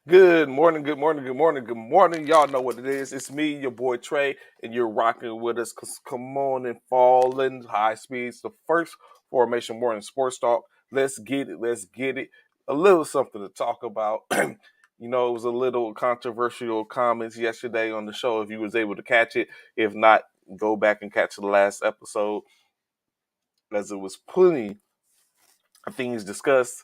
Good morning, good morning, good morning, good morning. Y'all know what it is. It's me, your boy Trey, and you're rocking with us. Come on and fall in high speeds. The first Formation Morning Sports Talk. Let's get it. Let's get it. A little something to talk about. It was a little controversial comments yesterday on the show. If you was able to catch it, if not, go back and catch the last episode, as it was plenty things discussed,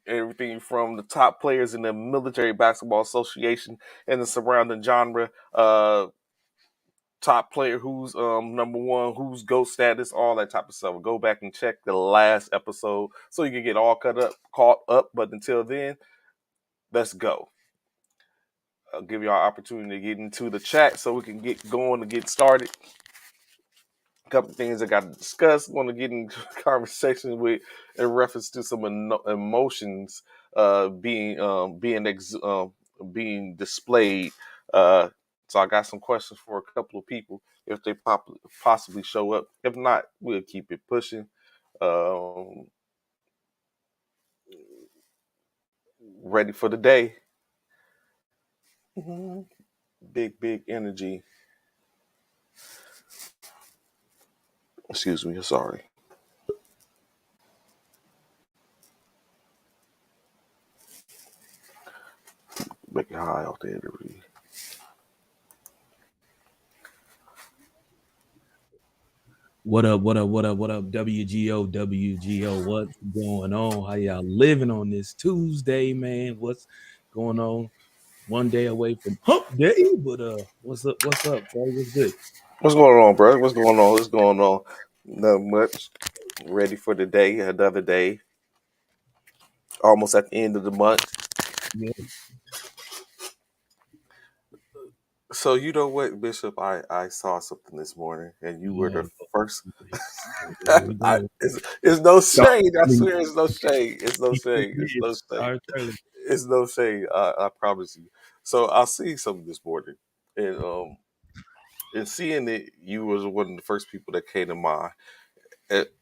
everything from the top players in the Military Basketball Association and the surrounding genre, top player who's number one, who's GOAT status, all that type of stuff. Go back and check the last episode so you can get all caught up. But until then, let's go. I'll give y'all opportunity to get into the chat so we can get going to get started. A couple of things I got to discuss. Want to get into conversation with in reference to some emotions being displayed. So I got some questions for a couple of people if they possibly show up. If not, we'll keep it pushing. Ready for the day. Big energy. Excuse me. Sorry. Make it high off the energy. What up, WGO, WGO, what's going on? How y'all living on this Tuesday, man? What's going on? One day away from hump day, but what's up, Trey? What's good? What's going on, bro? What's going on? What's going on? Not much. Ready for the day, another day. Almost at the end of the month. Yeah. So you know what, Bishop? I saw something this morning, and you were the first. It's no shade. I swear, it's no shade. It's no shade. It's no shade. It's no shade. I promise you. So I see something this morning, and seeing it, you was one of the first people that came to mind,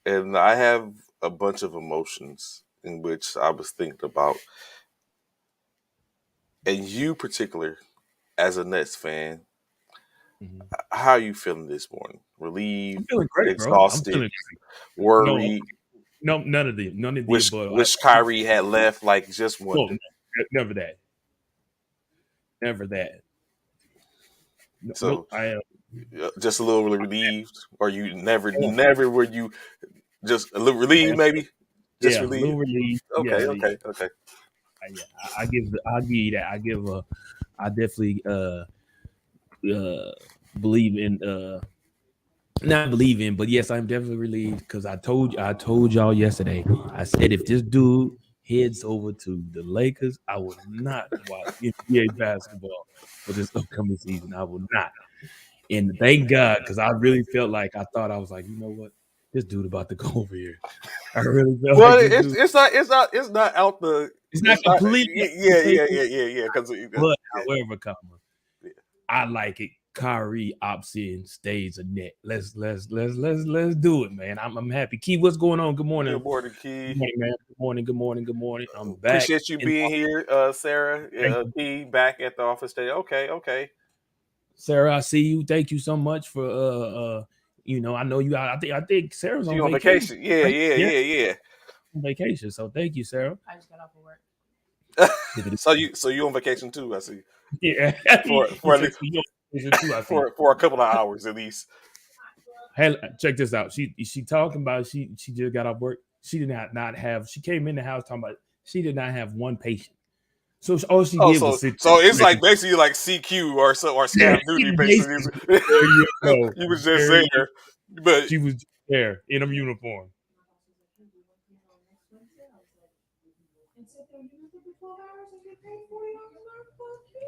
and I have a bunch of emotions in which I was thinking about, and you particular as a Nets fan. How are you feeling this morning? Relieved, I'm feeling great, bro. I'm exhausted, feeling worried? no, none of the above. Wish Kyrie had left. Like just No, wondering. never that. Never that. So I am just a little relieved, or you never were you just a little relieved, maybe just a little relieved. relieved. Okay. I'll give you that. I definitely believe in not believe in, but yes, I'm definitely relieved because I told y'all yesterday. I said if this dude heads over to the Lakers, I will not watch NBA basketball for this upcoming season. I will not. And thank God, because I really felt like I was like, you know what, this dude about to go over here. I really felt Well, like this dude. it's not out the. It's not completely. Yeah. Because but however, I like it. Kyrie opts in, stays a net. Let's do it, man. I'm happy. Key, what's going on? Good morning. Good morning, Key. Good morning, man. Good morning. I'm back. Appreciate you being here, Sarah. Key back at the office today. Okay. Sarah, I see you. Thank you so much for I know you. I think Sarah's on vacation. Yeah. On vacation. So thank you, Sarah. I just got off of work. so you on vacation too? I see. Yeah. For a couple of hours at least. Hey, check this out. She talking about she just got off work. She did not have. She came in the house talking about she did not have one patient. So all she did was sit. So it's like basically like CQ or scam duty. Basically, you was just there, but she was there in a uniform.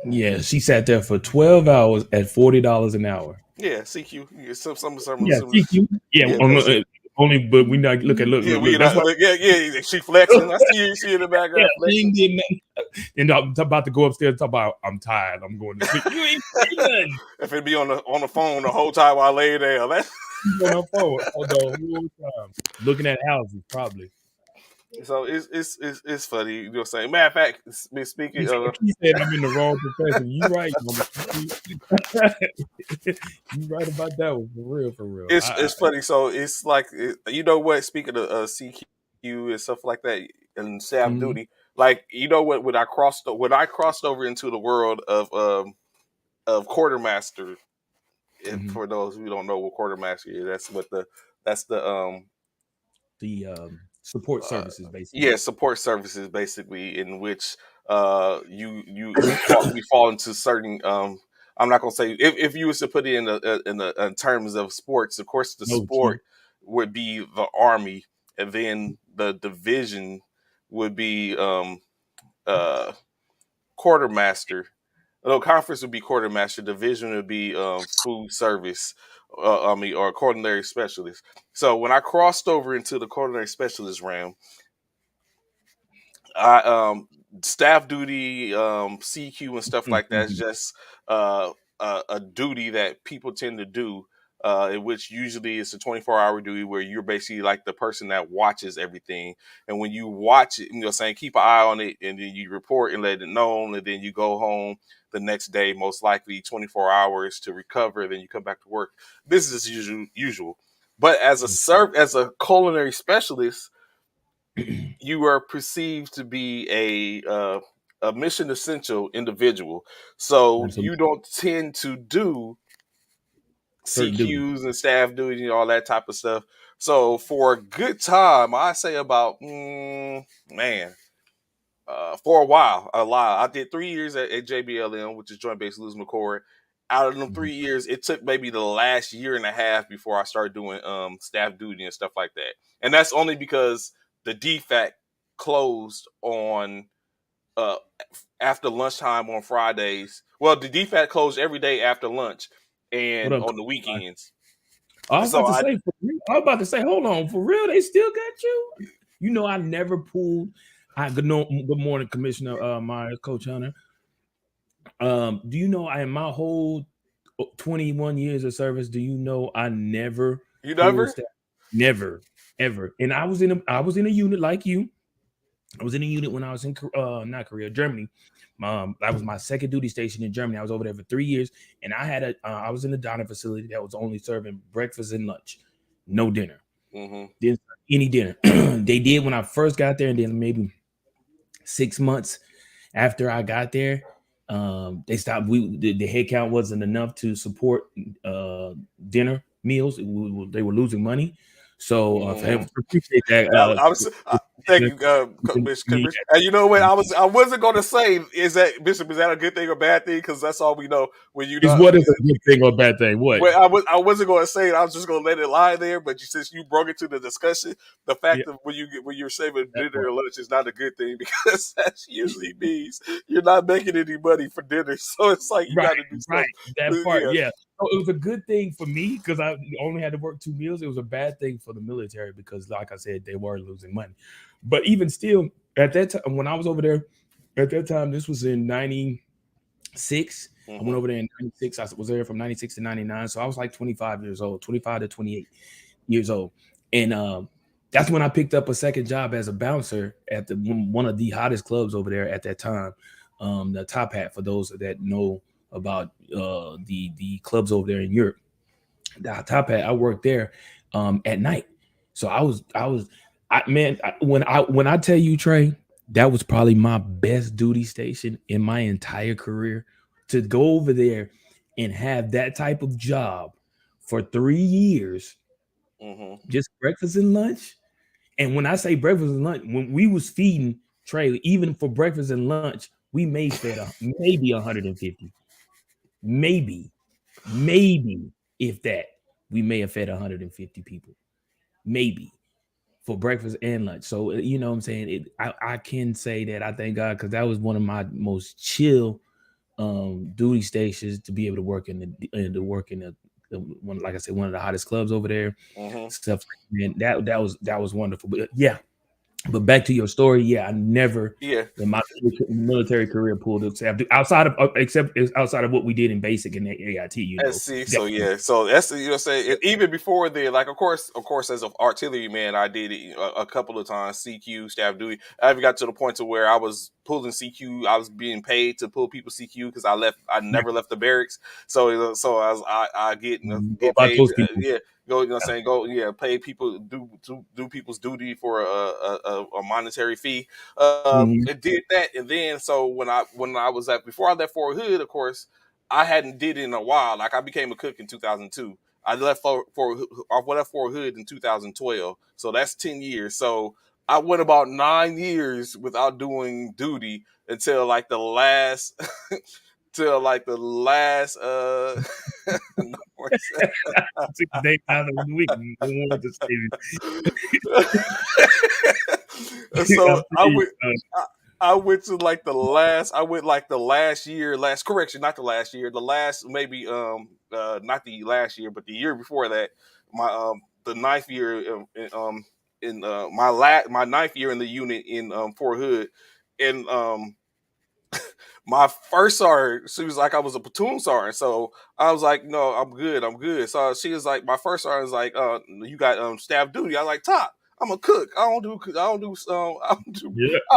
Yeah, she sat there for 12 hours at $40 an hour. Yeah, CQ. Yeah, CQ. Yeah, only, but we not look. That's why. Yeah. She flexing. I see you in the background. Flexing. And I'm about to go upstairs and talk about I'm tired. I'm going to sleep. You ain't nothing. If it be on the phone the whole time while I lay there, that's on her phone the whole time. Looking at houses, probably. So it's funny. You know what I'm saying? Matter of fact, He speaking said, of, he said I'm in the wrong profession. You right, Mama. You right about that one for real, for real. it's funny. So it's like you know what? Speaking of CQ and stuff like that and staff Mhm, duty, like you know what? When I crossed over into the world of quartermaster, mhm. for those who don't know what quartermaster is, that's the The support uh, services, basically. yeah, support services basically, in which we fall into certain I'm not gonna say, if you was to put it in terms of sports, of course the No T. sport would be the army, and then the division would be uh quartermaster. No, conference would be quartermaster. Division would be food service. Or culinary specialist. So when I crossed over into the culinary specialist realm, I staff duty, CQ and stuff like that is Mhm. just a duty that people tend to do. In which usually it's a 24-hour duty where you're basically like the person that watches everything. And when you watch it, you know, saying keep an eye on it, and then you report and let it known, and then you go home the next day, most likely 24 hours to recover. Then you come back to work. Business as usual. But as a culinary specialist, you are perceived to be a mission essential individual. So you Absolutely. don't tend to do Certain duties. CQs and staff duty and all that type of stuff. So for a good time, I say about man, for a while, a lot. I did 3 years at JBLM, which is Joint Base Lewis McCord. Out of them Mhm. 3 years, it took maybe the last year and a half before I started doing staff duty and stuff like that. And that's only because the DFAC closed on uh, after lunchtime on Fridays. Well, the DFAC closed every day after lunch What and up? on the weekends. I was So about to I say, for real, I was about to say, hold on, for real, they still got you. You know, I never pulled. I good, no, good morning, Commissioner Myers, Coach Hunter. Do you know I in my whole 21 years of service? Do you know I never you pulled never. staff? Never, ever. And I was in a unit like you. I was in a unit when I was in not Korea, Germany. That was my second duty station in Germany. I was over there for 3 years, and I was in a dining facility that was only serving breakfast and lunch, no dinner. Hmm. Didn't serve any dinner. They did when I first got there, and then maybe 6 months after I got there, they stopped. The head count wasn't enough to support uh, dinner meals. They were losing money. So Hmm. appreciate that. Thank you, Bishop. And you know what? I wasn't going to say, is that Bishop? Is that a good thing or bad thing? Because that's all we know. When you Is know, what is a good thing or bad thing? What? well, I wasn't going to say it. I was just going to let it lie there. But since you brought it to the discussion, the Yeah, fact of when you're saving that dinner part. or lunch is not a good thing, because that usually means you're not making any money for dinner. So it's like you Right, got to do right. stuff. That part. Yeah. Yeah. So it was a good thing for me because I only had to work 2 meals. It was a bad thing for the military because, like I said, they were losing money. But even still, at that time, when I was over there, at that time, this was in '96. I went Hmm. over there in '96. I was there from '96 to '99. So I was like 25 years old, 25 to 28 years old. And that's when I picked up a second job as a bouncer at one of the hottest clubs over there at that time. The Top Hat, for those that know about the clubs over there in Europe. The Top Hat, I worked there at night. So when I tell you, Trey, that was probably my best duty station in my entire career. To go over there and have that type of job for 3 years, Hmm. just breakfast and lunch. And when I say breakfast and lunch, when we was feeding Trey, even for breakfast and lunch, we may fed maybe 150, maybe, maybe if that, we may have fed 150 people, maybe for breakfast and lunch. So you know what I'm saying. I can say that I thank God because that was one of my most chill duty stations to be able to work in the one, like I said, one of the hottest clubs over there. Hmm. Stuff like, man, that was wonderful. But yeah, But back to your story, yeah, I never Yeah. in my military career pulled up outside of except outside of what we did in basic and AIT, Let's see. So definitely. yeah, so that's you know saying and even before then, like of course, as an artillery man, I did it a couple of times. CQ staff duty. I even got to the point to where I was pulling CQ. I was being paid to pull people CQ because I never left the barracks. So I get Go get about paid. those people. Yeah, go. You know, what I'm saying go. Yeah, pay people do people's duty for a monetary fee. Mhm. It did that, and then so when I was at before I left Fort Hood, of course. I hadn't did it in a while. Like I became a cook in 2002. I left Fort Hood in 2012. So that's 10 years. So I went about 9 years without doing duty until like the last till like the last no more Six days out of the week, no one to say it. so I'm telling I, I went to like the last I went like the last year, last correction, not the last year, the last maybe not the last year, but the year before that, my the ninth year in my ninth year in the unit in Fort Hood. And my first sergeant, she was like, I was a platoon sergeant. So I was like, no, I'm good. I'm good. So she was like, my first sergeant was like, you got staff duty. I was like, top, I'm a cook. yeah. I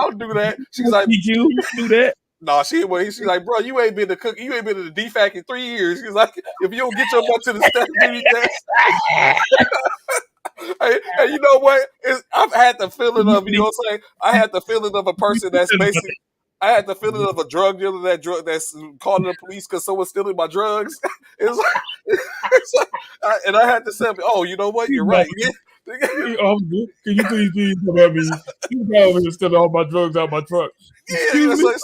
don't do that. She's like, You do that. no, she's like, bro, you ain't been to cook, you ain't been to the DFAC in 3 years. She's like, if you don't get your butt to the staff duty desk, and you know what? I've had the feeling of, you know what I'm saying? I had the feeling of a person that's basically I had the feeling of a drug dealer that's calling the police because someone's stealing my drugs. It's like, it's like and I had to say, oh, you know what? You're right. Yeah. Can you please come at me? You got over here stealing all my drugs out my truck. Yeah, Excuse it's me. like,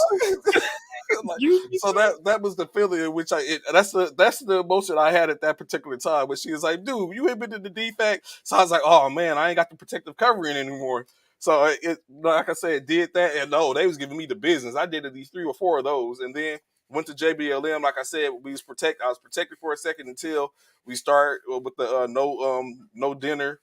Excuse me. so that was the feeling in which that's the emotion I had at that particular time. When she was like, "Dude, you ain't been to the defect," so I was like, "Oh man, I ain't got the protective covering anymore." So like I said, did that, and no, they was giving me the business. I did at least 3 or 4 of those, and then went to JBLM. Like I said, I was protected for a second until we start with the no dinner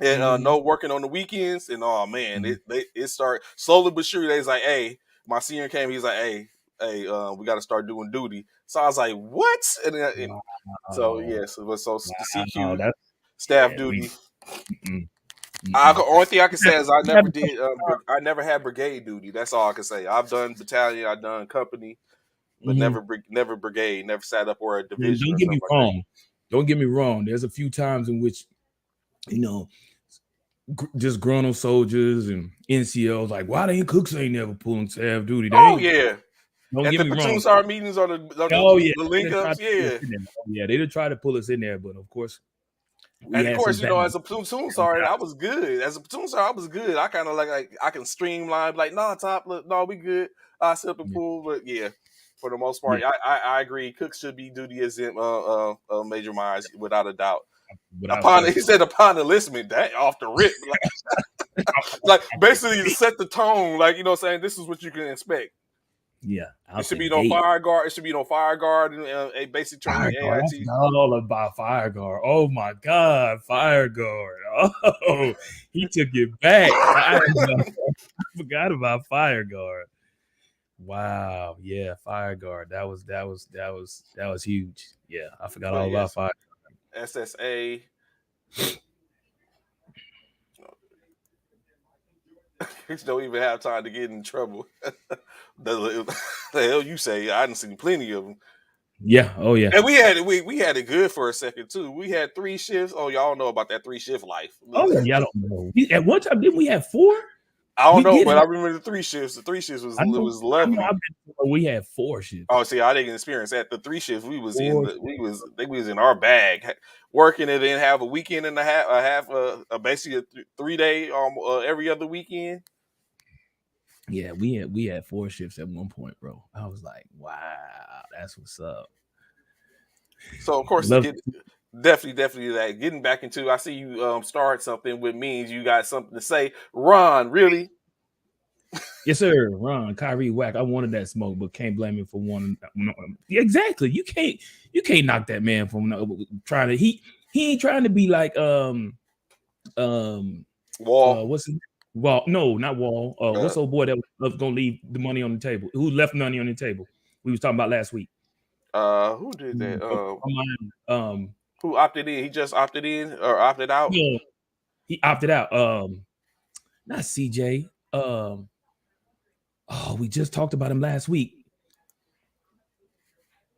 and Mhm. no working on the weekends. And oh man, it started slowly but surely. They was like, hey, my senior came. He's like, hey, we got to start doing duty. So I was like, what? So Wow. yes, so the Wow. CQ That's staff we. duty. Mm-mm, mm-mm. Only thing I can say is I We have never did. I never had brigade duty. That's all I can say. I've done battalion, I've done company, but mhm. never brigade. Never sat up or a And division don't or get me something like that. wrong. Don't get me wrong. There's a few times in which you know just grown up soldiers and NCOs like, why they cooks ain't never pulling staff duty? They Oh ain't. yeah, Don't at get the me platoon wrong. sergeant meetings or Oh yeah, the they link done tried ups. to pull us Yeah. in there. Oh, yeah, they done tried to pull us in there, but of course we And of had some course, you bad. know, as a platoon sergeant, I was good. As a platoon sergeant, I was good. I kind of like I can streamline, like, nah, top, look, no, we good. I sit up and Yeah, pull, but yeah, for the most yeah, part, I agree. Cooks should be duty as in major minds without a doubt. without Upon he question. said upon enlistment, that off the rip, like basically to set the tone, like you know, what I'm saying this is what you can expect. Yeah, It out should the be no gate. fire guard. It should be no fire guard and a basic training Fire guard. I AIT. forgot all about fire guard. Oh my god, fire guard. Oh, he took it back. I forgot about fire guard. Wow. Yeah, fire guard. That was huge. Yeah, I forgot But all about yes, fire. SSA. Don't even have time to get in trouble. The hell you say? I didn't see plenty of them, Yeah. Oh yeah. and we had it good for a second too. We had 3 shifts. Oh, y'all know about that 3 shift life. Oh yeah. Y'all don't know. At one time, didn't we have four? I don't We know, did but have. I remember the 3 shifts. The 3 shifts was I know. I know. lovely. I've been. We had four Oh, shifts. see, I didn't experience that. The 3 shifts Four. I think we was in our bag, working and then have a weekend and basically a 3 day every other weekend. Yeah, we had four shifts at one point, bro. I was like, wow, that's what's up. So of course to Love. get definitely that getting back into. I see you start something with means you got something to say. Ron, really? Yes, sir. Ron, Kyrie whack. I wanted that smoke, but can't blame him for wanting. Yeah, exactly. You can't knock that man from trying to. He ain't trying to be like um Wall. what's his name? Wall. No, not Wall. Uh, What's old boy that was gonna leave the money on the table? Who left money on the table? We was talking about last week. who did that? My mind, Who opted in? He just opted in or opted out? no, he opted out. Not CJ. Oh, we just talked about him last week.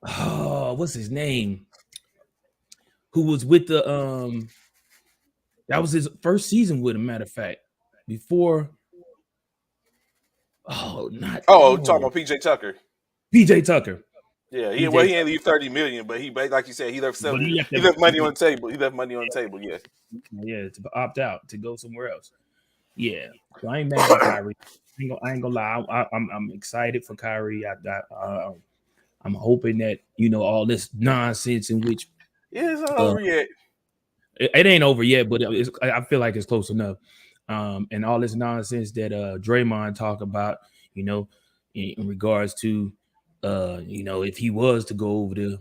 Oh, what's his name? Who was with the that was his first season with him, matter of fact. Before not Oh, talking about PJ Tucker. PJ Tucker. Yeah, PJ he Tucker. ain't leave 30 million, but like you said, he left But 70. he left He that left money yeah, on the table. He left money on the table. Yeah. yeah, to opt out, to go somewhere else. Yeah. So I ain't mad at Kyrie. I ain't gonna lie. I'm excited for Kyrie. I'm hoping that all this nonsense in which Yeah, it's not uh over yet. it ain't over yet, but I feel like it's close enough. And all this nonsense that Draymond talk about, you know, in regards to if he was to go over to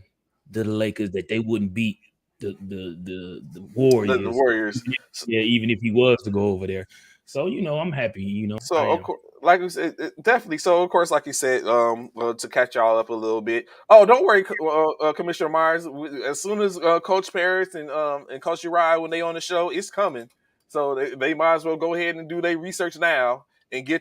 the Lakers, that they wouldn't beat the The Warriors. Warriors. So, Yeah, even if he was to go over there. So I'm happy. I so of am. course, like we said, definitely. So of course, like you said, to catch y'all up a little bit. Oh, don't worry, Commissioner Myers. As soon as Coach Paris and Coach Uriah, when they on the show, it's coming. So they might as well go ahead and do their research now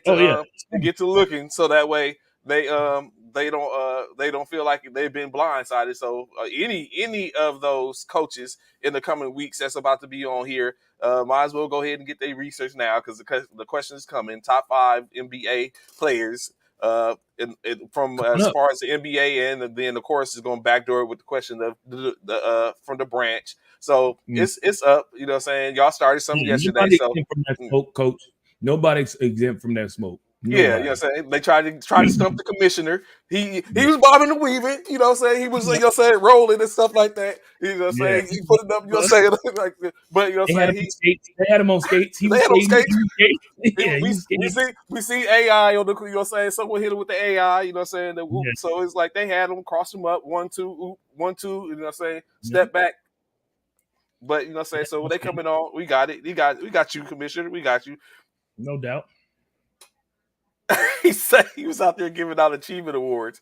Oh yeah. and get to looking, so that way they don't feel like they've been blindsided. So any of those coaches in the coming weeks that's about to be on here, might as well go ahead and get their research now, because the question is coming. Top five NBA players, from Coming as up. far as the NBA, and then of course is going backdoor with the question of the from the branch. So Mm. it's up. You know what I'm saying? Y'all started something Yeah, yesterday, nobody so exempt from that mm, smoke, coach. Nobody's exempt from that smoke. yeah, you know Nobody. what I'm saying? They tried to stump the commissioner. He was bobbing and weaving, you know what I'm saying? He was, you know what I'm saying, rolling and stuff like that. You know what I'm Yeah. saying? He put it up, you know what I'm saying? Like, but you know what They I'm had saying? him on skates. They had him on skates. He They was had on skating. skates. He was skating. Yeah, he was We skating. see AI on the, you know what I'm saying? Someone hit him with the AI, you know what I'm saying? The whoop. Yeah, So it's like they had him, cross him up, 1-2, oop, 1-2, you know what I'm saying? yeah. Step back. But you know what I'm They saying? had So him when on they skates. coming on, we got you, Commissioner. We got you. No doubt. He said he was out there giving out achievement awards.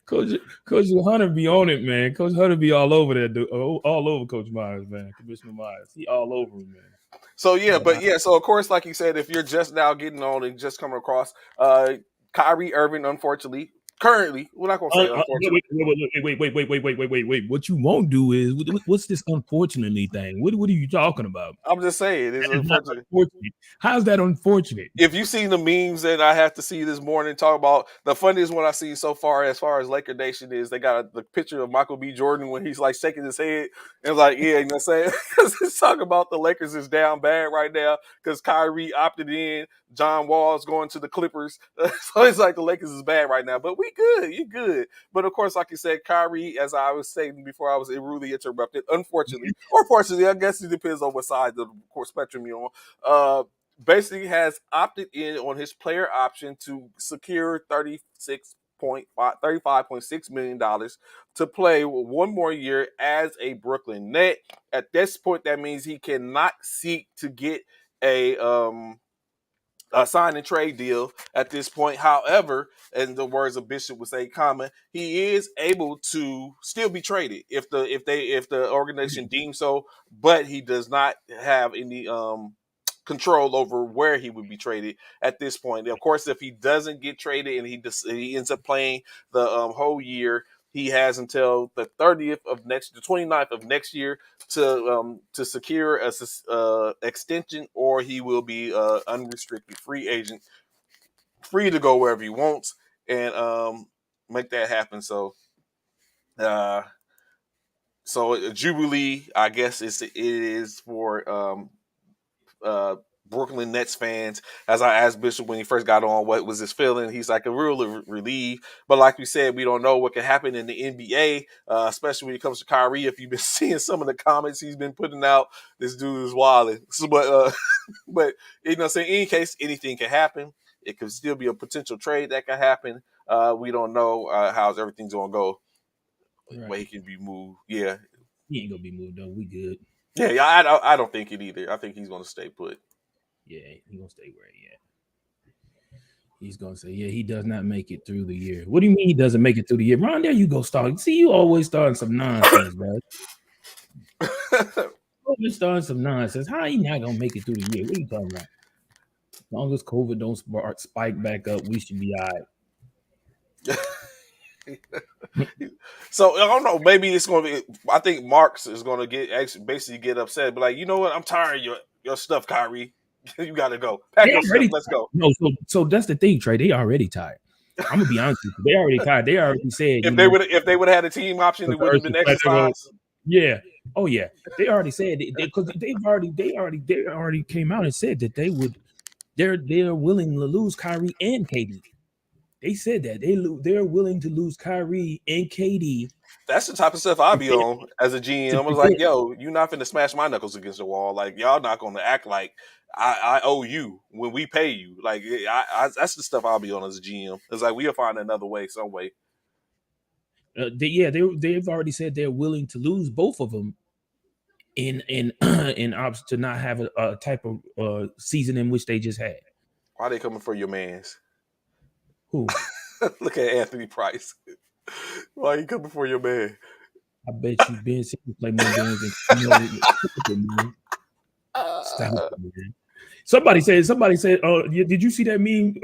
Coach Coach Hunter be on it, man. Coach Hunter be all over that dude, all over Coach Myers, man. Commissioner Myers, he all over him, man. So yeah, But but yeah, so of course, like you said, if you're just now getting on and just coming across, Kyrie Irving, unfortunately, currently, we're not gonna say unfortunately. wait. What you won't do is what's this unfortunately thing? What are you talking about? I'm just saying it's That is not unfortunate. unfortunate. How's that unfortunate? If you seen the memes that I have to see this morning, talk about the funniest one I've seen so far as Laker Nation is, they got the picture of Michael B. Jordan when he's like shaking his head and like, yeah, you know what I'm saying? Because it's talking about the Lakers is down bad right now because Kyrie opted in, John Wall's going to the Clippers. So it's like the Lakers is bad right now, but we good, you good. But of course, like you said, Kyrie, as I was saying before I was rudely interrupted, unfortunately, or fortunately, I guess it depends on what side of the course spectrum you're on. Basically has opted in on his player option to secure 35.6 million dollars to play one more year as a Brooklyn Net. At this point, that means he cannot seek to get a sign and trade deal at this point. However, in the words of Bishop would say, comma, he is able to still be traded if the organization deems so, but he does not have any control over where he would be traded at this point. Of course, if he doesn't get traded and he ends up playing the whole year, he has until the 29th of next year to secure a extension, or he will be unrestricted free agent, free to go wherever he wants, and make that happen. Uh, so Jubilee, I guess it is for uh, Brooklyn Nets fans. As I asked Bishop when he first got on, what was his feeling? He's like a real relief. But like we said, we don't know what can happen in the NBA, especially when it comes to Kyrie. If you've been seeing some of the comments he's been putting out, this dude is wilding. So, but you know, saying in any case, anything can happen. It could still be a potential trade that can happen. We don't know how everything's gonna go. Where he Right. can be moved. Yeah, He ain't gonna be moved on. We good. Yeah, I don't think it either. I think he's going to stay put. Yeah, he gonna stay where he at. He's gonna say, yeah, he does not make it through the year. What do you mean he doesn't make it through the year? Ron, there you go, start. See, you always starting some nonsense, bro. Always starting some nonsense. How he not gonna make it through the year? What are you talking about? As long as COVID don't spike back up, we should be all right. So I don't know. Maybe it's going to be. I think Marks is going to basically get upset, but like, you know what? I'm tired of your stuff, Kyrie. You got to go. They Pack your stuff. already Let's go. no, so that's the thing, Trey. They already tired. I'm gonna be honest with you. They already tired. They already said, If they would have had a team option, it because the would have earth been is flat, they're gonna, exercised. yeah. Oh yeah. They already said because they already came out and said that they're willing to lose Kyrie and KD. They said that they're willing to lose Kyrie and KD That's the type of stuff I'll to be fit on as a to GM. I was like, fit. yo, you're not finna smash my knuckles against the wall. Like, y'all not gonna act like I owe you when we pay you. Like, that's the stuff I'll be on as a GM. It's like we'll find another way, some way. They've already said they're willing to lose both of them in in ops to not have a type of season in which they just had. Why they coming for your man's? Who? Look at Anthony Price. Why you coming for your man? I bet you Ben Simmons play more games than man. Stop it, man. Somebody said, did you see that meme,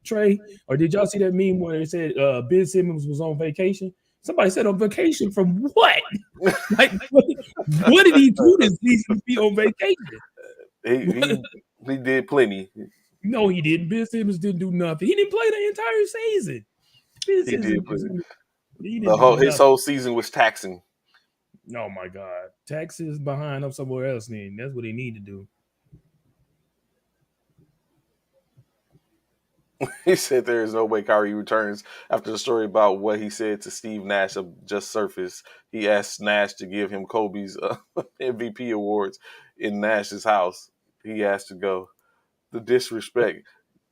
Trey? Or did y'all see that meme where it said Ben Simmons was on vacation? Somebody said on vacation from what? Like, what did he do this season to be on vacation? he, he he did plenty. No, he didn't. Ben Simmons didn't do nothing. He didn't play the entire season. Ben He did Simmons, plenty. he The didn't do whole his nothing. whole season was taxing. Oh my God. Taxes behind up somewhere else, then. That's what they need to do. He said there is no way Kyrie returns after the story about what he said to Steve Nash of just surfaced. He asked Nash to give him Kobe's MVP awards in Nash's house. He asked to go. The disrespect.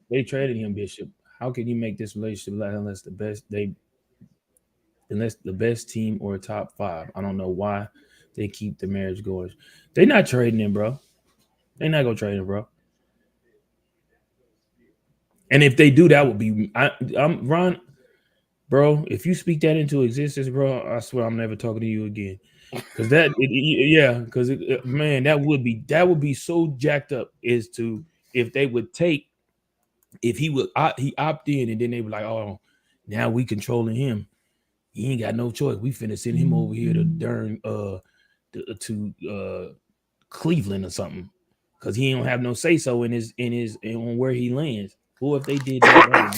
They traded him, Bishop. How can you make this relationship last unless the best team or top five? I don't know why they keep the marriage going. They're not trading him, bro. They're not gonna trade him, bro. And if they do, that would be I'm Ron, bro. If you speak that into existence, bro, I swear I'm never talking to you again. Because yeah, because man, that would be so jacked up is to if they would take if he opt in and then they were like, oh, now we controlling him. He ain't got no choice. We finna send him over here to darn to Cleveland or something because he don't have no say so in on where he lands. Who if they did that?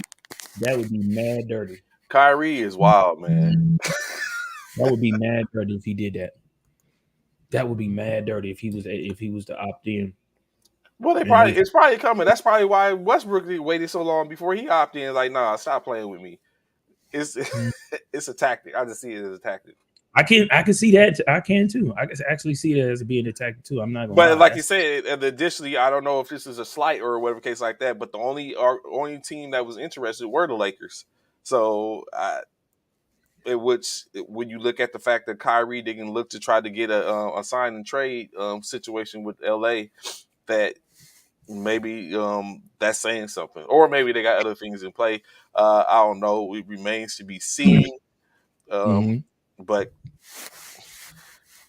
That would be mad dirty. Kyrie is wild, man. That would be mad dirty if he did that. That would be mad dirty if he was to opt in Well, and they it's probably coming. That's probably why Westbrook waited so long before he opted in. Like, nah, stop playing with me. It's it's a tactic. I just see it as a tactic. I can see that. I can too. I can actually see that as being attacked too. I'm not gonna But lie. like you said, and additionally, I don't know if this is a slight or whatever case like that. But the only team that was interested were the Lakers. So when you look at the fact that Kyrie didn't look to try to get a sign and trade situation with LA, that maybe that's saying something, or maybe they got other things in play. I don't know. It remains to be seen. Um, Mm-hmm. but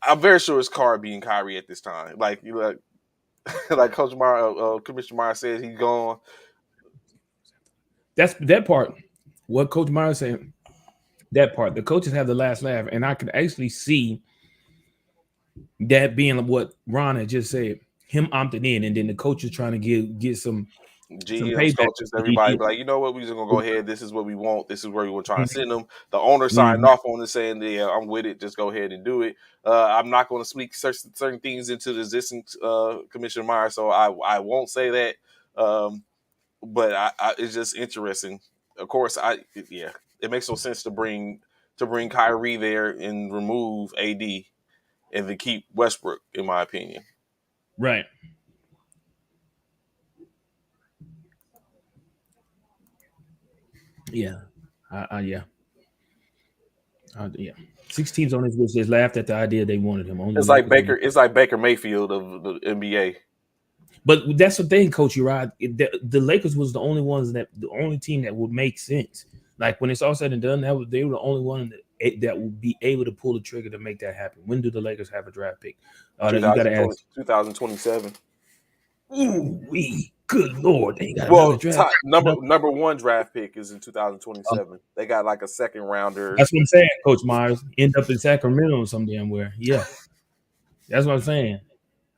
I'm very sure it's Carr being Kyrie at this time. Like like Coach Meyer, Commissioner Meyer says he's gone. That's that part. What Coach Myers said. That part. The coaches have the last laugh, and I could actually see that being what Ron had just said. Him opting in, and then the coaches trying to get some GMs, payback. coaches, everybody be like, you know what, we're just gonna go ahead. This is what we want. This is where we were trying to send them. The owner signed Mhm. off on it, saying, "Yeah, I'm with it. Just go ahead and do it." I'm not going to speak certain things into the existing Commissioner Meyer, so I won't say that. But it's just interesting. Of course, yeah, it makes no sense to bring Kyrie there and remove AD and to keep Westbrook, in my opinion. Right. Yeah. Yeah. Yeah, 6 teams on his wish list laughed at the idea they wanted him. Only the It's like Lakers. Baker. It's like Baker Mayfield of the NBA. But that's the thing, Coach Urod. The Lakers was the only ones the only team that would make sense. Like when it's all said and done, they were the only one that would be able to pull the trigger to make that happen. When do the Lakers have a draft pick? You got to 2020, ask. 2027. Ooh, we good lord, they ain't got another Well, draft. number one draft pick is in 2027. They got like a second rounder. That's what I'm saying, Coach Myers. End up in Sacramento or some damn where. Yeah, that's what I'm saying.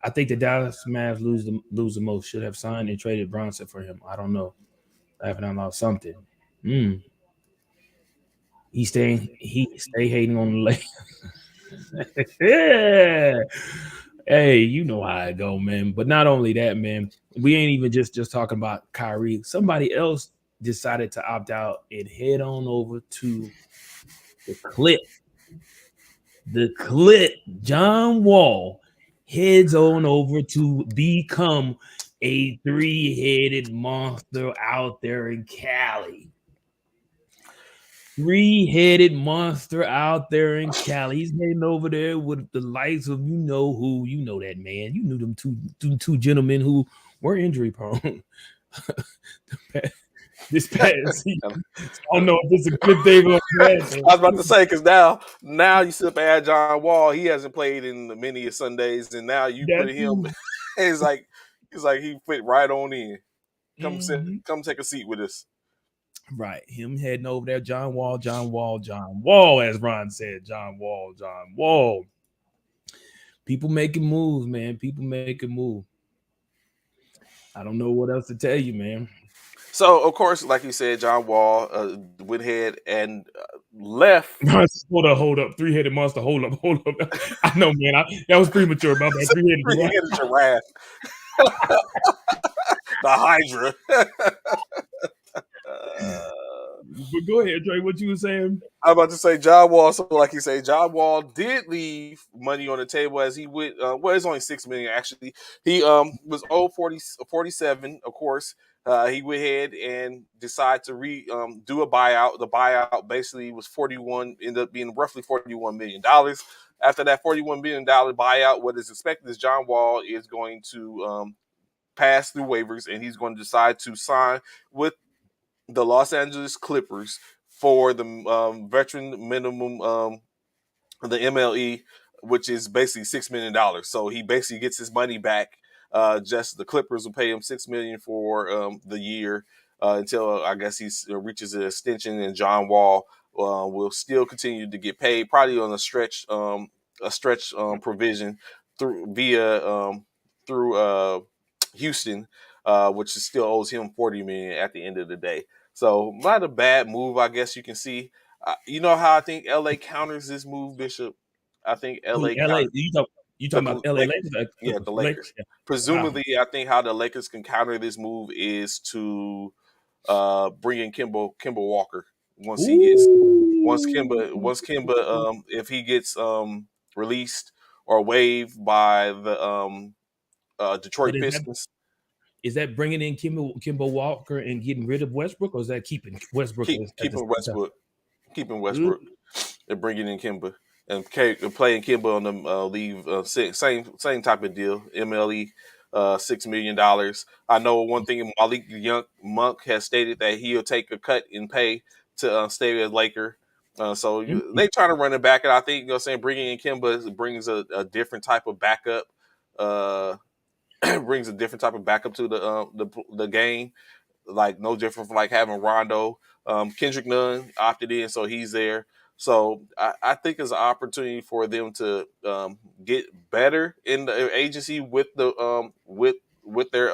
I think the Dallas Mavs lose the most. Should have signed and traded Bronson for him. I don't know. Laughing out loud something. Mm. He stay hating on the lake. Yeah. Hey, you know how it go, man. But not only that, man, we ain't even just talking about Kyrie. Somebody else decided to opt out and head on over to the clip. The clip. John Wall heads on over to become a three-headed monster out there in Cali. Three-headed monster out there in Cali. He's heading over there with the likes of you know who, you know that man. You knew them two gentlemen who were injury prone this past season. I I don't know if this is a good thing or bad thing. was about to say because now you sit up and add John Wall. He hasn't played in many of Sundays, and now you put That him. too. It's like he fit right on in. Mhm. Come take a seat with us. Right. Him heading over there, John Wall, John Wall, John Wall, as Ron said, John Wall, John Wall. People making moves, man. People making moves. I don't know what else to tell you, man. So of course, like you said, John Wall went ahead and left. Hold up. Three-headed monster. Hold up. I know, man. That was premature. My bad. Three-headed giraffe. Three-headed giraffe, the Hydra. But go ahead, Trey. What you were saying? I'm about to say John Wall. So, like you say, John Wall did leave money on the table as he went. Well, it's only 6 million actually. He was owed 47. Of course, he went ahead and decided to do a buyout. The buyout basically was 41. Ended up being roughly $41 million. After that $41 million buyout, what is expected is John Wall is going to pass through waivers and he's going to decide to sign with the Los Angeles Clippers for the veteran minimum, the MLE, which is basically $6 million. So he basically gets his money back. Just the Clippers will pay him $6 million for the year until I guess he reaches an extension, and John Wall will still continue to get paid, probably on a stretch provision through Houston, which is still owes him 40 million at the end of the day. So not a bad move, I guess you can see. You know how I think LA counters this move, Bishop. I think Who, LA LA? counter You the talking about LA Lakers. Lakers? Yeah, the Lakers? Lakers. Yeah. Wow. Presumably, I think how the Lakers can counter this move is to bring in Kimba Walker once he gets Ooh. once Kimba if he gets released or waived by the But Detroit Pistons. is that bringing in Kimbo Walker and getting rid of Westbrook, or is that keeping Westbrook Keep at the keeping same time? Keeping Ooh. Westbrook and bringing in Kimba and playing Kimba on the leave same type of deal. MLE $6 million. I know one thing. Malik Young Monk has stated that he'll take a cut in pay to stay as Laker. They trying to run it back, and I think saying bringing in Kimba brings a different type of backup. Uh, brings a different type of backup to the game, like no different from like having Rondo. Kendrick Nunn opted in, so he's there. So I think it's an opportunity for them to get better in the agency with the with their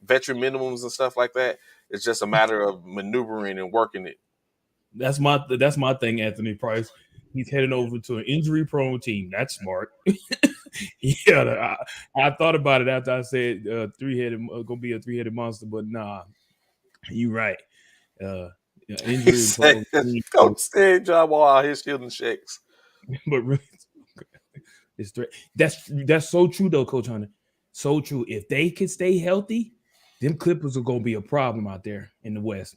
veteran minimums and stuff like that. It's just a matter of maneuvering and working it. That's my thing, Anthony Price. He's heading over to an injury-prone team. That's smart. Yeah, I thought about it after I said three-headed gonna be a three-headed monster, but nah, you right. Uh, yeah, He injury-prone said, team, "Coach said John Wall out here shielding shakes." but really, it's that's so true though, Coach Hunter. So true. If they can stay healthy, them Clippers are gonna be a problem out there in the West.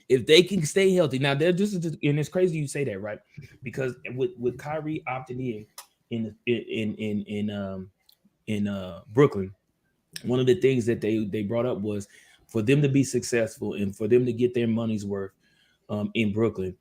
If they can stay healthy, now they're just and it's crazy you say that, right? Because with Kyrie opting in Brooklyn, one of the things that they brought up was for them to be successful and for them to get their money's worth in Brooklyn,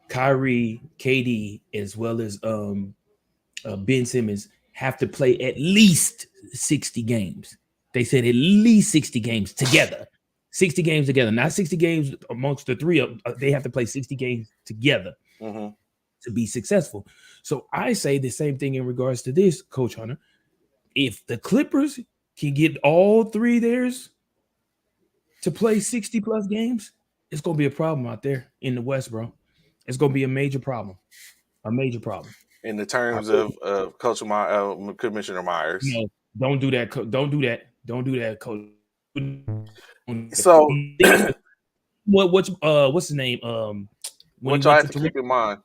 Kyrie, KD, as well as Ben Simmons have to play at least 60 games. They said at least 60 games together. 60 games together, not 60 games amongst the three of they have to play 60 games together Mm-hmm. to be successful. So I say the same thing in regards to this, Coach Hunter. If the Clippers can get all three theirs to play 60 plus games, it's gonna be a problem out there in the West, bro. It's gonna be a major problem. A major problem. In the I terms really, of Commissioner Myers. no, don't do that. Don't do that. Don't do that, Coach. So What's his name? When he what y'all went have to to Toronto, keep in mind,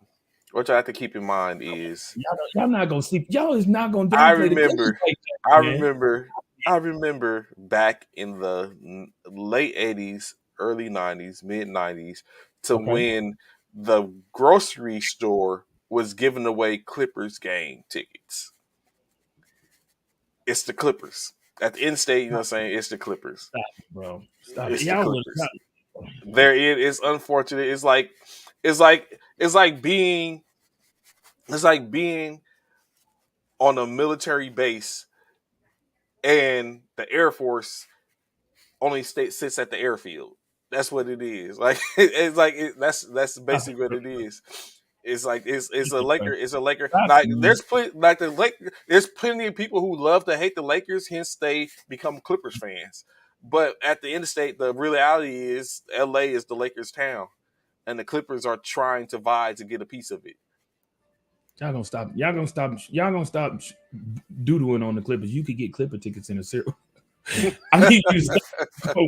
what y'all have to keep in mind is y'all not gonna sleep. Y'all is not gonna I downplay the Clippers remember, like that, I man. remember, I remember back in the late '80s, early '90s, mid '90s, to Okay. when the grocery store was giving away Clippers game tickets. It's the Clippers at the end state. You know what I'm saying? It's the Clippers. Stop it, bro. Stop it. It's the Y'all would Clippers. not. There it is. Unfortunate. It's like being on a military base and the Air Force only sits at the airfield. That's what it is. Like that's Stop basically what it, it is. It's like it's a Laker. bro. It's a Laker. Stop Like it, man. there's plenty like the Lake. There's plenty of people who love to hate the Lakers. Hence they become Clippers fans. But at the end of the state, the reality is L.A. is the Lakers' town, and the Clippers are trying to vie to get a piece of it. Y'all gonna stop. Y'all gonna stop. Y'all gonna stop doodling on the Clippers. You could get Clipper tickets in a zero. I need you to stop. Oh,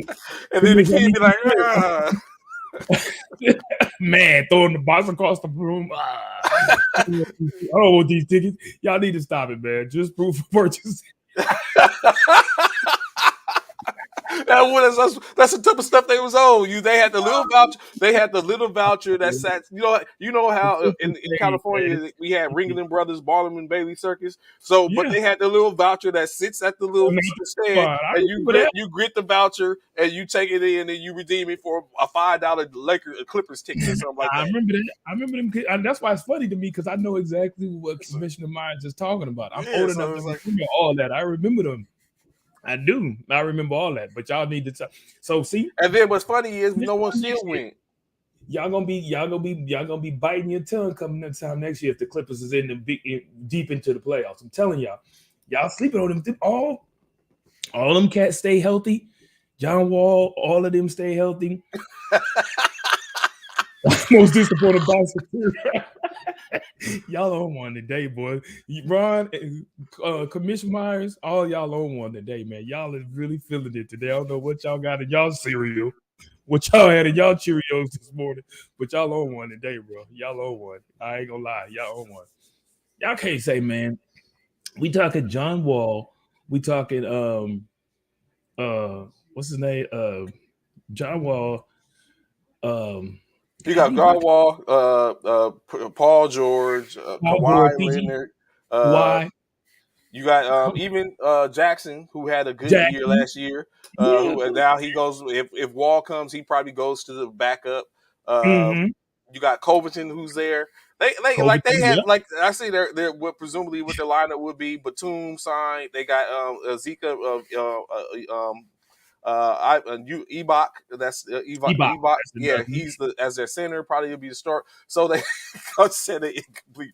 And then the Commissioner, I kid need be you like, to ah. man, throwing the box across the room. Ah. I don't want these tickets. Y'all need to stop it, man. Just proof of purchase. That's the type of stuff they was on. They had the little voucher. They had the little voucher that sat. You know how in California we had Ringling Brothers, Barnum and Bailey Circus. So, but Yeah, they had the little voucher that sits at the little stand, I and remember that. you grit the voucher and you take it in and you redeem it for a $5 Lakers Clippers ticket or something like I that. remember that. I remember them. And that's why it's funny to me because I know exactly what So, Commissioner Myers is talking about. I'm yeah, old enough so to it's like, remember all that. I remember them. I do. I remember all that. But y'all need to. So see, and then what's funny is this no one time still next year, went. y'all gonna be biting your tongue coming next time next year if the Clippers is in the deep into the playoffs. I'm telling y'all sleeping on them. All them cats stay healthy. John Wall, all of them stay healthy. Most disappointed Boston. Y'all on one today, boy. Ron, Commissioner Myers, all y'all on one today, man. Y'all is really feeling it today. I don't know what y'all got in y'all cereal, what y'all had in y'all Cheerios this morning, but y'all on one today, bro. Y'all on one. I ain't gonna lie, y'all on one. Y'all can't say, man. We talking John Wall. We talking what's his name? John Wall. You God, got we talking Garwal, Paul George, Paul George, Kawhi PG, Leonard. Kawhi, You got even Jackson, who had a good year Jackson. last year. Yeah. Who now he goes if Wall comes, he probably goes to the backup. Uh, Mm-hmm. you got Covington, who's there. They Covington, had yep. like I see they're what presumably what the lineup would be. Batum signed. They got Zika Ebok. That's Ebot. Ebok. That's Yeah, another. he's the as their center. Probably will be the start. So they said an incomplete.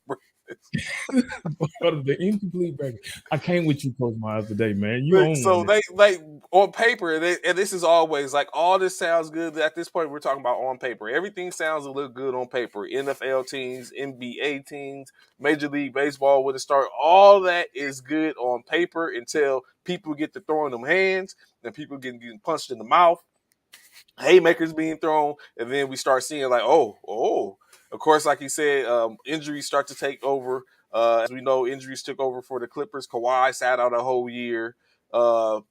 The incomplete record. I came with you, Coach Miles, today, man. You own So one. they like on paper, and this is always like all this sounds good. At this point, we're talking about on paper. Everything sounds a little good on paper. NFL teams, NBA teams, Major League Baseball with a start. All that is good on paper until people get to throwing them hands and people getting punched in the mouth, haymakers being thrown, and then we start seeing like, oh. Of course, like you said, injuries start to take over. As we know, injuries took over for the Clippers. Kawhi sat out a whole year. PG3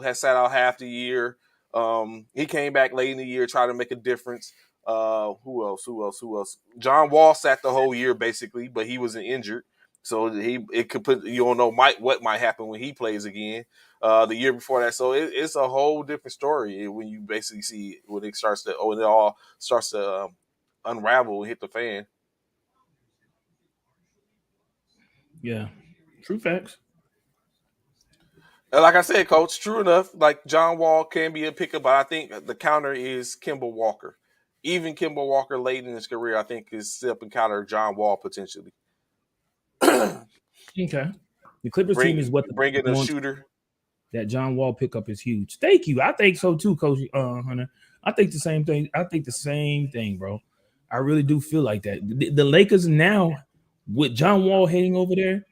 has sat out half the year. He came back late in the year, tried to make a difference. Who else? Who else? Who else? John Wall sat the whole year basically, but he wasn't injured, so it could put you don't know what might happen when he plays again. The year before that, so it's a whole different story when you basically see when it starts to when it all starts to unravel and hit the fan. Yeah, true facts. And like I said, Coach, true enough, like John Wall can be a pickup, but I think the counter is Kimball Walker. Even Kimball Walker late in his career, I think is still up and counter John Wall potentially. Okay. The Clippers team is what the Bring in a wants. shooter. That John Wall pickup is huge. Thank you. I think so too, Coach Hunter. I think the same thing. I think the same thing, bro. I really do feel like that. The Lakers now, with John Wall heading over there,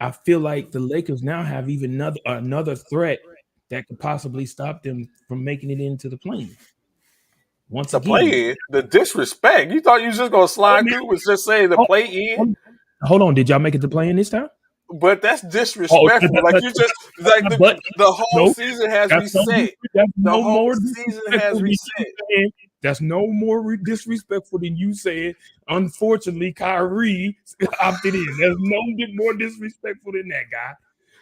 I feel like the Lakers now have even another threat that could possibly stop them from making it into the plane. Once The again, play in, the disrespect. You thought you was just gonna oh, slide man. through was just saying the Oh, play in, hold on. Did y'all make it to play in this time? but that's disrespectful. Like you just like But the whole no, season has that's no, reset. that's The no whole more season disrespectful has than you reset. saying. That's no more disrespectful than you saying. Unfortunately, Kyrie opted in. There's no more disrespectful than that, guy.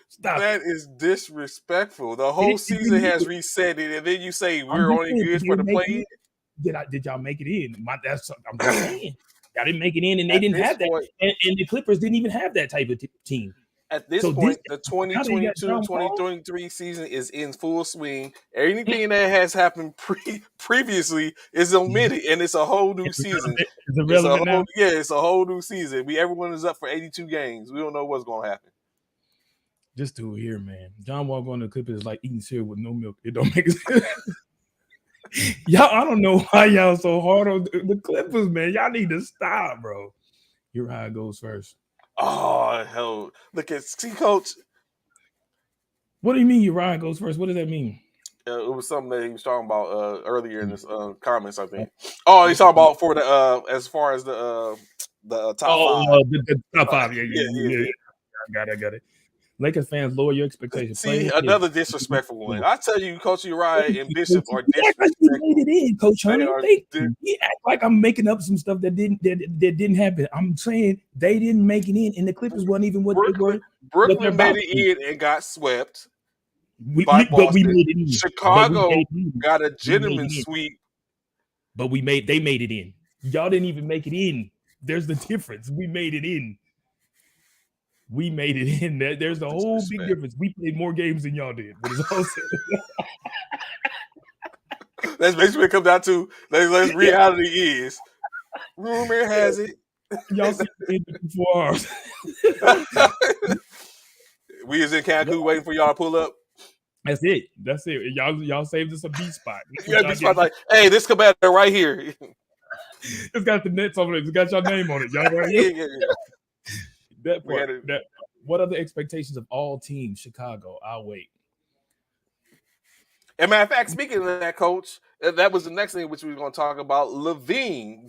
Stop it. That is disrespectful. The whole season has reset it, and then you say I'm we're just only saying, good did for they the make play. it? Did y'all make it in? I'm just saying. Y'all didn't make it in, and they At didn't this have that. point, And the Clippers didn't even have that type of team. at this So this point, the now they got John Wall. 2022-2023 season is in full swing. Anything that has happened previously is omitted, and it's a whole new season. It's irrelevant now. It's a whole new season. Everyone is up for 82 games. We don't know what's going to happen. Just do it here, man. John Wall going to the Clippers is like eating cereal with no milk. It don't make sense. Y'all, I don't know why y'all so hard on the Clippers, man. Y'all need to stop, bro. Uriah goes first. Oh hell! Look at Coach. What do you mean Uriah goes first? What does that mean? It was something that he was talking about earlier in his comments, I think. Oh, he's talking about for the as far as the top five. The top five. Yeah. I got it. Lakers fans, lower your expectations. See, another disrespectful one. I tell you, Coach Uriah and Bishop are disrespectful. You made it in, Coach Hunter. They You act like I'm making up some stuff that didn't happen. I'm saying they didn't make it in, and the Clippers weren't even what they were. Brooklyn made it in and got swept. But we made it in. Chicago got a gentleman's sweep. But they made it in. Y'all didn't even make it in. There's the difference. We made it in. We made it in. There's the whole big difference. We played more games than y'all did. But it's also that's basically what it comes down to. Let's reality is. Rumor has it. Y'all see it in 4 hours. We is in Cancun waiting for y'all to pull up. That's it. Y'all saved us a B spot. Yeah, B spot like, hey, this competitor right here. It's got the nets on it. It's got your name on it. Y'all right here. Yeah. That part. What are the expectations of all teams? Chicago. I'll wait. As a matter of fact, speaking of that, Coach, that was the next thing which we were going to talk about.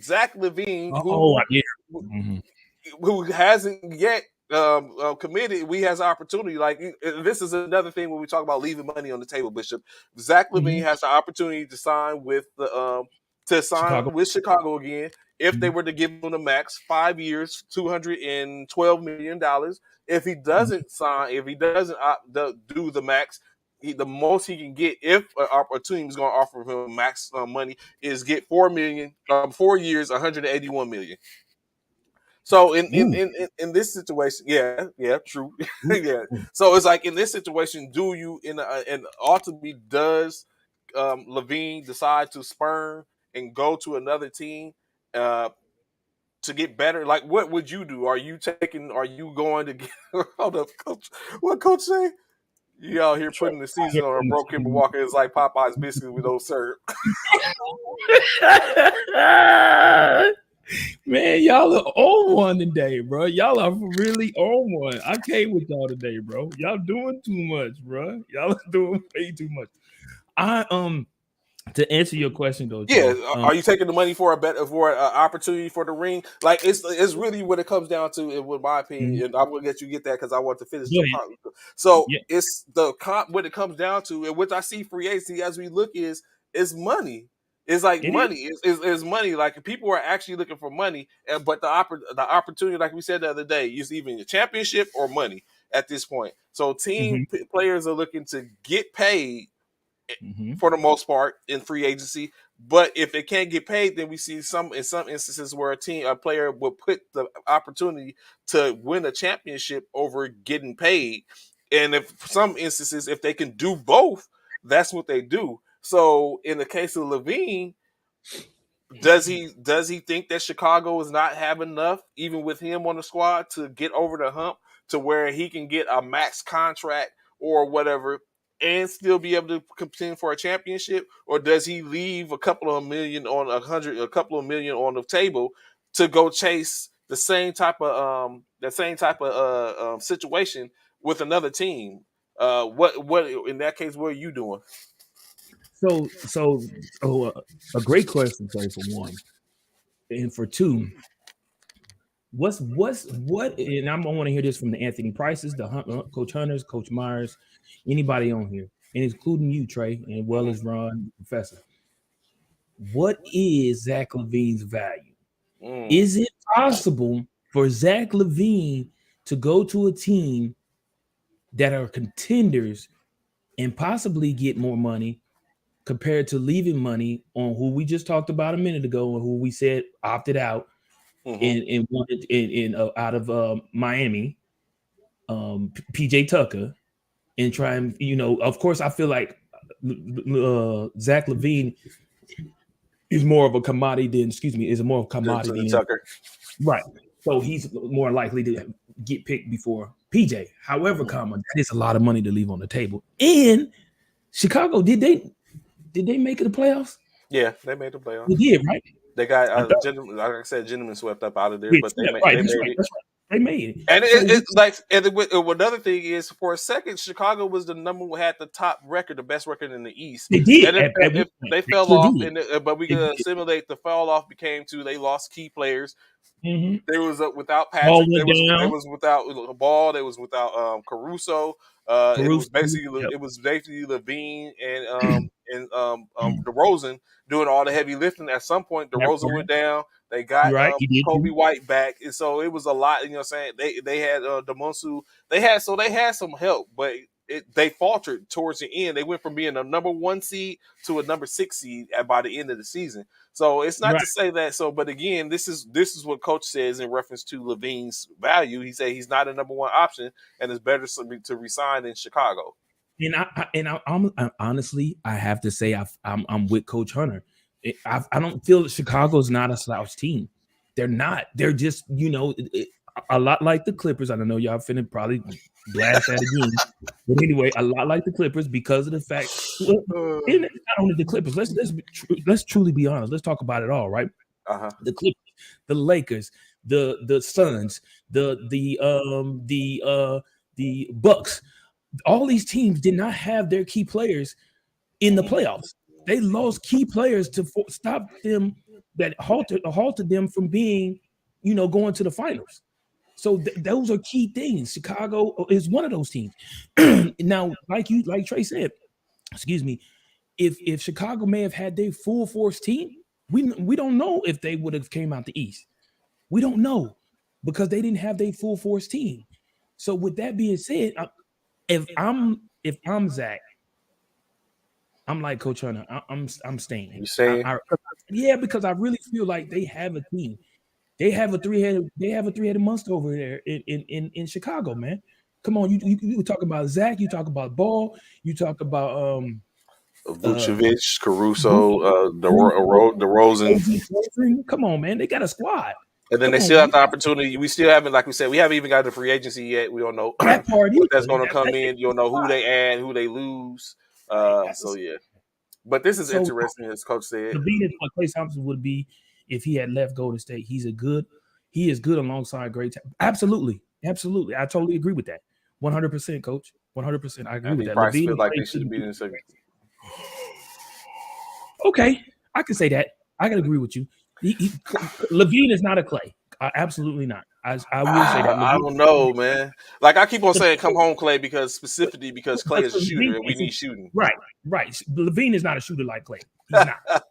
Zach LaVine, who hasn't yet committed. We has opportunity. Like this is another thing when we talk about leaving money on the table, Bishop. Zach LaVine has the opportunity to sign with the Chicago again. If they were to give him the max, 5 years, $212 million. If he doesn't sign, if he doesn't do the max, the most he can get if a team is going to offer him max money is get 4 years, $181 million. So in this situation, yeah, true, yeah. So it's like in this situation, do you and ultimately does LaVine decide to spurn and go to another team to get better? Like, what would you do? Are you going to get? Hold up, Coach. What Coach say? You out here putting the season on a broken Walker. It's like Popeye's biscuits with no syrup. Man, y'all are on one today, bro. Y'all are really on one. I came with y'all today, bro. Y'all doing too much, bro. Y'all are doing way too much. To answer your question though, Yeah, Trey, are you taking the money for a bet for an opportunity for the ring? Like it's really what it comes down to, in my opinion. mhm, And I'm gonna let you get that because I want to finish go the ahead. point. So Yeah, it's the comp. What it comes down to, and which I see free agency as we look is money. It's like it is. money. It's money. Like people are actually looking for money, but the opportunity, like we said the other day, is even a championship or money at this point. So Hmm. players are looking to get paid Hmm. for the most part in free agency. But if they can't get paid, then we see in some instances where a player will put the opportunity to win a championship over getting paid. And if some instances, if they can do both, that's what they do. So in the case of Levine, does he think that Chicago is not have enough, even with him on the squad, to get over the hump to where he can get a max contract or whatever and still be able to contend for a championship? Or does he leave a couple of million on the table to go chase the same type of situation with another team? What in that case? What are you doing? So a great question, Trey, for one, and for two, what? And I want to hear this from the Anthony Prices, Coach Hunters, Coach Myers, anybody on here, and including you, Trey, and well Mm-hmm. as Ron, Professor. What is Zach Levine's value? Mm, Is it possible for Zach Levine to go to a team that are contenders and possibly get more money compared to leaving money on who we just talked about a minute ago and who we said opted out mm-hmm. and wanted out of Miami, PJ Tucker, and try and of course, I feel like Zach Levine is more of a commodity than is more of a To commodity than Tucker. right. So he's more likely to get picked before PJ. However, Mhm. comma, that is a lot of money to leave on the table. And Chicago, did they make it the playoffs? Yeah, they made the They playoffs. did, right? They got I thought gentlemen, like I said, gentlemen swept up out of there, but it's yeah, right. they That's made right. it. That's right. They made it. And So we another thing is, for a second, Chicago was the had the top record, the best record in the East, they did and at one if point. they They fell sure off, did. but we They could did. assimilate the fall off became to they lost key players. Mm-hmm. They was without Ball Patrick. went They down. was without Ball. They was without Caruso. Caruso. Yep. It was basically Levine and DeRozan doing all the heavy lifting. At some point, That DeRozan part. went down. They got You're right. He did Kobe too. White back, and so it was a lot. You know, what I'm saying they had Demonsu. They had some help, but they faltered towards the end. They went from being a number one seed to a number six seed by the end of the season. So it's not Right. to say that. So, but again, this is what Coach says in reference to Levine's value. He said he's not a number one option, and it's better to resign in Chicago. I'm honestly, I have to say, I'm with Coach Hunter. I don't feel that Chicago's not a slouch team. They're not. They're just a lot like the Clippers. I don't know y'all finna probably blast that again, but anyway, a lot like the Clippers because of the fact. Well, Uh and it's not only the Clippers. Let's truly be honest. Let's talk about it all. Right, huh. the Clippers, the Lakers, the Suns, the Bucks, all these teams did not have their key players in the playoffs. They lost key players to stop them that halted them from being, going to the finals. So those are key things. Chicago is one of those teams. Now, like Trey said, excuse me, if Chicago may have had their full force team, we don't know if they would have came out the East. We don't know because they didn't have their full force team. So with that being said, if I'm Zach, I'm like Coach Hunter. I'm staying. You saying? Yeah, because I really feel like they have a team. They have a three-headed monster over there in Chicago, man. Come on, you talk about Zach, you talk about Ball, you talk about uh Vucevic, Caruso, Vucevic, DeRozan, Come on, man. They got a squad. and then Come they on, still man. have the opportunity. We still haven't, like we said, we haven't even got the free agency yet. We don't know That part what either. that's going to come in. You don't know who Squad. they add, who they lose. That's a So yeah, but this is So interesting, as Coach said. the beat is what Clay Thompson would be if he had left Golden State. He is good alongside great. Absolutely, absolutely. I totally agree with that. 100%, Coach. 100%. I agree with Anthony that. Price Levine feel and like Clay they should shouldn't be be. in the second. Okay, I can say that. I can agree with you. Levine is not a Clay. Absolutely not. I will say that I Levine. don't know, man. Like I keep on But, saying, come home, Clay, because specifically because Clay but is a shooter Levine, and we need shooting. right, right. Levine is not a shooter like Clay. He's not.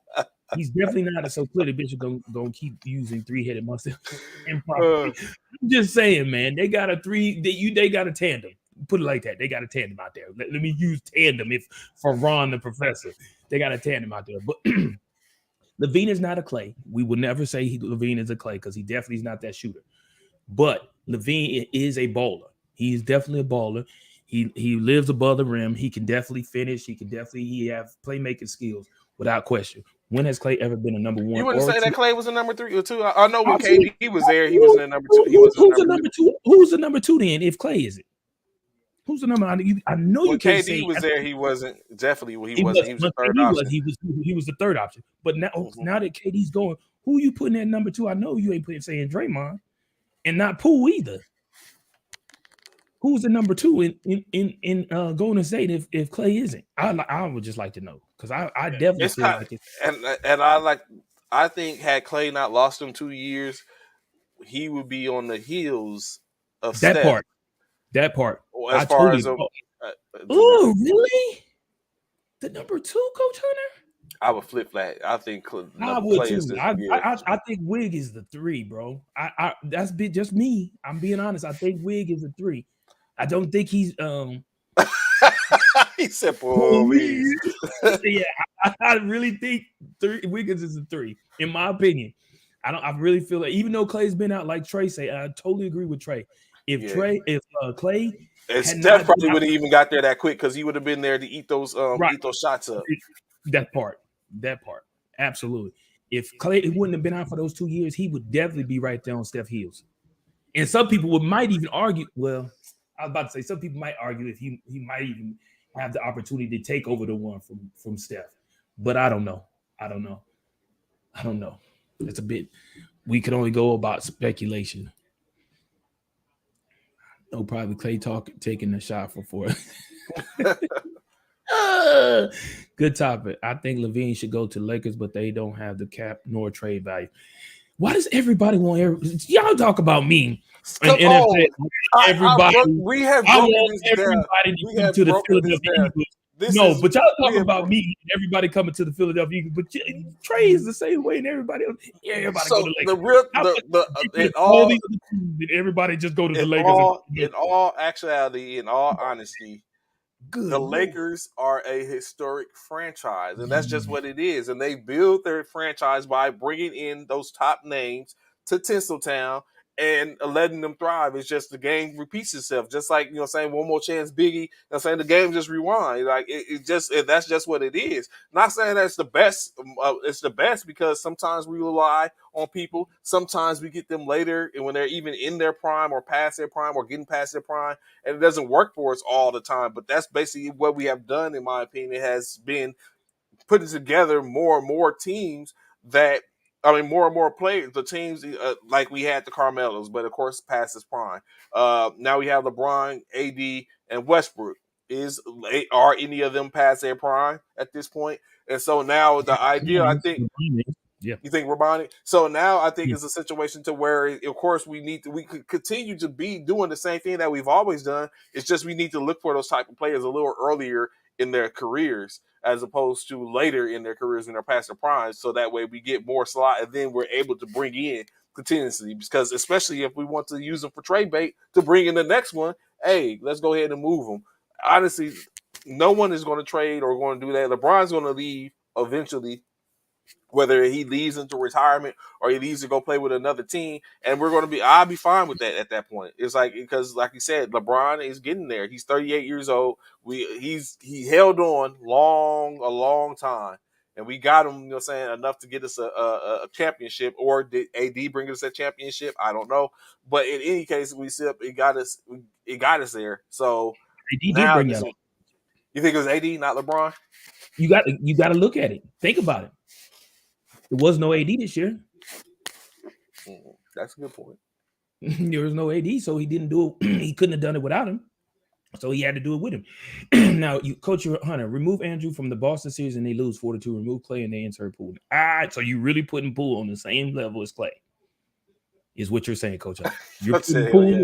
He's definitely not. So clearly, Bishop gonna keep using three-headed monster Uh, improperly. I'm just saying, man. They got a three. They got a tandem. Put it like that. They got a tandem out there. Let me use tandem if for Ron the professor. They got a tandem out there. But Levine is not a Clay. We will never say Levine is a Clay because he definitely is not that shooter. But Levine is a baller. He is definitely a baller. He lives above the rim. He can definitely finish. He have playmaking skills without question. When has Clay ever been a number you one wouldn't or a say that two? Clay was a number 3 or 2. I know when Absolutely. KD was there, he was in the number two. He was in the Who's number the two. number two? Who's the number two then? If Clay is it, who's the number? I know When you can't KD say. was there, he wasn't. Definitely, he He wasn't. was He was the when third KD was option. he was the third option. But Hmm. now that KD's going, who you putting at number two? I know you ain't putting saying Draymond and not Poole either. Who's the number two in Golden State if Clay isn't? I would just like to know because I definitely It's feel kind like it's and I like. I think had Clay not lost him 2 years, he would be on the heels of that Steph part. That part. as I far totally. as to. Oh, really? The number two, Coach Hunter? I would flip that. I think I number would Clay is too. the I yeah. I, I think Wig is the three, bro. That's just me. I'm being honest. I think Wig is a three. I don't think he's He said, police. "Police." Yeah, I really think Wiggins is a three, in my opinion. I really feel like even though Clay's been out, like Trey say, I totally agree with Trey. Yeah, If Clay and had Steph not been probably out, wouldn't even got there that quick because he would have been there to right, eat those shots up. that part, that part, absolutely. If Clay wouldn't have been out for those 2 years, he would definitely be right there on Steph heels. And some people might even argue. Well, I was about to say some people might argue if he might even have the opportunity to take over the one from Steph, but I don't know. I don't know. I don't know. It's a bit. We could only go about speculation. No, probably Clay taking the shot for four. Good topic. I think Levine should go to Lakers, but they don't have the cap nor trade value. Why does everybody want y'all talk about me and Come NFL? on, Everybody, we have I broken want this down. everybody to We come have to the broken this Philadelphia down. Eagles. This No, is but y'all we talking have about me and everybody coming to the Philadelphia Eagles. But Trey is the same way, and everybody else. Yeah, everybody go so to the Lakers. real How about the get rid in of all all these other teams and everybody just go to the in Lakers and all in all actuality, in all honesty, the good Lord. Lakers are a historic franchise, and that's just what it is. And they build their franchise by bringing in those top names to Tinseltown and letting them thrive. It's just the game repeats itself, just like saying one more chance, Biggie. Saying the game just rewind. Like that's just what it is. Not saying that's the best. It's the best because sometimes we rely on people. Sometimes we get them later, and when they're even in their prime or past their prime or getting past their prime and it doesn't work for us all the time. But that's basically what we have done, in my opinion. It has been putting together more and more teams that. I mean, more and more players. The teams like we had the Carmelos, but of course, past his prime. Now we have LeBron, AD, and Westbrook. Are any of them past their prime at this point? And so now the idea, I think, Yeah. you think Rabani? So now I think Yeah. it's a situation to where, of course, we could continue to be doing the same thing that we've always done. It's just we need to look for those type of players a little earlier in their careers as opposed to later in their careers when they're past their prime. So that way we get more slot and then we're able to bring in continuously. Because especially if we want to use them for trade bait to bring in the next one, hey, let's go ahead and move them. Honestly, no one is going to trade or going to do that. LeBron's going to leave eventually, whether he leaves into retirement or he leaves to go play with another team. And I'll be fine with that at that point. It's like, because like you said, LeBron is getting there. He's 38 years old. He held on a long time. And we got him, saying enough to get us a championship. Or did AD bring us a championship? I don't know. But in any case, it got us there. So AD did now bring this that is, up. you think it was AD, not LeBron? You got to look at it. Think about it. There was no AD this year. That's a good point. There was no AD, so he didn't do it. He couldn't have done it without him. So he had to do it with him. Now, you coach your Hunter, remove Andrew from the Boston series and they lose 4-2. Remove Clay and they insert Poole. So you really putting Poole on the same level as Clay, is what you're saying, Coach Hunter. You're Coach said, putting hell Poole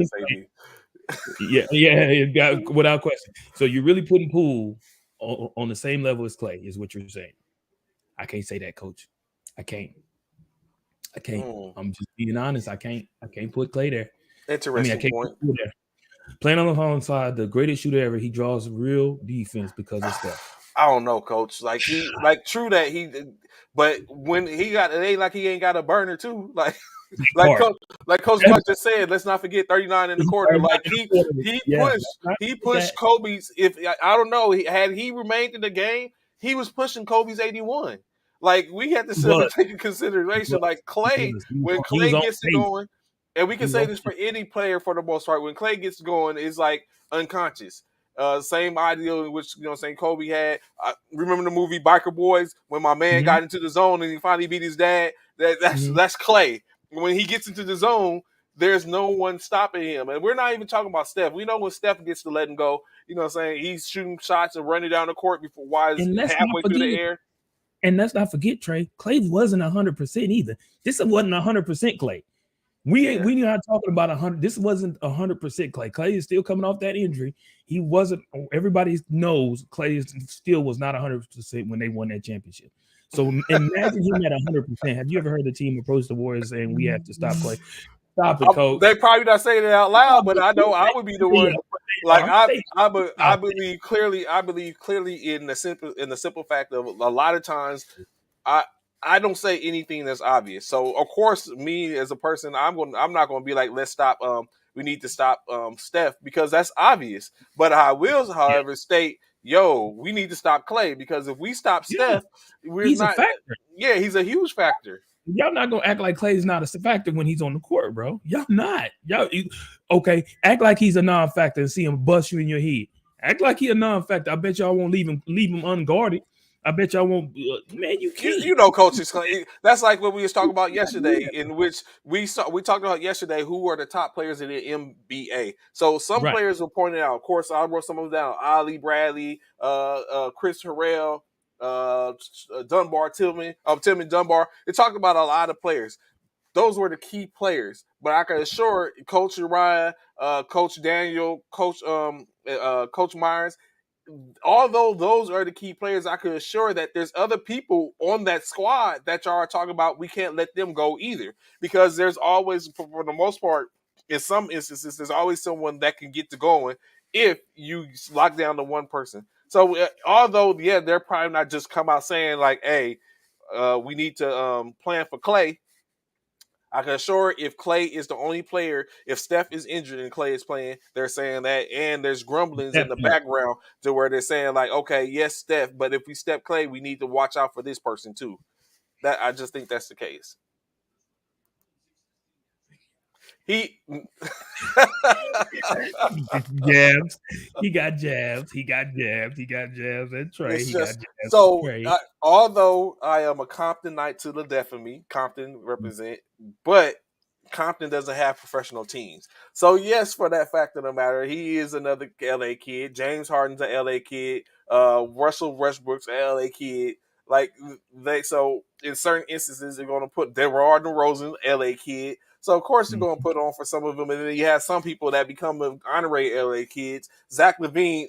yes, in they Clay. do. Without question. So you're really putting Poole on the same level as Clay, is what you're saying. I can't say that, Coach. I can't. I can't. Mm, I'm just being honest. I can't. I can't put Clay there. I mean, I interesting can't put point. Poole there. Playing on the home side, the greatest shooter ever. He draws real defense because of Steph. I don't know, coach. Like true that but when he got, it ain't like he ain't got a burner too. Like Part. coach, like Coach Mike just said, let's not forget 39 in the quarter. Like Yeah, he with pushed that. Kobe's. If I don't know, had he remained in the game, he was pushing Kobe's 81. Like we had to He sit up and was. take in He consideration. was. Like Clay, when He was Clay on gets to pace. going, and we He can was say on this for pace. any player for the most part, when Clay gets going, it's like unconscious. Same ideal in which saying Kobe had. I remember the movie Biker Boys when my man Mm-hmm. got into the zone and he finally beat his dad. Mm-hmm. That's Clay. When he gets into the zone, there's no one stopping him. And we're not even talking about Steph. We know when Steph gets to let him go, he's shooting shots and running down the court before while he's And let's not halfway through the forget. air. And let's not forget, Trey. Clay wasn't 100% either. This wasn't 100% Clay. Yeah. We not talking about 100. This wasn't 100% Clay. Clay is still coming off that injury. He wasn't. Everybody knows Clay still was not 100% when they won that championship. So imagine him at 100%. Have you ever heard the team approach the Warriors saying we have to stop Clay? Stop it, coach. They probably not saying it out loud, but I know I would be the one. Like I believe clearly. I believe clearly in the simple fact of a lot of times I I don't say anything that's obvious. So of course, me as a person, I'm not going to be like, let's stop. We need to stop Steph because that's obvious. But I will, Yeah, however, state, yo, we need to stop Clay because if we stop yeah, Steph, we're he's a not. factor. Yeah, he's a huge factor. Y'all not gonna act like Clay's not a factor when he's on the court, bro. Y'all not. Okay? Act like he's a non-factor and see him bust you in your head. Act like he a non-factor. I bet y'all won't leave him unguarded. I bet y'all won't. Man, you can't. You know, coaches. That's like what we was talking about yesterday, in which we talked about yesterday who are the top players in the NBA. So some Right. players were pointed out. Of course, I wrote some of them down: Ali Bradley, Chris Harrell, Dunbar Tillman, Tillman Dunbar. They talked about a lot of players. Those were the key players. But I can assure Coach Uriah, Coach Daniel, Coach Myers, although those are the key players, I could assure that there's other people on that squad that y'all are talking about. We can't let them go either because there's always, for the most part, in some instances, there's always someone that can get to going if you lock down the one person. So, although, yeah, they're probably not just come out saying like, "Hey, we need to plan for Clay." I can assure if Clay is the only player, if Steph is injured and Clay is playing, they're saying that, and there's grumblings in the Definitely. background to where they're saying like, okay, yes, Steph, but if we step Clay, we need to watch out for this person too. That I just think that's the case. He Jabs. He got jabs. He got jabs. He got jabs at Trey. It's He got just jabs at so. Trey. Although I am a Compton Knight to the death of me, Compton represent, but Compton doesn't have professional teams. So yes, for that fact of the matter, he is another LA kid. James Harden's a LA kid. Russell Westbrook's a LA kid. Like so in certain instances, they're going to put DeMar DeRozan, LA kid. So of course they're going to put on for some of them, and then you have some people that become honorary LA kids. Zach Levine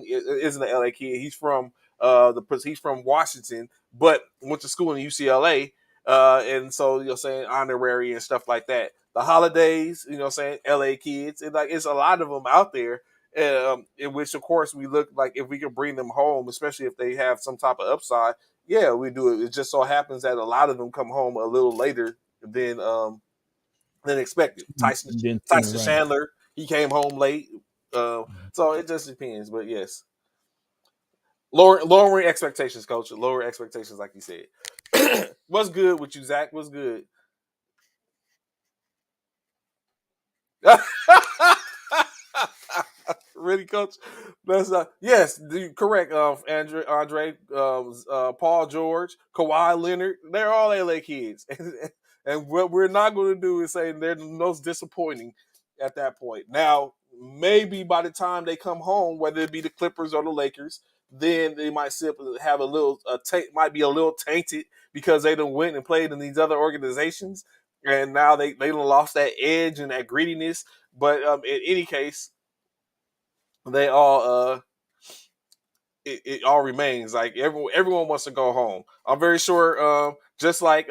isn't an LA kid. He's from he's from Washington, but went to school in UCLA. And so saying honorary and stuff like that. The holidays, saying LA kids, and like it's a lot of them out there. In which, of course, we look like if we can bring them home, especially if they have some type of upside. Yeah, we do it. It just so happens that a lot of them come home a little later than expected. Then sooner, Tyson right. Chandler, he came home late. So it just depends. But yes, lowering expectations, coach. Lower expectations, like you said. What's good with you, Zach? What's good? Really, coach? That's yes, correct. Paul George, Kawhi Leonard, they're all LA kids, and what we're not going to do is say they're the most disappointing at that point. Now, maybe by the time they come home, whether it be the Clippers or the Lakers, then they might simply have a little might be a little tainted because they done went and played in these other organizations, and now they done lost that edge and that grittiness. But in any case, they all it all remains like everyone wants to go home. I'm very sure, just like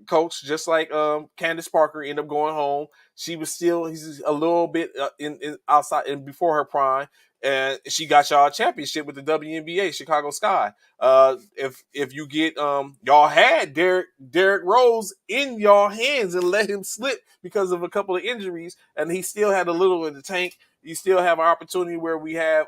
Coach, just like Candace Parker ended up going home. She was still he's a little bit in outside and before her prime, and she got y'all a championship with the WNBA Chicago Sky. If you get y'all had Derrick Rose in y'all hands and let him slip because of a couple of injuries, and he still had a little in the tank. You still have an opportunity where you have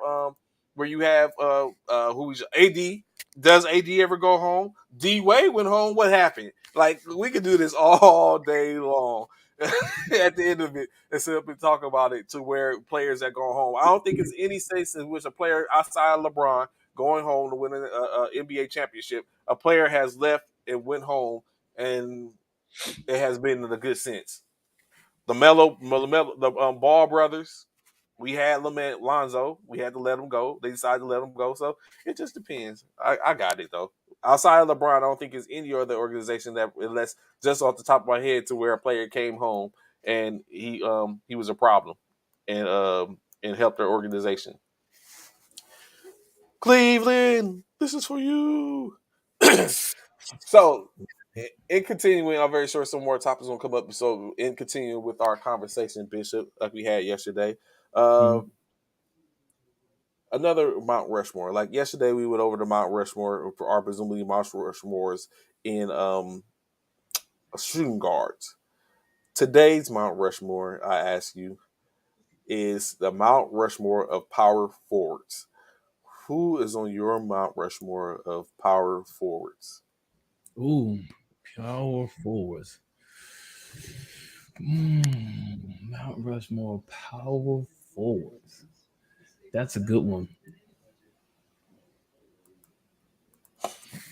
who's AD. Does AD ever go home? D Wade went home. What happened? Like we could do this all day long. At the end of it, and sit up and talk about it to where players that go home. I don't think it's any sense in which a player outside of LeBron going home to win an NBA championship, a player has left and went home, and it has been in a good sense. The Ball brothers, we had Lonzo. We had to let him go. They decided to let him go. So it just depends. I got it though. Outside of LeBron, I don't think it's any other organization that, unless just off the top of my head, to where a player came home and he was a problem and helped their organization. Cleveland, this is for you. So in continuing, I'm very sure some more topics will come up. So in continuing with our conversation, Bishop, like we had yesterday, uh, Mhm. another Mount Rushmore. Like yesterday, we went over the Mount Rushmore for our presumably Mount Rushmores in shooting guards. Today's Mount Rushmore, I ask you, is the Mount Rushmore of power forwards. Who is on your Mount Rushmore of power forwards? Ooh, power forwards. Mount Rushmore power forwards. That's a good one.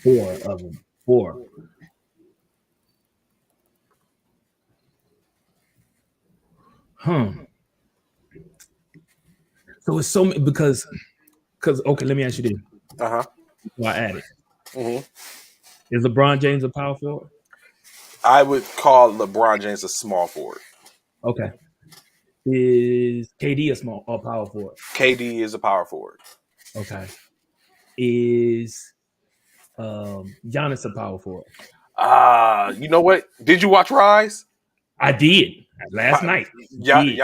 Four of them. Four. Huh. So it's so many because okay, let me ask you this. Uh huh. Before I add it. Mm-hmm. Is LeBron James a power forward? I would call LeBron James a small forward. Okay. Is KD a small or power forward? KD is a power forward. Okay. Is Giannis a power forward? You know what? Did you watch Rise? I did last night. Did.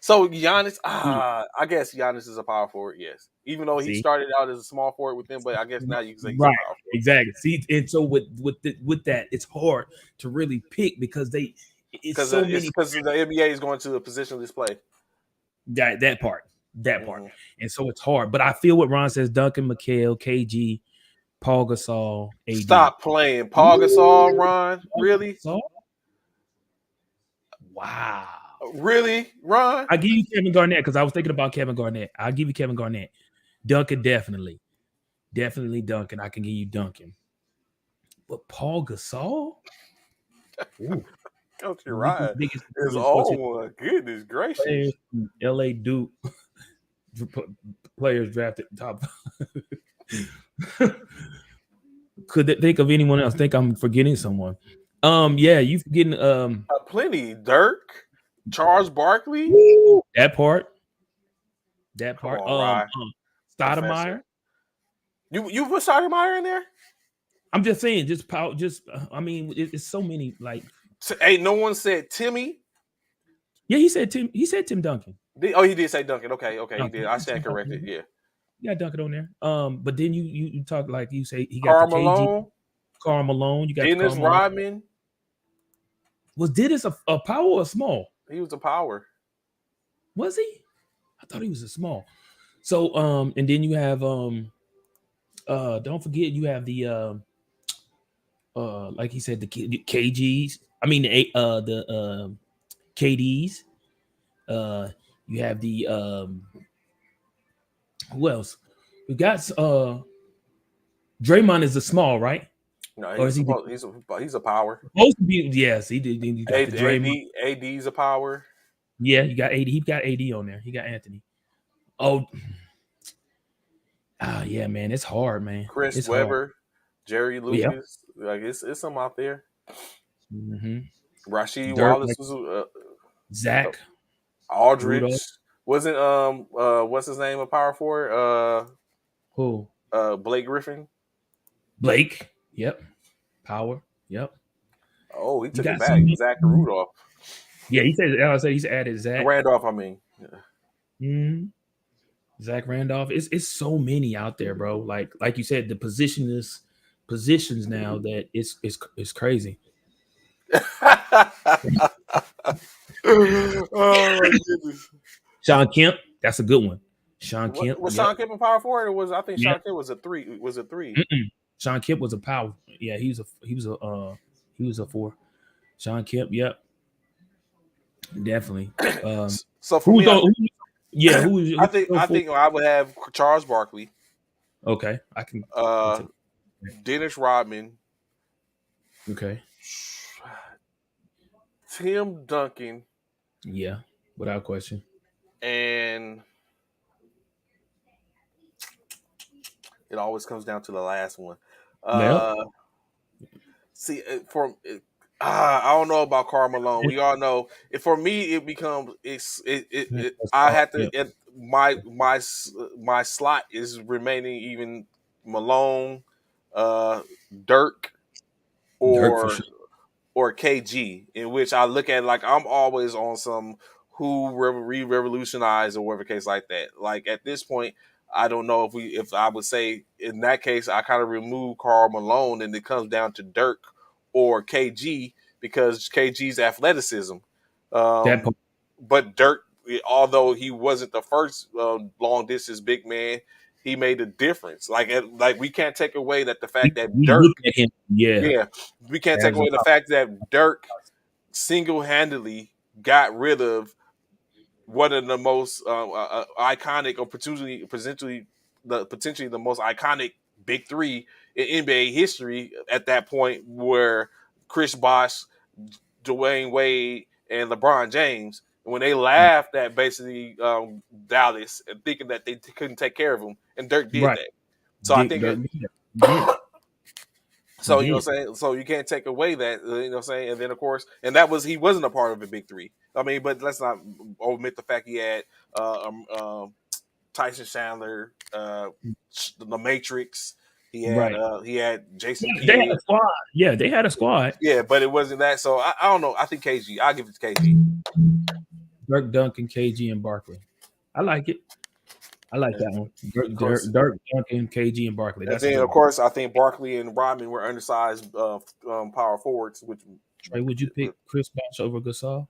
So Giannis, Did. I guess Giannis is a power forward. Yes, even though he See, started out as a small forward with them, but I guess now you can say he's a right, power forward exactly. See, and so with that, it's hard to really pick because it's because so it's many because the NBA is going to a positionless play. that part, that part, Mm-hmm. and so it's hard. But I feel what Ron says: Duncan, McHale, KG, Paul Gasol, AD. Stop playing, Paul Gasol, Ooh, Ron. Paul Really, Gasol? Wow. really, Ron. I give you Kevin Garnett because I was thinking about Kevin Garnett. I'll give you Kevin Garnett. Duncan, definitely Duncan. I can give you Duncan. But Paul Gasol? Ooh, Coach one of the Ryan biggest is in sports on history. one. Goodness Players gracious. from LA Duke, players drafted top. Could think of anyone else? Think I'm forgetting someone. Yeah, you forgetting Plenty. Dirk, Charles Barkley. woo, that part. That Come part. on, Ryan. Stoudemire. Professor. You put Stoudemire in there? I'm just saying, just power. Just I mean, it's so many. Like, Hey, no one said Timmy. yeah, he said Tim. He said Tim Duncan. Oh, he did say Duncan. Okay, okay, he Duncan. did. He I said Tim stand corrected. Duncan. Yeah. You got Duncan on there. But then you talk like you say he got the Karl KG, Malone, Karl Malone. You got the Karl Dennis Malone. Rodman. Was Dennis a power or a small? He was a power. Was he? I thought he was a small. So and then you have don't forget you have the like he said the KGs. I mean the KDs. Uh, you have the who else? We got Draymond is a small, right? No, Or he's is he supposed. He's a power. supposed to be? Yes, he did. Then you got the Draymond. AD's a power. Yeah, you got AD. He got AD on there. He got Anthony. Oh, yeah, man. It's hard, man. Chris It's hard. Webber, Jerry Yeah. Lucas. Like it's some out there. Mm-hmm. Rasheed Dirk, Wallace like was Zach, Aldridge. Rudolph, Wasn't what's his name a power forward? who? Blake Griffin. Blake. Yep. Power. Yep. Oh, he You took it got so back. many. Zach Rudolph. Yeah, he said. I said he's added Zach. Randolph, I mean. Yeah. Mhm. Zach Randolph. It's so many out there, bro. Like you said, the positions now that it's crazy. Oh my goodness. Sean Kemp, that's a good one. Sean What Kemp, was yep, Sean Kemp a power forward or was I think yep. Sean Kemp was a three? Was a three? Mm-mm. Sean Kemp was a power. Yeah, he was a four. Sean Kemp, yep, definitely. So for Who's me, on? Yeah, who's I who's think on I four? think I would have Charles Barkley, Okay, I can uh, take. Dennis Rodman, Okay, Tim Duncan, yeah, without question. and it always comes down to the last one. Yep. Uh, see, I don't know about Karl Malone. We all know for me it becomes I had to Yep. my slot is remaining even Malone, uh, Dirk Dirk for or sure. KG, in which I look at like I'm always on some who revolutionized or whatever case like that. Like at this point, I don't know if I would say in that case I kind of remove Karl Malone and it comes down to Dirk or KG because KG's athleticism. That Um, part, but Dirk, although he wasn't the first long distance big man, he made a difference. Like we can't take away that the fact that we Dirk, look at him. Yeah, yeah, we can't take as a away the fact that Dirk single handedly got rid of one of the most iconic or potentially the most iconic big three in NBA history at that point, where Chris Bosh, Dwayne Wade, and LeBron James, when they laughed at basically Dallas and thinking that they couldn't take care of him, and Dirk did right. that. So I think Dirk did. He so you know did. what I'm saying? So you can't take away that, you know what I'm saying? And then of course, and that was he wasn't a part of the big three. I mean, but let's not omit the fact he had Tyson Chandler, the Matrix. Right. He had Jason Yeah, they had Kidd. a squad. Yeah, they had a squad. Yeah, but it wasn't that. So I don't know. I think KG. I'll give it to KG. Dirk Duncan, KG, and Barkley. I like it. I like And that one. of Dirk, course, Dirk Duncan, KG, and Barkley. and That's a then good of one. course, I think Barkley and Rodman were undersized power forwards. Which, Trey, would you pick Chris Bosh over Gasol?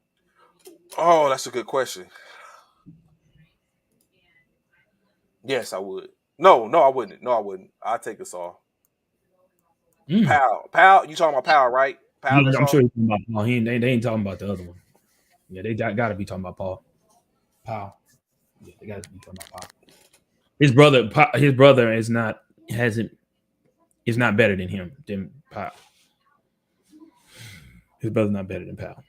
oh, that's a good question. Yes, I would. No, I wouldn't. No, I wouldn't. I'd take us all. Mm. Pal. You talking about Pal, right? Pal Yeah, I'm Gasol. sure he's talking about Paul. They ain't talking about the other one. Yeah, they got to be talking about Paul. Paul. Yeah, they got to be talking about Paul. His brother hasn't is not better than him than Paul. His brother's not better than Paul.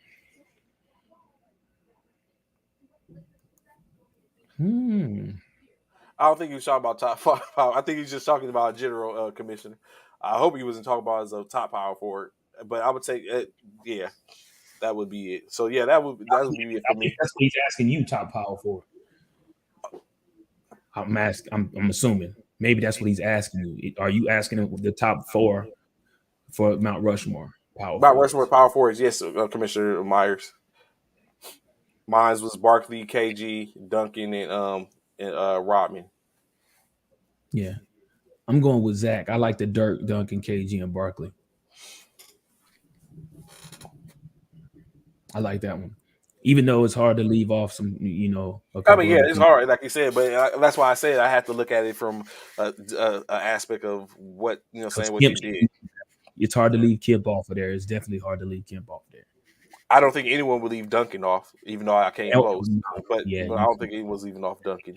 Hmm. I don't think he was talking about top five. I think he's just talking about a general commissioner. I hope he wasn't talking about as a top power forward. But I would take it. Yeah, that would be it. So yeah, that would be it I for think me. that's what he's asking you, top power for. I'm assuming. Maybe that's what he's asking you. Are you asking him the top four for Mount Rushmore power About Rushmore forwards? power forwards, yes, Commissioner Myers. Mine was Barkley, KG, Duncan, and Rodman. Yeah. I'm going with Zach. I like the Dirk, Duncan, KG, and Barkley. I like that one. Even though it's hard to leave off a I mean, couple yeah, other it's people. hard, like you said, but that's why I said I have to look at it from a aspect of what Because saying what Kemp, they did. it's hard to leave Kemp off of there. It's definitely hard to leave Kemp off there. I don't think anyone would leave Duncan off, even though I came Oh, close. But yeah, I don't think anyone was leaving off Duncan.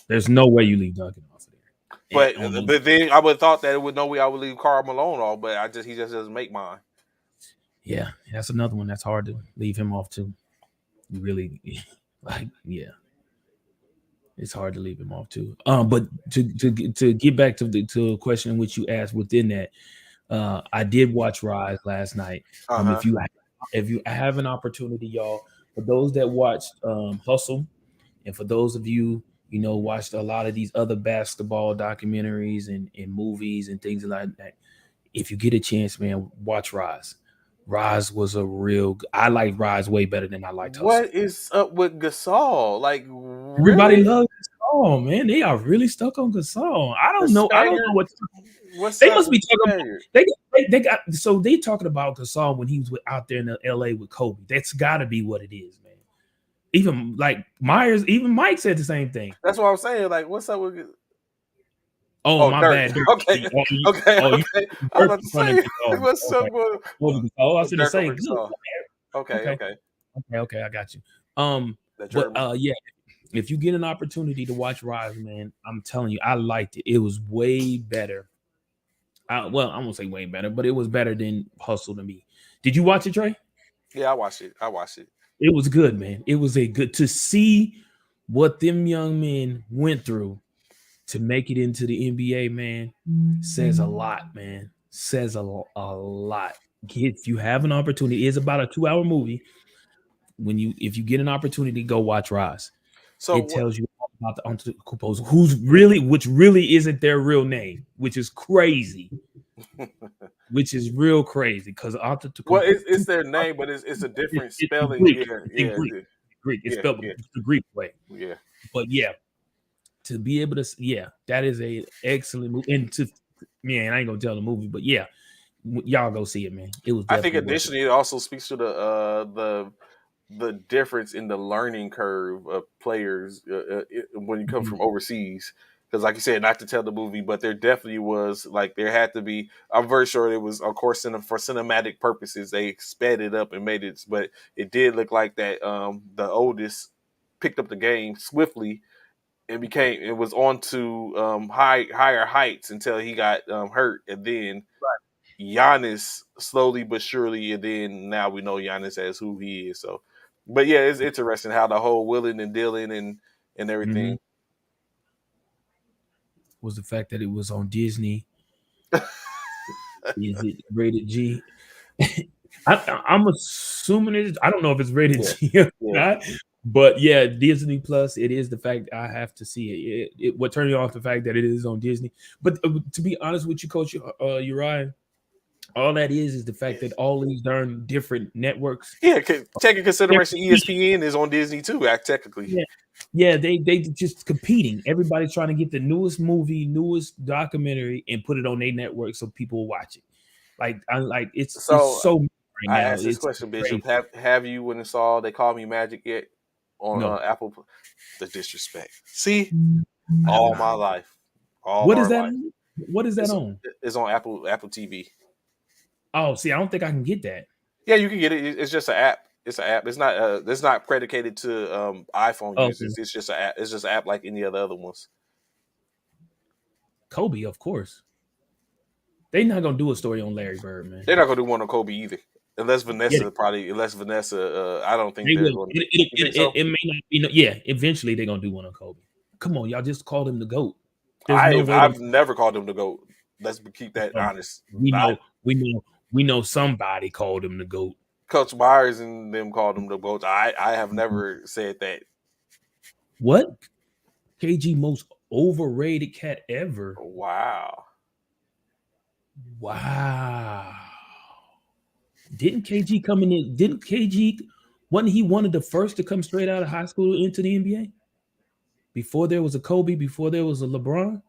there's no way you leave Duncan off of there. But then I would have thought that it would no way I would leave Karl Malone off, but he just doesn't make mine. Yeah, that's another one that's hard to leave him off too. You really. Like, yeah, it's hard to leave him off too. But to get back to the question which you asked within that, I did watch Rise last night. Uh huh. If you have an opportunity, y'all, for those that watched Hustle, and for those of you, watched a lot of these other basketball documentaries and movies and things like that, if you get a chance, man, watch Rise. Rise was a real. I like Rise way better than I liked Hustle. What is up with Gasol? Like, Everybody really? loves Gasol, man. They are really stuck on Gasol. I The don't know. I don't know Spaniard? what What's they up must with be the talking about. Spaniard? They got so they talking about Gasol when he was out there in the L.A. with Kobe. That's got to be what it is, man. Even like Myers, even Mike said the same thing. That's what I'm saying. Like, what's up with? Oh, Oh, my Dirk. bad, Dirk. Okay, okay, Oh, you okay. I was Dirk about to in front of say, me. Oh, what's up okay. with Oh, I was gonna Dirk say over good. Gasol? Okay, Okay, okay. okay, I got you. That But German. yeah, if you get an opportunity to watch Rise, man, I'm telling you, I liked it. It was way better. Well, I won't say way better, but it was better than Hustle to me. Did you watch it, Trey? Yeah, I watched it. I watched it. It was good, man. It was a good to see what them young men went through to make it into the NBA, man. Says a lot, man. Says a lot. If you have an opportunity, it's about a 2 hour movie. If you get an opportunity, go watch Rise. So It what? tells you all about the Antetokounmpos, which really isn't their real name, which is crazy, which is real crazy because Well, Antetokounmpo, it's their name, but it's a different it's in spelling. Greek. Yeah, It's in yeah, Greek. Greek. It's yeah, spelled yeah, the Greek way. yeah. But yeah, to be able to, yeah, that is a excellent movie. And to man, I ain't gonna tell the movie, but yeah, y'all go see it, man. It was I think definitely worth it. additionally, it also speaks to the difference in the learning curve of players when you come Mhm. from overseas. Because, like you said, not to tell the movie, but there definitely was like there had to be. I'm very sure it was, of course, for cinematic purposes, they sped it up and made it. But it did look like that the oldest picked up the game swiftly and became it was on to higher heights until he got hurt, and then Giannis slowly but surely, and then now we know Giannis as who he is. So, but yeah, it's interesting how the whole willing and dealing and Mhm. everything. Was the fact that it was on Disney. Is it rated G? I'm assuming it is. I don't know if it's rated Yeah, G or yeah. not, but yeah, Disney Plus. It is the fact I have to see it. What turned me off the fact that it is on Disney. But to be honest with you, Coach Uriah, all that is the fact that all these darn different networks Yeah, take in they're consideration competing. ESPN is on Disney too, technically. Yeah, yeah, they just competing. Everybody's trying to get the newest movie, newest documentary, and put it on their network so people will watch it. Like it's So so right I now. asked this It's question, Bishop. crazy. Have you when it's all they call me Magic yet on No, Apple? The disrespect. See, I have all my not. life, all What my is that life, on? What is that it's on? it's on Apple TV. Oh, see, I don't think I can get that. Yeah, you can get it. It's just an app. It's an app. It's not. It's not predicated to iPhone Oh, users. It's just an app. It's just an app like any other ones. Kobe, of course. They not gonna do a story on Larry Bird, man. They're not gonna do one on Kobe either, unless Yeah, Vanessa probably. Unless Vanessa, I don't think they they're will. going. It, You think it, it, so? it may not be. Yeah, eventually they're gonna do one on Kobe. Come on, y'all just called him the goat. There's no way I've never called him to go. Let's keep that um, honest. we I, know, we know, we know somebody called him the goat. Coach Myers and them called him the goat. I have never said that. What? KG most overrated cat ever. Wow. Wow. Didn't KG come in? Didn't KG? Wasn't he one of the first to come straight out of high school into the NBA? Before there was a Kobe, before there was a LeBron,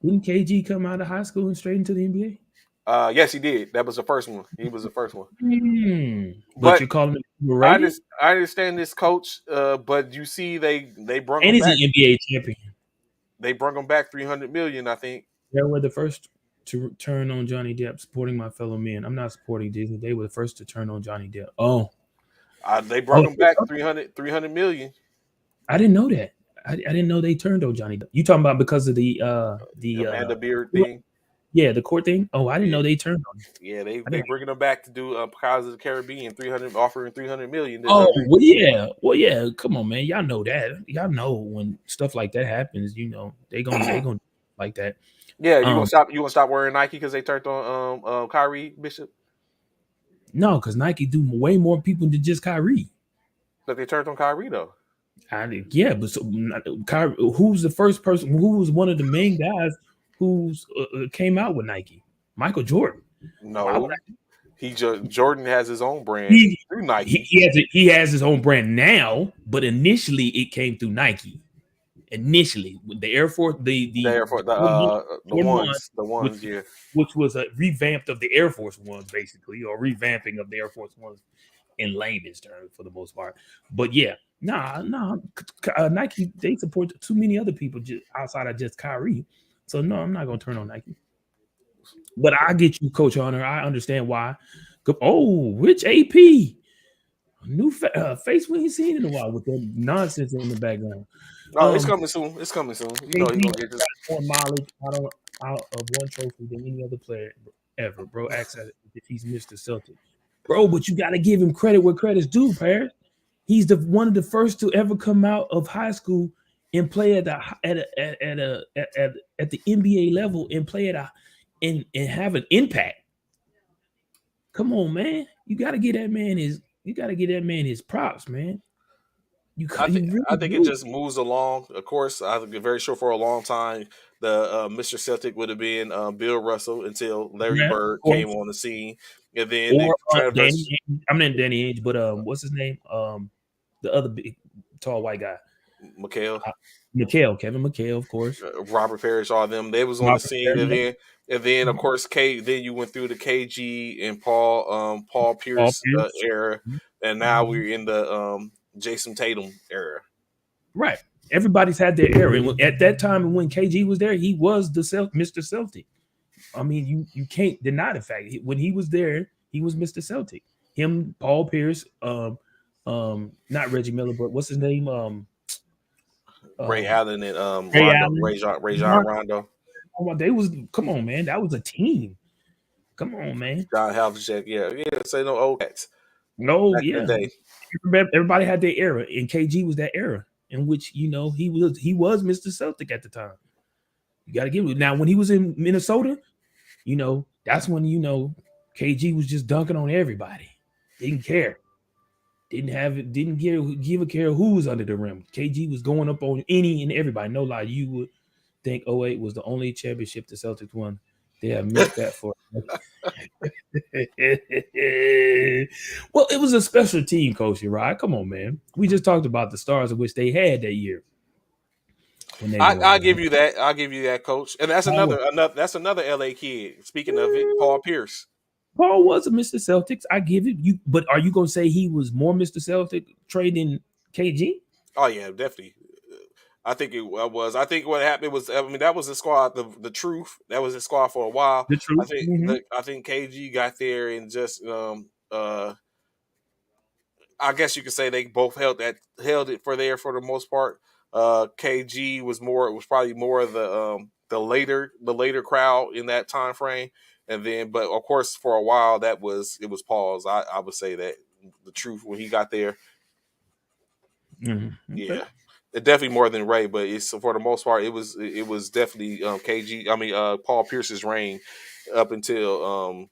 didn't KG come out of high school and straight into the NBA? Yes, he did. That was the first one. He was the first one. But But you're calling him overrated, I understand this, coach. But you see, they brung and him he's an back. NBA champion. They brung him back 300 million. I think. They were the first to turn on Johnny Depp, supporting my fellow men. I'm not supporting Disney. They were the first to turn on Johnny Depp. They Oh, brung him back 300 million. I didn't know that. I didn't know they turned on Johnny Depp. You talking about because of the Amanda Beard thing. Yeah, the court thing. Oh, I didn't Yeah, know they turned on. yeah, they I they didn't. bringing them back to do Pirates of the Caribbean 300, offering 300 million. Oh, well, yeah. Well, yeah. Come on, man. Y'all know that. Y'all know when stuff like that happens. You know they gonna like that. Yeah, you gonna Um, stop? You gonna stop wearing Nike because they turned on Kyrie Bishop? no, because Nike do way more people than just Kyrie. But they turned on Kyrie though. Yeah, but so Kyrie, who's the first person? Who was one of the main guys who's came out with Nike? Michael Jordan. Why would No, Jordan has his own brand he through Nike. he has his own brand now, but initially it came through Nike. Initially, with the Air Force, There for the Jordan one, ones, the which ones, yeah. which was a revamped of the Air Force Ones, basically, or revamping of the Air Force Ones in layman's terms for the most part. But yeah, Nike they support too many other people outside of just Kyrie. So no, I'm not gonna turn on Nike. But I get you, Coach Hunter. I understand why. Oh, Rich AP, new face we ain't seen in a while with that nonsense in the background. No, it's Um, coming soon. It's coming soon. You know he's KD gonna get this. got more mileage out of one trophy than any other player ever, bro. Acts as if he's Mr. Celtic, bro. But you got to give him credit where credit's due, Paris. He's the one of the first to ever come out of high school and play at the NBA level and play at a and have an impact. Come on, man. You got to get that man his props, man. You I really think it do. just moves along. Of course, I think very sure for a long time the Mr. Celtic would have been Bill Russell until Larry Yeah, of Bird came course. on the scene, and then the Or transfers. Danny Ainge. I'm not Danny Ainge, but what's his name? The other big, tall white guy, McHale, Kevin McHale, of course. Robert Parrish, all them. They was on the Robert scene, Perry, and then of course Then you went through the KG and Paul Paul Pierce Pierce. era, and now Mhm. we're in the Jason Tatum era. Right. Everybody's had their era. And at that time, when KG was there, he was Mr. Celtic. I mean, you can't deny the fact when he was there, he was Mr. Celtic. Him, Paul Pierce, not Reggie Miller, but what's his name? Ray Um, Allen and Ray Rondo, Allen. Ray John Rondo, They was come on, man. That was a team. Come on, man. John Havlicek. Yeah, yeah. Say no old cats No, back in yeah. the day. Everybody had their era, and KG was that era in which he was Mr. Celtic at the time. You got to give it. Now when he was in Minnesota, that's when KG was just dunking on everybody. Didn't care. Didn't have it. Didn't give a care who was under the rim. KG was going up on any and everybody. No lie, you would think '08 was the only championship the Celtics won. They have milked that for. Well, it was a special team, Coach Rod. Come on, man. We just talked about the stars of which they had that year when they won. I'll give you that. I'll give you that, Coach. And that's Paul another LA kid. Speaking of it, Paul Pierce. was a Mr. Celtics. I give it you, but are you gonna say he was more Mr. Celtic trade than KG? Oh yeah, definitely. I think it was. I think what happened was. I mean, that was the squad. The truth. That was the squad for a while. The truth. Mm-hmm. I think KG got there and just I guess you could say they both held it for there for the most part. KG was more. It was probably more of the later crowd in that time frame, and then but of course for a while it was Paul's. I would say that the truth when he got there, Mm-hmm. Okay. yeah, it definitely more than Ray, but it's for the most part it was definitely KG. I mean Paul Pierce's reign up until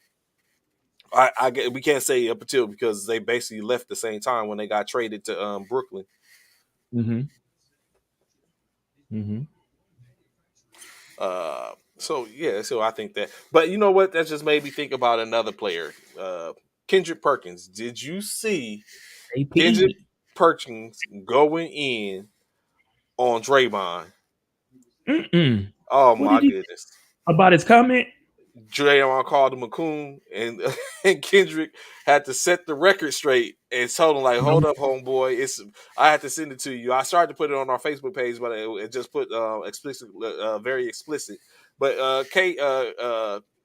we can't say up until because they basically left the same time when they got traded to Brooklyn. Mm-hmm. Mm-hmm. So yeah, so I think that. But you know what? That just made me think about another player, Kendrick Perkins. Did you see Kendrick AP. Perkins going in on Draymond? Mm-mm. Oh What my did he goodness. about his comment? Draymond called him a coon, and and Kendrick had to set the record straight and told him like, No. "Hold up, homeboy, it's I had to send it to you." I started to put it on our Facebook page, but it just put explicit, very explicit. But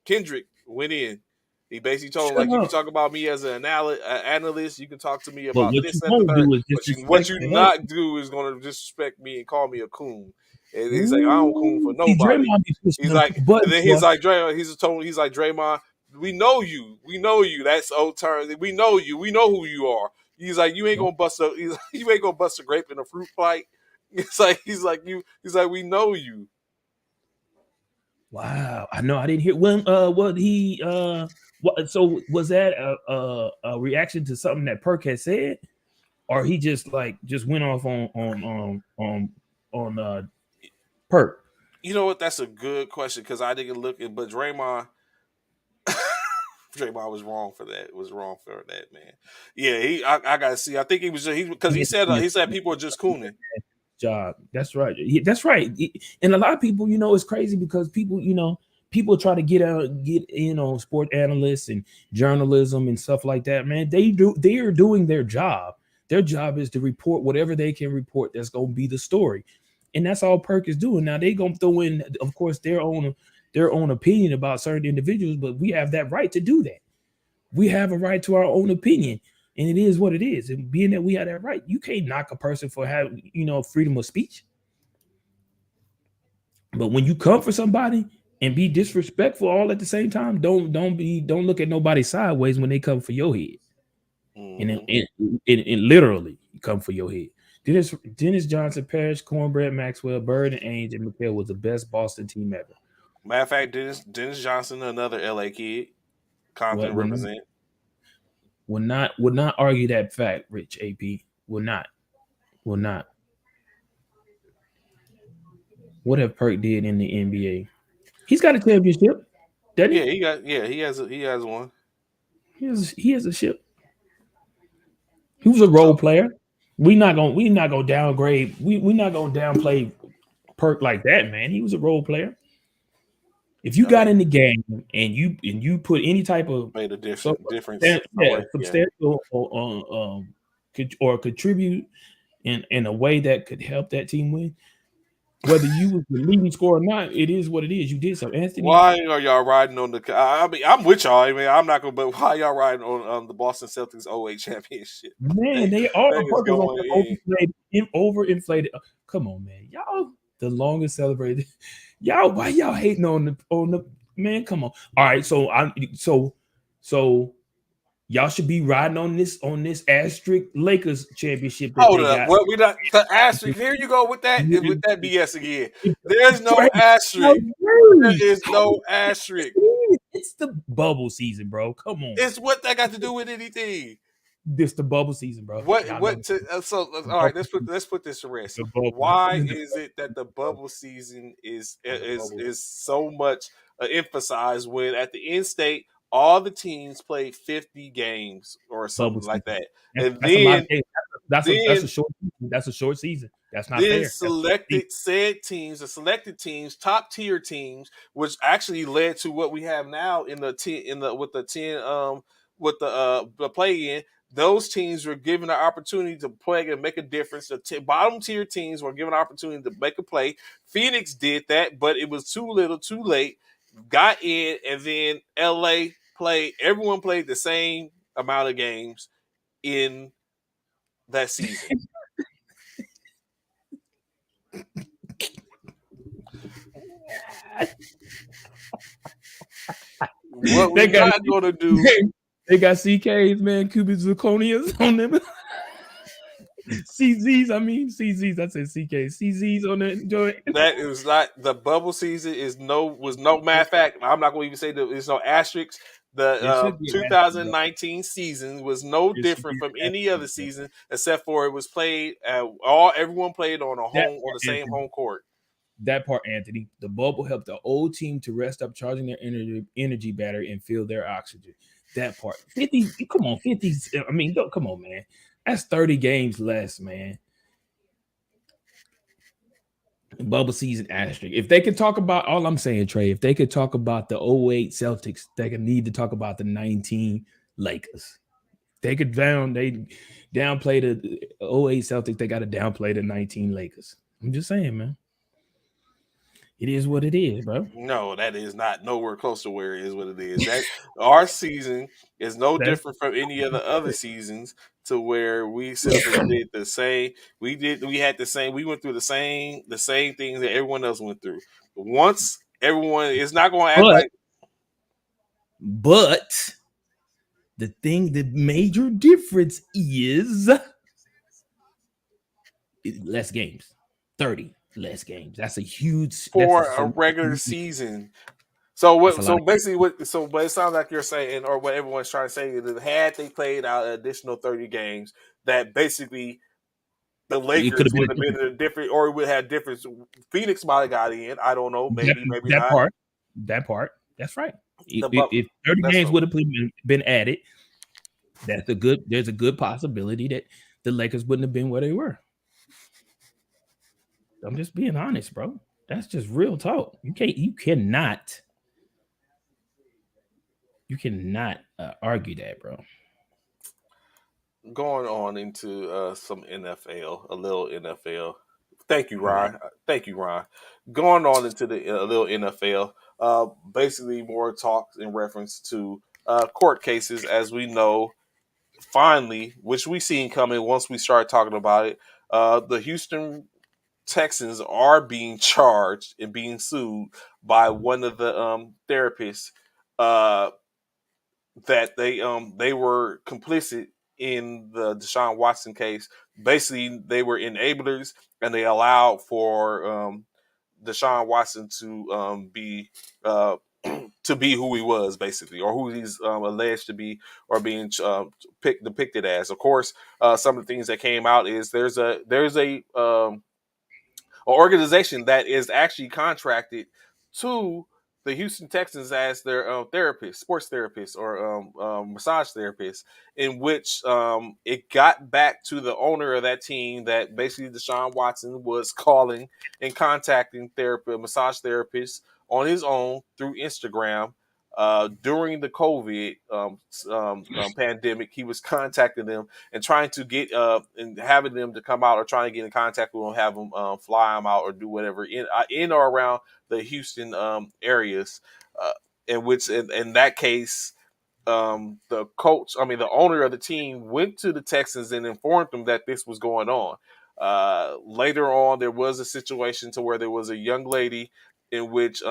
Kendrick went in. He basically told him Shut like, "You can up. talk about me as an analyst. You can talk to me But about what you this, that, the won't third. do is But what disrespect you the help. not do is going to disrespect me and call me a coon." And he's like, I don't coon for Ooh, see, nobody. Draymond be pushing He's them like, two and buttons, then boy. he's like, Draymond, he's like, Draymond, we know you. We know you. That's old term. We know you. We know who you are. He's like, you ain't gonna bust a you ain't gonna bust a grape in a fruit fight. He's like, we know you. Wow, I know I didn't hear when what he what so was that a reaction to something that Perk had said, or he just like just went off on Perk? You know what? That's a good question because I didn't look at, but Draymond was wrong for that. Was wrong for that, man. Yeah, I gotta see. I think he was just, because he said people are just cooning. Job. That's right. That's right. And a lot of people, it's crazy because people, people try to get sport analysts and journalism and stuff like that. Man, they are doing their job. Their job is to report whatever they can report. That's gonna be the story, and that's all Perk is doing. Now they gonna throw in, of course, their own opinion about certain individuals, but we have that right to do that. We have a right to our own opinion, and it is what it is. And being that we have that right, you can't knock a person for having freedom of speech. But when you come for somebody and be disrespectful all at the same time, don't look at nobody sideways when they come for your head. And, Hmm. and literally come for your head. Dennis Johnson, Parrish, Cornbread, Maxwell, Bird, and Ainge and McHale was the best Boston team ever. Matter of fact, Dennis Johnson, another LA kid, What Compton would not represent. would not argue that fact, Rich AP. Will not. What have Perk did in the NBA? He's got a championship, doesn't he? He has one. He has a ship. He was a role So player. We not gonna downgrade. We not gonna downplay Perk like that, man. He was a role player. If you I got mean, in the game and you put any type of made a so difference yeah, somewhere. Yeah. substantial or contribute in a way that could help that team win, whether you was the leading scorer or not, it is what it is. You did so, Anthony. Why are y'all riding on the? I mean, I'm with y'all. I mean, I'm not gonna. But why y'all riding on the Boston Celtics '08 championship? Man, They they all thing is Perk was on going in. there overinflated. Come on, man, y'all the longest celebrated. Y'all, why y'all hating on the man? Come on. All right, so y'all should be riding on this asterisk Lakers championship that Hold they up. got. What we not the asterisk? Here you go with that BS again. There's no asterisk. There is no asterisk. It's the bubble season, bro. Come on. It's what that got to do with anything. This the bubble season, bro. Y'all know the All right, bubble season. let's put this to rest. The bubble. Why This is is it that the bubble season the bubble. is so much emphasized when at the end state all the teams played 50 games or Bubble something like season. that, That's, and that's a lot of games. That's a then short season. That's a short season. That's not then fair. That's a short season. the selected teams, top tier teams, which actually led to what we have now in the with the 10 with the play in. Those teams were given the opportunity to play and make a difference. The bottom tier teams were given an opportunity to make a play. Phoenix did that, but it was too little, too late. Got in, and then LA played. Everyone played the same amount of games in that season. What They we got not gonna do. they got CKs, man, cubic zirconias on them. CZs, I mean CZs. I said CKs. CZs on that joint. That is not the bubble season. Was no matter of fact. I'm not going to even say that there's no asterisks. The It should be an asterisk, bro. 2019 season was no It should be different from an any other asterisk, bro. season except for it was played. Everyone played That on part, the same Anthony. home court. That part, Anthony. The bubble helped the old team to rest up, charging their energy battery and fill their oxygen. That part. 50, come on, 50. I mean, come on, man. That's 30 games less, man. Bubble season asterisk. If they could talk about all I'm saying, Trey, if they could talk about the '08 Celtics, they could need to talk about the 19 Lakers. They downplay the '08 Celtics, they got to downplay the 19 Lakers. I'm just saying, man. It is what it is, bro. No, that is not nowhere close to where it is what it is. That our season is no That's different from any of the other seasons to where we simply did the same. We had the same. We went through the same things that everyone else went through. Once everyone is not going to act But like but the major difference is less games. 30 less games. That's a huge. for a regular season. So That's a what? lot So of. basically, what? So but it sounds like you're saying, or what everyone's trying to say, is that had they played out an additional 30 games, that basically the It could Lakers have been would a have been different in a different, or it would have different. Phoenix might have got in. I don't know. that, Maybe, maybe that not. part. That part. That's right. The but If 30 that's games so would have been added, that's a good. There's a good possibility that the Lakers wouldn't have been where they were. I'm just being honest, bro. That's just real talk. You cannot argue that, bro. going on into some NFL, a little NFL. Thank you, All right. Ryan. Thank you, Ryan. Going on into the little NFL. Basically, more talks in reference to court cases, as we know. Finally, which we seen coming once we start talking about it. The Houston Texans are being charged and being sued by one of the therapists uh, that they were complicit in the Deshaun Watson case. Basically, they were enablers and they allowed for Deshaun Watson to be to be who he was, basically, or who he's alleged to be, or being depicted as. Of course, some of the things that came out is there's an organization that is actually contracted to the Houston Texans as their therapist, sports therapist, or massage therapist, in which it got back to the owner of that team that basically Deshaun Watson was calling and contacting massage therapists on his own through Instagram. During the COVID pandemic, he was contacting them and trying to get and having them to come out, or trying to get in contact with them, have them fly them out or do whatever in or around the Houston areas. Uh, in which, in that case, the coach, I mean, the owner of the team, went to the Texans and informed them that this was going on. Later on, there was a situation to where there was a young lady in which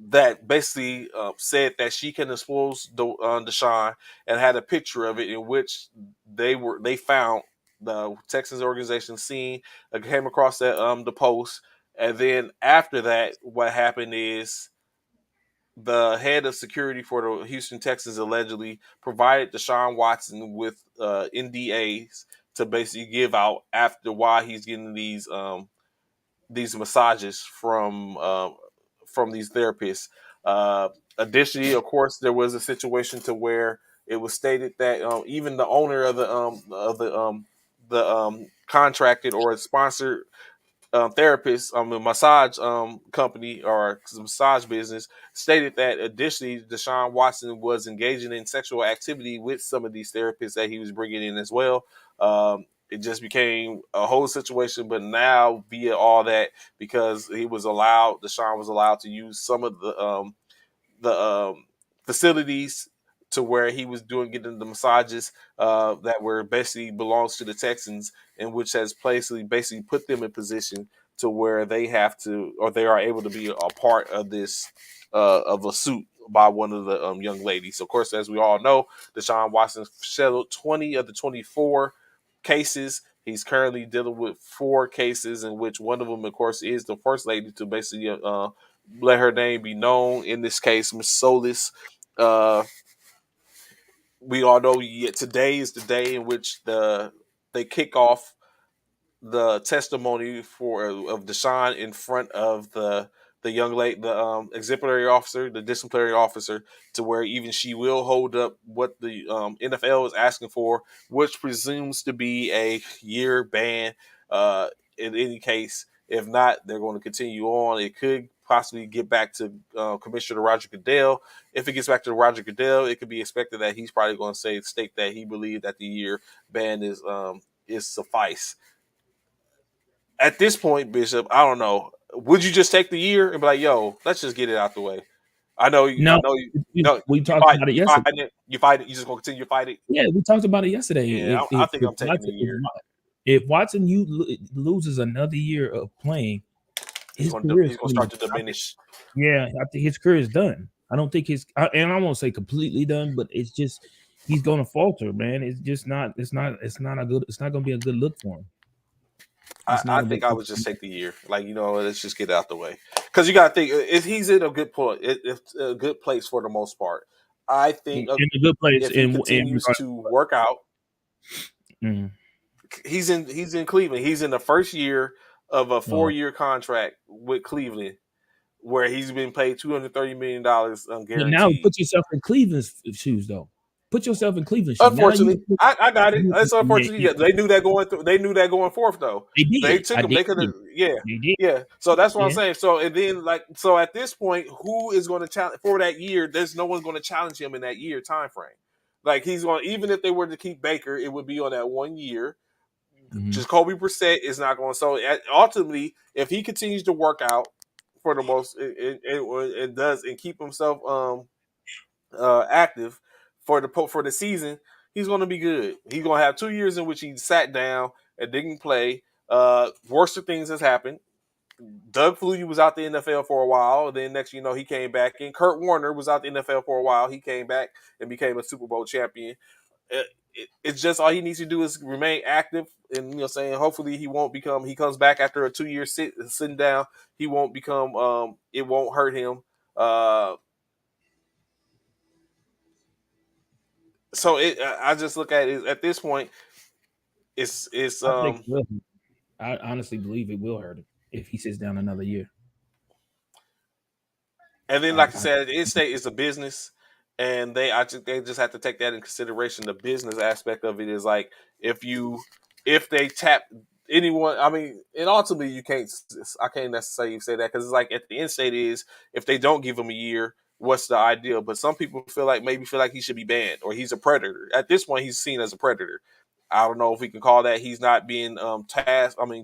that basically said that she can expose Deshaun, and had a picture of it in which they found the Texans organization scene, came across that the post, and then after that, what happened is the head of security for the Houston Texans allegedly provided Deshaun Watson with NDAs to basically give out after why he's getting these massages from these therapists. Uh, Additionally, of course, there was a situation to where it was stated that even the owner of the contracted or sponsored therapist, a massage company or massage business, stated that additionally Deshaun Watson was engaging in sexual activity with some of these therapists that he was bringing in as well. It just became a whole situation, but now via all that, because Deshaun was allowed to use some of the facilities to where he was getting the massages that were basically belongs to the Texans, and which has basically put them in position to where they have to, or they are able to be a part of this of a suit by one of the young ladies. Of course, as we all know, Deshaun Watson settled 20 of the 24 cases. He's currently dealing with 4 cases, in which one of them, of course, is the first lady to basically let her name be known. In this case, Miss Solis. Uh, we all know today is the day in which they kick off the testimony of Deshaun in front of the young lady, the exemplary officer, the disciplinary officer, to where even she will hold up what the NFL is asking for, which presumes to be a year ban. In any case, if not, they're going to continue on. It could possibly get back to Commissioner Roger Goodell. If it gets back to Roger Goodell, it could be expected that he's probably going to state that he believed that the year ban is suffice. At this point, Bishop, I don't know. Would you just take the year and be like, "Yo, let's just get it out the way"? I know you. No, I know you. No, we you talked fight. about it You yesterday. fighting it. You fight it. You just gonna continue to fight it. Yeah, we talked about it yesterday. Yeah, I think I'm taking a year. If Watson loses another year of playing, He's his gonna career is he's gonna finished. start to diminish. Yeah, I think his career is done. I don't think and I won't say completely done, but it's just he's going to falter, man. It's just not. It's not a good. It's not going to be a good look for him. It's not I a good think I look would for just him. take the year. Like let's just get it out the way. Because you got to think if he's in a good point, it's a good place for the most part. I think In a good place if he in continues regard. to work out, Mm, he's in Cleveland. He's in the first year of a no. 4-year contract with Cleveland, where he's been paid $230 million But now guaranteed. put yourself in Cleveland's shoes, though. Put yourself in Cleveland's shoes. Now Unfortunately, I got it. It's yeah, unfortunate. yeah, Yeah, they knew that going through. They knew that going forth though. they They did. took I him. did. They could have. Yeah, They did. yeah. So that's what I'm Yeah. saying. So and then so at this point, who is going to challenge for that year? There's no one's going to challenge him in that year time frame. Like he's going. Even if they were to keep Baker, it would be on that 1 year. Mm-hmm. Jacoby Brissett is not going. So ultimately, if he continues to work out for the most, and does and keep himself active for the season, he's going to be good. He's going to have 2 years in which he sat down and didn't play. Worse things has happened. Doug Flutie was out the NFL for a while. Then next, he came back in. Kurt Warner was out the NFL for a while. He came back and became a Super Bowl champion. It's just all he needs to do is remain active, and saying hopefully he won't become. He comes back after a 2 year sitting down. He won't become. It won't hurt him. Uh, so I just look at it at this point. It's I think it will. I honestly believe it will hurt him if he sits down another year. And then, I, like I I said, in state is a business, and they just have to take that in consideration. The business aspect of it is like if they tap anyone. I mean, and ultimately I can't necessarily say that because it's like at the end state is if they don't give him a year, what's the ideal? But some people feel like he should be banned or he's a predator. At this point, he's seen as a predator. I don't know if we can call that. He's not being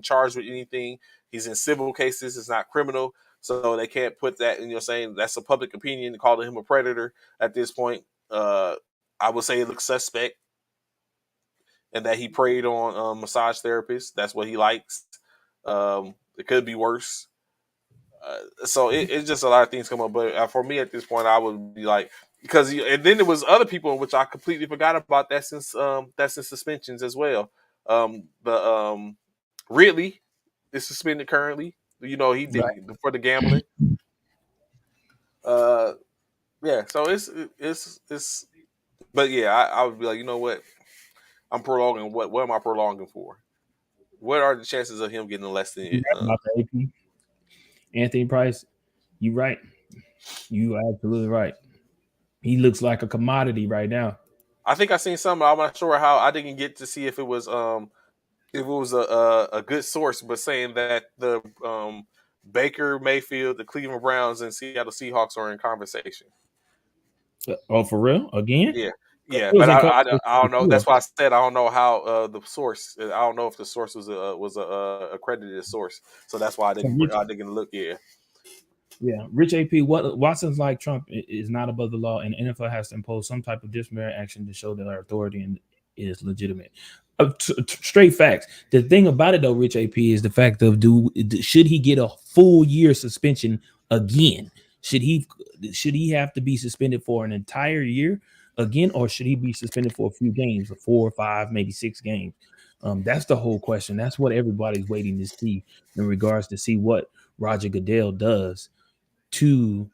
charged with anything. He's in civil cases. It's not criminal. So they can't put that, and saying that's a public opinion, calling him a predator at this point. I would say it looks suspect, and that he preyed on massage therapists. That's what he likes. It could be worse. So it's just a lot of things come up. But for me at this point, I would be like, because and then there was other people in which I completely forgot about that's in suspensions as well. The Ridley is suspended currently. He did right. for the gambling. Uh, yeah. So it's. But yeah, I would be like, you know what? I'm prolonging. What am I prolonging for? What are the chances of him getting less than? You're right about the AP. Anthony Price, you right. You are absolutely right. He looks like a commodity right now. I think I seen something. I'm not sure how. I didn't get to see if it was a good source, but saying that the Baker Mayfield, the Cleveland Browns, and Seattle Seahawks are in conversation. Oh, for real? Again? Yeah, It yeah, was but in I don't know. before. That's why I said I don't know how the source. I don't know if the source was a accredited source. So that's why So Rich, I didn't look. Yeah, yeah, Rich AP. What Watson's like Trump is not above the law, and NFL has to impose some type of disciplinary action to show that our authority is legitimate. Straight facts. The thing about it, though, Rich AP, is the fact of should he get a full year suspension again? Should he have to be suspended for an entire year again, or should he be suspended for a few games, 4 or 5, maybe 6 games? That's the whole question. That's what everybody's waiting to see in regards to see what Roger Goodell does to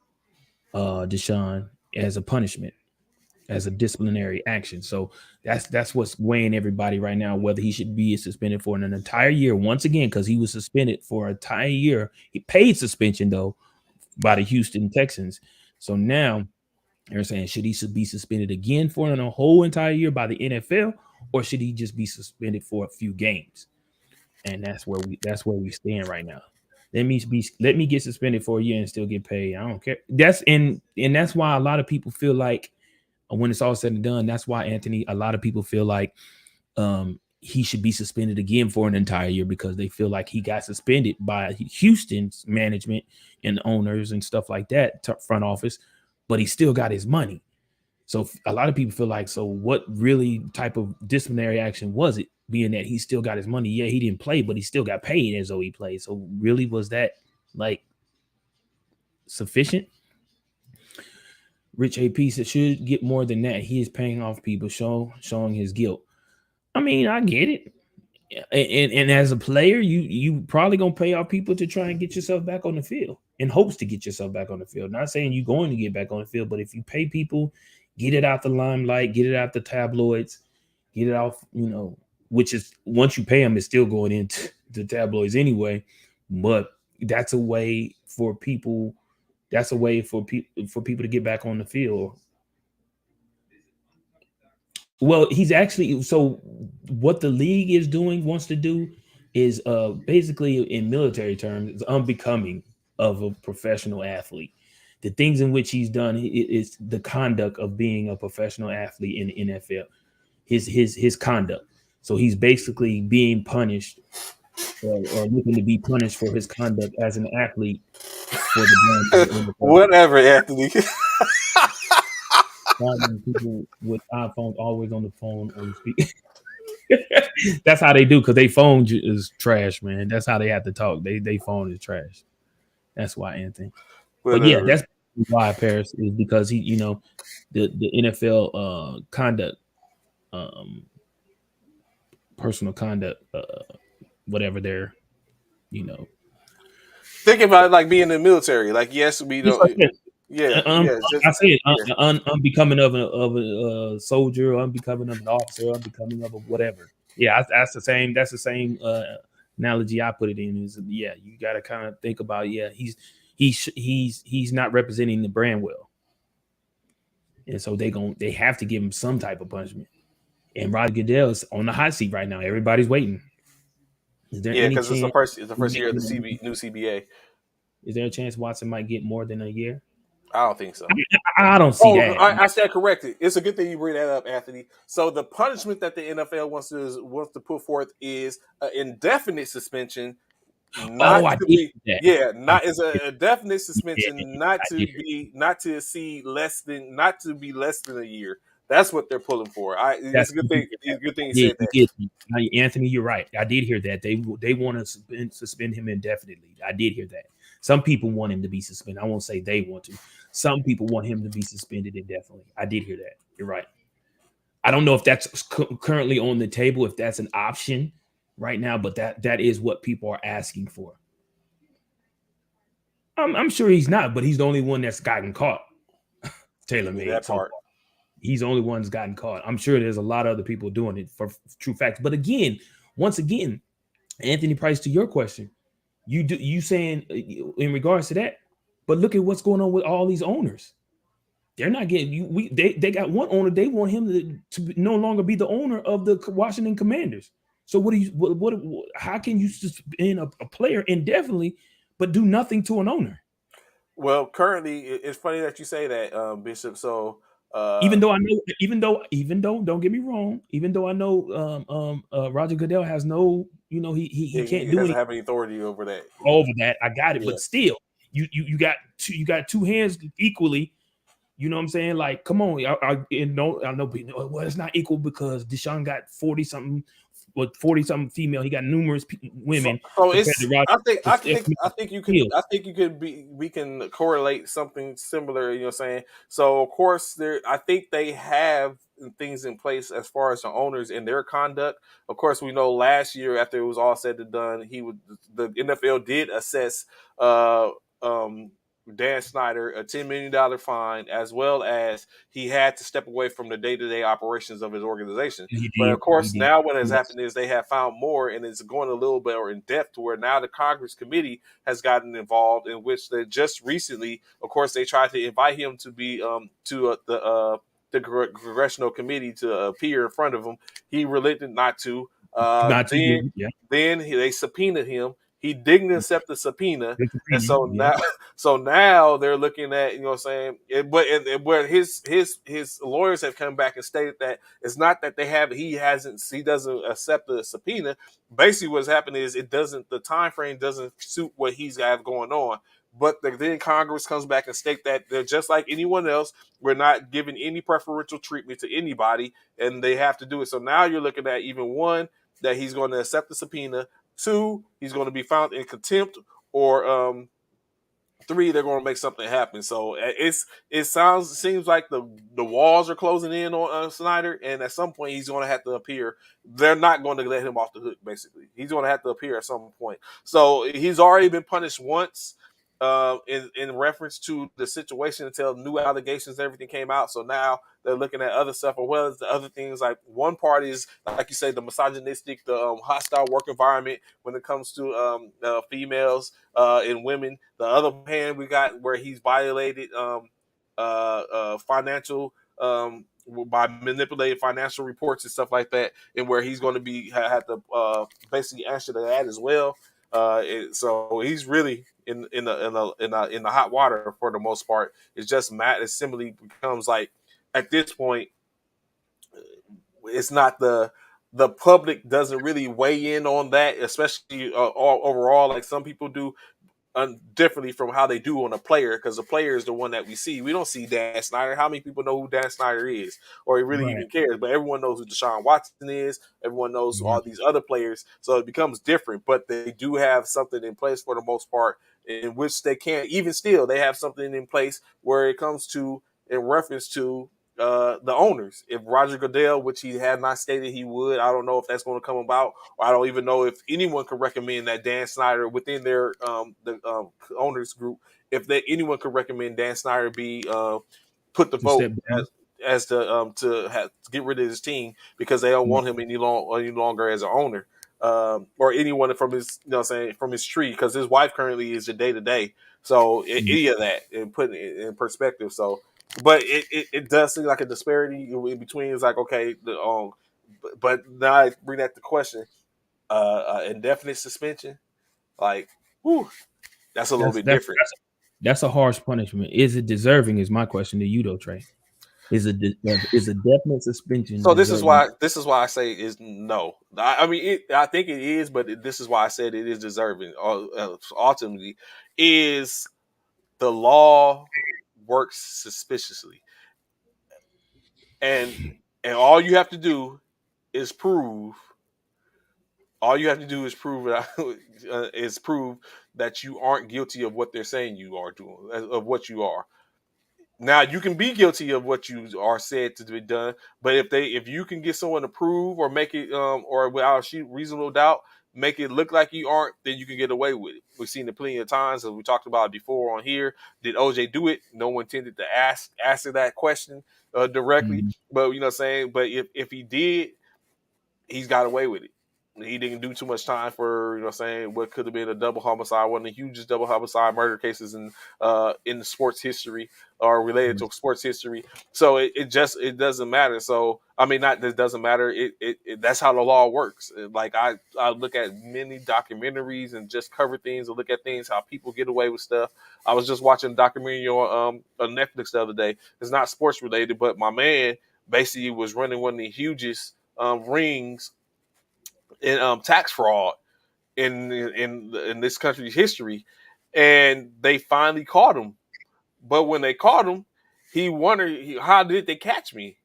Deshaun as a punishment, as a disciplinary action. So that's what's weighing everybody right now, whether he should be suspended for an entire year once again, because he was suspended for an entire year. He paid suspension though by the Houston Texans. So now they're saying should he be suspended again for a whole entire year by the NFL, or should he just be suspended for a few games? And that's where we stand right now. Let me get suspended for a year and still get paid. I don't care. And that's why a lot of people feel like when it's all said and done, that's why Anthony, a lot of people feel like he should be suspended again for an entire year because they feel like he got suspended by Houston's management and owners and stuff like that, front office, but he still got his money. So a lot of people feel like, so what really type of disciplinary action was it? Being that he still got his money, yeah, he didn't play, but he still got paid as though he played. So really, was that like sufficient? Rich AP should get more than that. He is paying off people, showing his guilt. I mean, I get it. And as a player, you probably gonna pay off people to try and get yourself back on the field in hopes to get yourself back on the field. Not saying you're going to get back on the field, but if you pay people, get it out the limelight, get it out the tabloids, get it off, which is once you pay them, it's still going into the tabloids anyway. But that's a way for people. That's a way for people to get back on the field. Well, he's actually, so what the league is doing, wants to do, is basically in military terms, is unbecoming of a professional athlete. The things in which he's done is the conduct of being a professional athlete in the NFL. His conduct. So he's basically being punished or looking to be punished for his conduct as an athlete for the brands of the NFL. Whatever, Anthony. People with iPhones always on the phone or speak. That's how they do, because they phone is trash, man. That's how they have to talk. They phone is trash. That's why, Anthony. But yeah, Whatever. that's why Paris is, because he, the NFL conduct, personal conduct, whatever they're, Think about it like being in the military. Like, yes, we just like don't. that. Yeah, yeah, just I say it, yeah. unbecoming of a soldier, unbecoming of an officer, unbecoming of a whatever. Yeah, that's the same. That's the same analogy I put it in. Is, yeah, you got to kind of think about, yeah, he's not representing the brand well, and so they have to give him some type of punishment. And Roger Goodell's on the hot seat right now. Everybody's waiting. Is there Yeah, any because chance? it's the first year of the new CBA. Is there a chance Watson might get more than a year? I don't think so. I don't see Oh, that. I stand corrected. It's a good thing you bring that up, Anthony. So the punishment that the NFL wants to put forth is an indefinite suspension, Oh, not I to did be that. yeah, I not as did. a definite Yeah, suspension, not I to did. be not to be less than a year. That's what they're pulling for. It's That's a good thing. It's a good thing you yeah, said you that. did. Now, Anthony, you're right. I did hear that they want to suspend him indefinitely. I did hear that. Some people want him to be suspended. I won't say they want to. Some people want him to be suspended indefinitely. I did hear that. You're right. I don't know if that's currently on the table, if that's an option right now, but that is what people are asking for. I'm sure he's not, but he's the only one that's gotten caught. Taylor Yeah, made that so part. he's the only one that's gotten caught. I'm sure there's a lot of other people doing it for true facts. But again, once again, Anthony Price, to your question, you saying in regards to that, but look at what's going on with all these owners. They're not getting you. They got one owner. They want him to no longer be the owner of the Washington Commanders. So what do you how can you suspend a player indefinitely but do nothing to an owner? Well, currently, it's funny that you say that, Bishop. So, Even though I know, even though, don't get me wrong, even though I know Roger Goodell has no, he yeah, can't he do doesn't anything have any authority over that. Yeah, over that. I got it, yeah. but still, you got two hands equally. You know what I'm saying? Like, come on, I know, well, it's not equal because Deshaun got 40 something, 40 something female. He got numerous women So compared it's to Roger. I think you could be we can correlate something similar, saying. So of course I think they have things in place as far as the owners and their conduct. Of course, we know last year after it was all said and done, the NFL did assess uh um Dan Snyder a $10 million fine, as well as he had to step away from the day-to-day operations of his organization. He But of did. He course, did. now what has Yes. happened is they have found more, and it's going a little bit more in depth to where now the Congress committee has gotten involved, in which they just recently, of course, they tried to invite him to be to the congressional committee to appear in front of him. He relented not to. Not to Then do. Yeah. they subpoenaed him. He didn't accept the subpoena, Good and opinion. so Yeah. now they're looking at, what I'm saying, but his lawyers have come back and stated that it's not that he doesn't accept the subpoena. Basically, what's happened is the time frame doesn't suit what he's got going on. But then Congress comes back and state that they're just like anyone else. We're not giving any preferential treatment to anybody, and they have to do it. So now you're looking at even one, that he's going to accept the subpoena. Two, he's going to be found in contempt, or three, they're going to make something happen. So seems like the walls are closing in on Snyder, and at some point he's going to have to appear. They're not going to let him off the hook. Basically, he's going to have to appear at some point. So he's already been punished once. In reference to the situation until new allegations and everything came out. So now they're looking at other stuff, as well as the other things. Like one part is, like you say, the misogynistic, the hostile work environment when it comes to females and women. The other hand, we got where he's violated financial by manipulating financial reports and stuff like that, and where he's going to be have to basically answer to that as well. So he's really in the hot water for the most part. It's just Matt. It simply becomes like at this point, it's not the public doesn't really weigh in on that, especially overall. Like some people do, differently from how they do on a player, because the player is the one that we see. We don't see Dan Snyder. How many people know who Dan Snyder is, or he really Right. even cares? But everyone knows who Deshaun Watson is. Everyone knows who Mhm. all these other players. So it becomes different. But they do have something in place for the most part, in which they can't. Even still, they have something in place where it comes to in reference to the owners. If Roger Goodell, which he had not stated he would, I don't know if that's going to come about. I don't even know if anyone could recommend that Dan Snyder within their the owners group. If anyone could recommend Dan Snyder be put the To step vote down. as to get rid of his team, because they don't Right. want him any longer as an owner, or anyone from his saying from his tree, because his wife currently is the day to day. So Mhm. any of that and putting it in perspective. So, but it does seem like a disparity in between. It's like, okay, but now I bring that to question, indefinite suspension, like, whew, that's a little That's bit that's different. that's that's a harsh punishment. Is it deserving? Is my question to you, though, Trey. Is a definite suspension So this is deserving? why I say is no. I mean, I think it is, but this is why I said it is deserving. Ultimately, is the law works suspiciously, and all you have to do is prove. All you have to do is prove is prove that you aren't guilty of what they're saying you are doing, of what you are. Now you can be guilty of what you are said to be done, but if you can get someone to prove or make it or without a reasonable doubt make it look like you aren't, then you can get away with it. We've seen it plenty of times, as we talked about before on here. Did OJ do it? No one tended to answer that question directly, Mhm. but you know what I'm saying. But if he did, he's got away with it. He didn't do too much time for, what I'm saying, what could have been a double homicide, one of the hugest double homicide murder cases in sports history, or related to sports history. So it doesn't matter. So I mean, not that it doesn't matter. That's how the law works. Like I look at many documentaries and just cover things and look at things, how people get away with stuff. I was just watching a documentary on Netflix the other day. It's not sports related, but my man basically was running one of the hugest rings in tax fraud in this country's history, and they finally caught him. But when they caught him, he wondered, how did they catch me?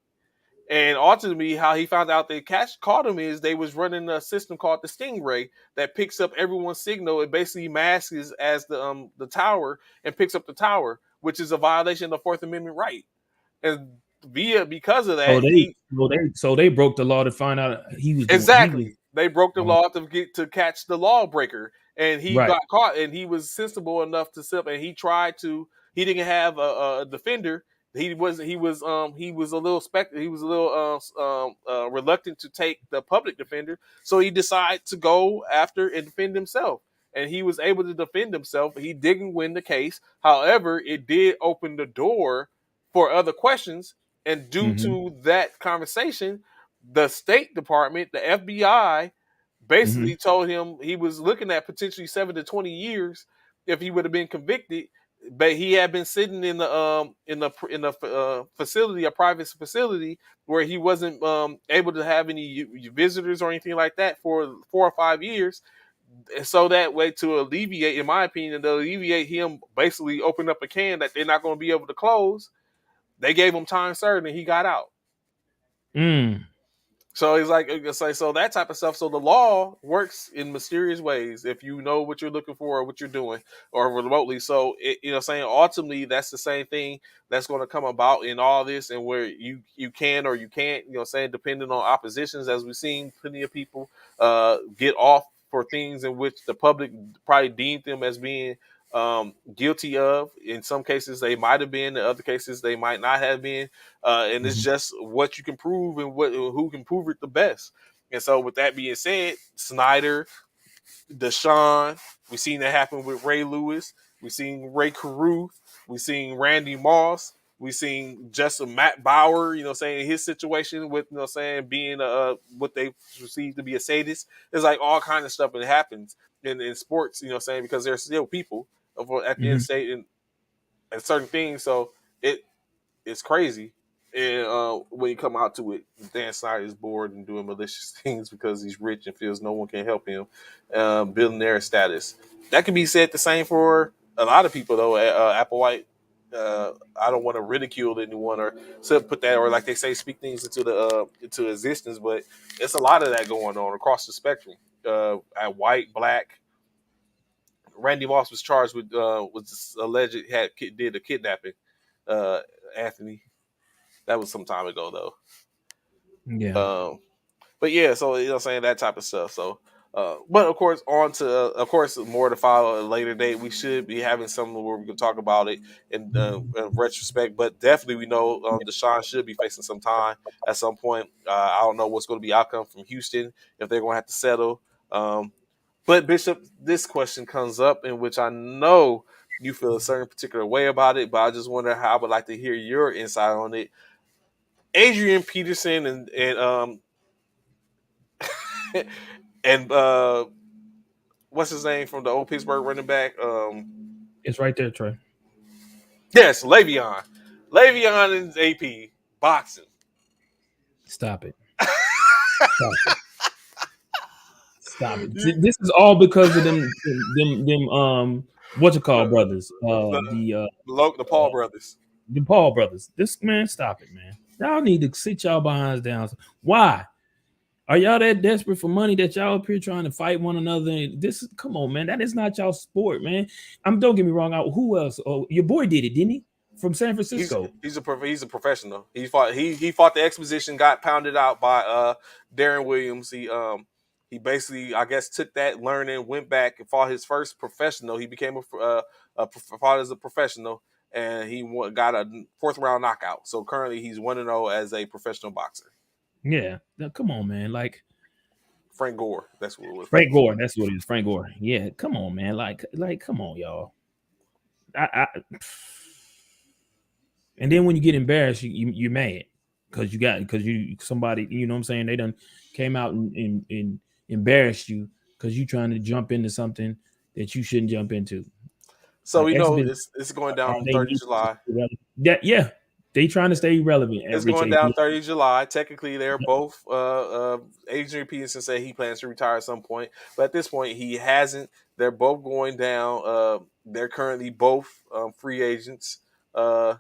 And ultimately, how he found out they caught him is they was running a system called the Stingray that picks up everyone's signal. It basically masks as the tower and picks up the tower, which is a violation of the Fourth Amendment right. And because of So that, they so they broke the law to find out he was exactly. They broke the law to catch the lawbreaker, and he right. got caught. And he was sensible enough to sip. And he tried to. He didn't have a defender. He was a little he was a little reluctant to take the public defender. So he decided to go after and defend himself. And he was able to defend himself. He didn't win the case. However, it did open the door for other questions. And due Mhm. to that conversation, the State Department, the FBI, Mhm. basically told him he was looking at potentially 7 to 20 years if he would have been convicted. But he had been sitting in the facility, a private facility, where he wasn't able to have any visitors or anything like that for 4 or 5 years. And so that way to alleviate, in my opinion, to alleviate him basically opening up a can that they're not going to be able to close, they gave him time served and he got out. Mm. So he's like, so that type of stuff. So the law works in mysterious ways if you know what you're looking for or what you're doing or remotely. So saying ultimately that's the same thing that's going to come about in all this, and where you can or you can't, saying depending on oppositions, as we've seen plenty of people get off for things in which the public probably deemed them as being guilty of. In some cases they might have been, in other cases they might not have been, and it's Mhm. just what you can prove and who can prove it the best. And so, with that being said, Snyder, Deshaun, we've seen that happen with Ray Lewis. We've seen Ray Caruth. We've seen Randy Moss. We've seen Justin Matt Bauer, saying his situation with, saying being what they perceive to be a sadist. There's like all kind of stuff that happens in sports, saying because there's still people at the end Mhm. state and certain things. So it it's crazy. And when you come out to it, Dan Snyder is bored and doing malicious things because he's rich and feels no one can help him, billionaire status. That can be said the same for a lot of people, though. Applewhite, I don't want to ridicule anyone or put that, or like they say, speak things into existence, but it's a lot of that going on across the spectrum. At white, black, Randy Moss was charged with this alleged did a kidnapping. Uh, Anthony, that was some time ago Yeah. though. But yeah, so saying that type of stuff. So, but of course, on to of course more to follow at a later date. We should be having something where we can talk about it in retrospect. But definitely, we know Deshaun should be facing some time at some point. I don't know what's going to be outcome from Houston if they're going to have to settle. But Bishop, this question comes up in which I know you feel a certain particular way about it, but I just wonder how I would like to hear your insight on it. Adrian Peterson and and what's his name from the old Pittsburgh running back? It's right there, Trey. Yes, Le'Veon. Le'Veon and AP boxing. Stop it. Stop it. Stop it. This is all because of them what you call the, brothers. the Paul brothers. The Paul brothers. This man, stop it, man. Y'all need to sit y'all behinds down. Why? Are y'all that desperate for money that y'all up here trying to fight one another? This come on, man. That is not y'all sport, man. Don't get me wrong. Who else? Oh, your boy did it, didn't he? From San He's Francisco. he's a professional. He fought the exposition, got pounded out by Darren Williams. He basically, I guess, took that learning, went back and fought his first professional. He became fought as a professional, and got a fourth round knockout. So currently, he's 1-0 as a professional boxer. Yeah. Now, come on, man. Like Frank Gore, that's what it was. Frank Gore. That's what it is. Frank Gore. Yeah. Come on, man. Come on, y'all. I And then when you get embarrassed, you're mad because you somebody, you know what I'm saying, they done came out and embarrassed you because you trying to jump into something that you shouldn't jump into. So Like we know exhibit it's going are down they 30 need to stay July. relevant? Yeah, they trying to stay relevant at It's Rich going down AP. 30 July. Technically, they're both. Adrian Peterson said he plans to retire at some point, but at this point, he hasn't. They're both going down. They're currently both free agents. Uh,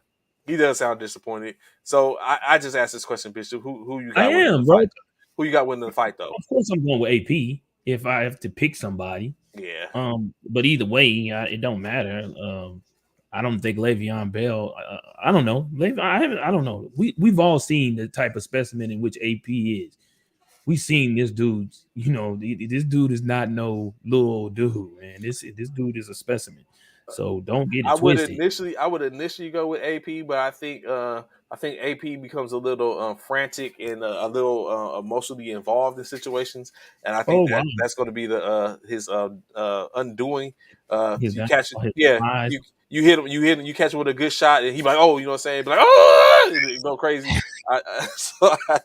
he does sound disappointed. So I just asked this question, Bishop. Who you I got winning the am, bro. fight? Who you got winning the fight, though? Of course, I'm going with AP if I have to pick somebody. Yeah. But either way, it don't matter. I don't think Le'Veon Bell. I don't know. I don't know. We've all seen the type of specimen in which AP is. We've seen this dude. You know, this dude is not no little dude, man. This dude is a specimen. So don't get it twisted. I would initially go with AP, but I think AP becomes a little frantic and a little emotionally involved in situations, and I think Oh wow, that's going to be the his undoing. his You catch it, his yeah. eyes. You catch him with a good shot, and he like, oh, you know what I'm saying, be like, oh, and go crazy. So I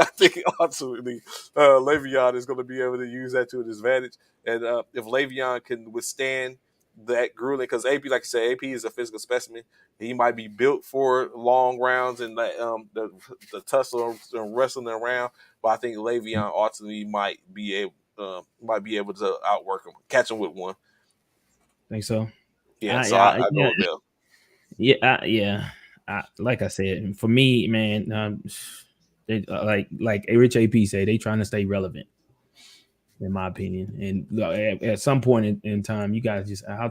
think ultimately Le'Veon is going to be able to use that to his advantage, and if Le'Veon can withstand that grueling, because AP, like I said, AP is a physical specimen. He might be built for long rounds and the tussle and wrestling around, but I think Le'Veon ultimately might be able might be able to outwork him, catch him with one. Think so? Yeah, I so yeah I yeah go with Bell. yeah. Like I said, for me, man, they, like Rich AP say, they trying to stay relevant, in my opinion. And at some point in time, you guys just I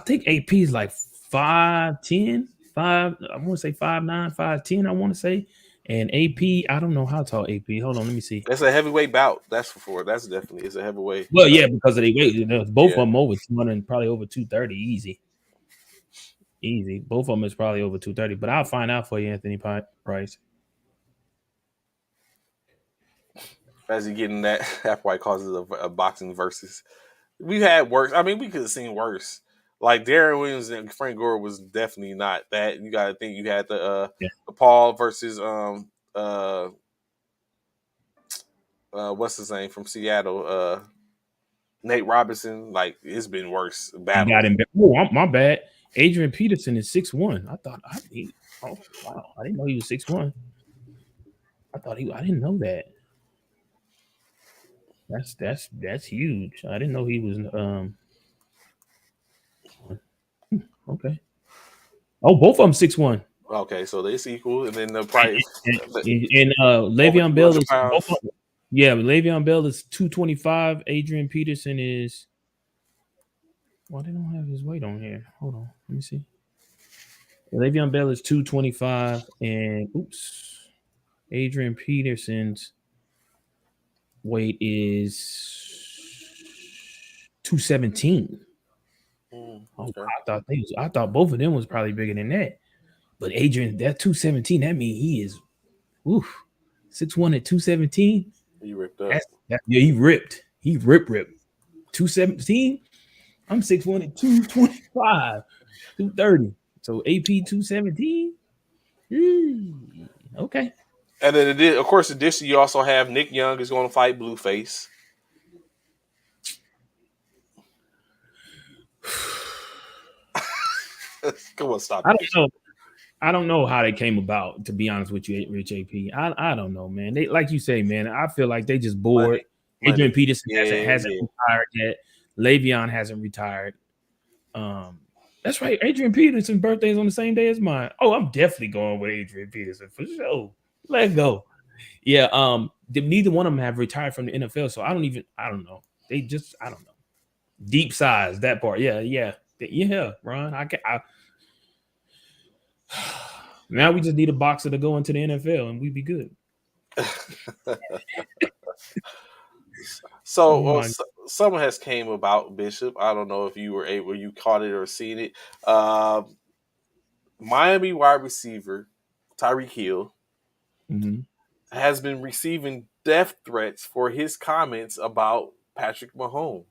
think AP is like 5'10", five. I want to say 5'9", 5'10", I want to say. And AP, I don't know how tall AP. Hold on, let me see. It's a heavyweight bout. That's for that's definitely it's a heavyweight. Well, yeah, because of the weight, both of Yeah, them over 200, probably over 230, easy, easy. Both of them is probably over 230. But I'll find out for you, Anthony Price. as he getting that, that's why it causes a boxing versus. We've had worse. I mean, we could have seen worse. Like Darren Williams and Frank Gore was definitely not that. You got to think you had Yeah, the Paul versus what's his name from Seattle, Nate Robinson. Like it's been worse he got battles. him. Oh, my bad. Adrian Peterson is 6'1". I thought oh wow, I didn't know he was 6'1". I didn't know that. That's huge. I didn't know he was okay. Oh, both of them 6'1". Okay, so it's equal, and then the price And over Le'Veon two Bell hundred is both pounds. of them. Yeah, Le'Veon Bell is 225. Adrian Peterson is well, they don't have his weight on here. Hold on, let me see. Le'Veon Bell is 225, and oops, Adrian Peterson's weight is 217. Oh, Okay, I thought both of them was probably bigger than that. But Adrian, that 217, that means he is oof 6'1" at 217. you ripped up. Yeah, he ripped. He ripped. 217. I'm 6'1" at 225, 230. So AP 217. Okay. And then, of course, additionally, you also have Nick Young is going to fight Blueface. Come on, stop I it, don't Bishop. know. I don't know how they came about, to be honest with you, Rich AP. I don't know, man. They like you say, man. I feel like they just bored. Money, Adrian money. Peterson Yeah, hasn't yeah. retired yet. Le'Veon hasn't retired. Um, that's right. Adrian Peterson's birthday is on the same day as mine. Oh, I'm definitely going with Adrian Peterson for sure. Let's go. Yeah. Neither one of them have retired from the NFL, so I don't know. They just, I don't know. Deep size that part. Yeah. Ron, now we just need a boxer to go into the NFL and we'd be good. So, Oh my. someone has came about Bishop. I don't know if you were able, you caught it or seen it. Uh, Miami wide receiver Tyreek Hill Mhm. has been receiving death threats for his comments about Patrick Mahomes,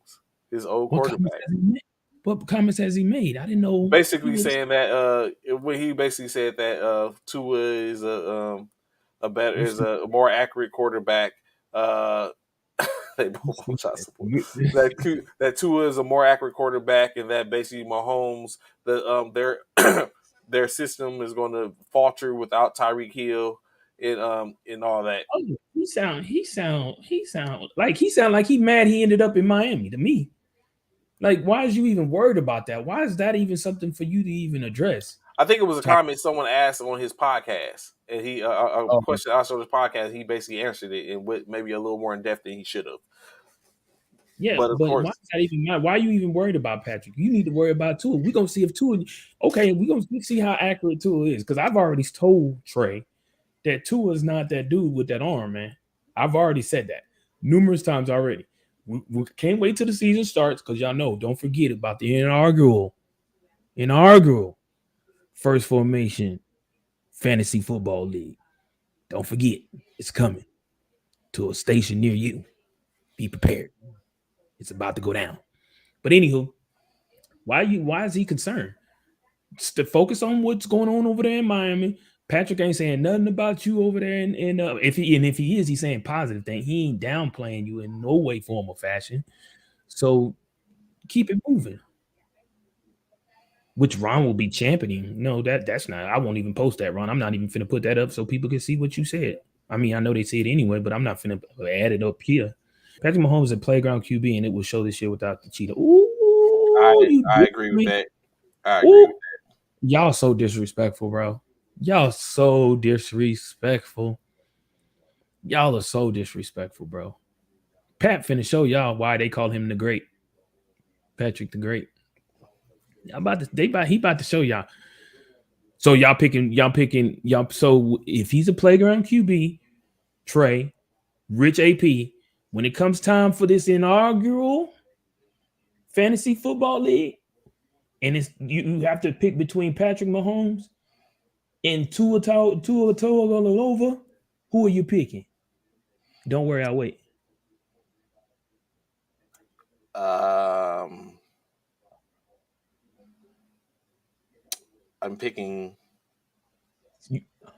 his old What comments quarterback. has he made? What comments has he made? I didn't know he Basically was. saying that when he basically said that Tua is a better You is see, a more accurate quarterback. Uh, they you both see on child support. that. That Tua is a more accurate quarterback, and that basically Mahomes their their system is going to falter without Tyreek Hill and all that. Oh, he sound like he mad he ended up in Miami to me. Like, why is you even worried about that? Why is that even something for you to even address? I think it was a Ty- comment someone asked on his podcast, and he a Oh, question asked on his podcast. He basically answered it and with maybe a little more in depth than he should have. yeah, But of but why course, is that even matter? Why are you even worried about Patrick? You need to worry about Tua. We're gonna see if Tua. Okay, we're gonna see how accurate Tua is because I've already told Trey that Tua is not that dude with that arm, man. I've already said that numerous times already. We can't wait till the season starts because y'all know. Don't forget about the inaugural first formation fantasy football league. Don't forget, it's coming to a station near you. Be prepared. It's about to go down. But anywho, why is he concerned? Just to focus on what's going on over there in Miami. Patrick ain't saying nothing about you over there, and if he is, he's saying positive thing. He ain't downplaying you in no way, form, or fashion. So keep it moving. Which Ron will be championing. No, that's not. I won't even post that, Ron. I'm not even finna put that up so people can see what you said. I mean, I know they say it anyway, but I'm not finna add it up here. Patrick Mahomes is a playground QB, and it will show this year without the cheetah. I Ooh, you I did agree with me. that. I agree Ooh, with y'all so disrespectful, bro. Y'all so disrespectful. Y'all are so disrespectful, bro. Pat finna show y'all why they call him the Great, Patrick the Great. I'm about to, he about to show y'all. So y'all. So if he's a playground QB, Trey, Rich AP, when it comes time for this inaugural fantasy football league, and it's you have to pick between Patrick Mahomes and Tua Tagovailoa, who are you picking? Don't worry, I'll wait. that. I'm picking.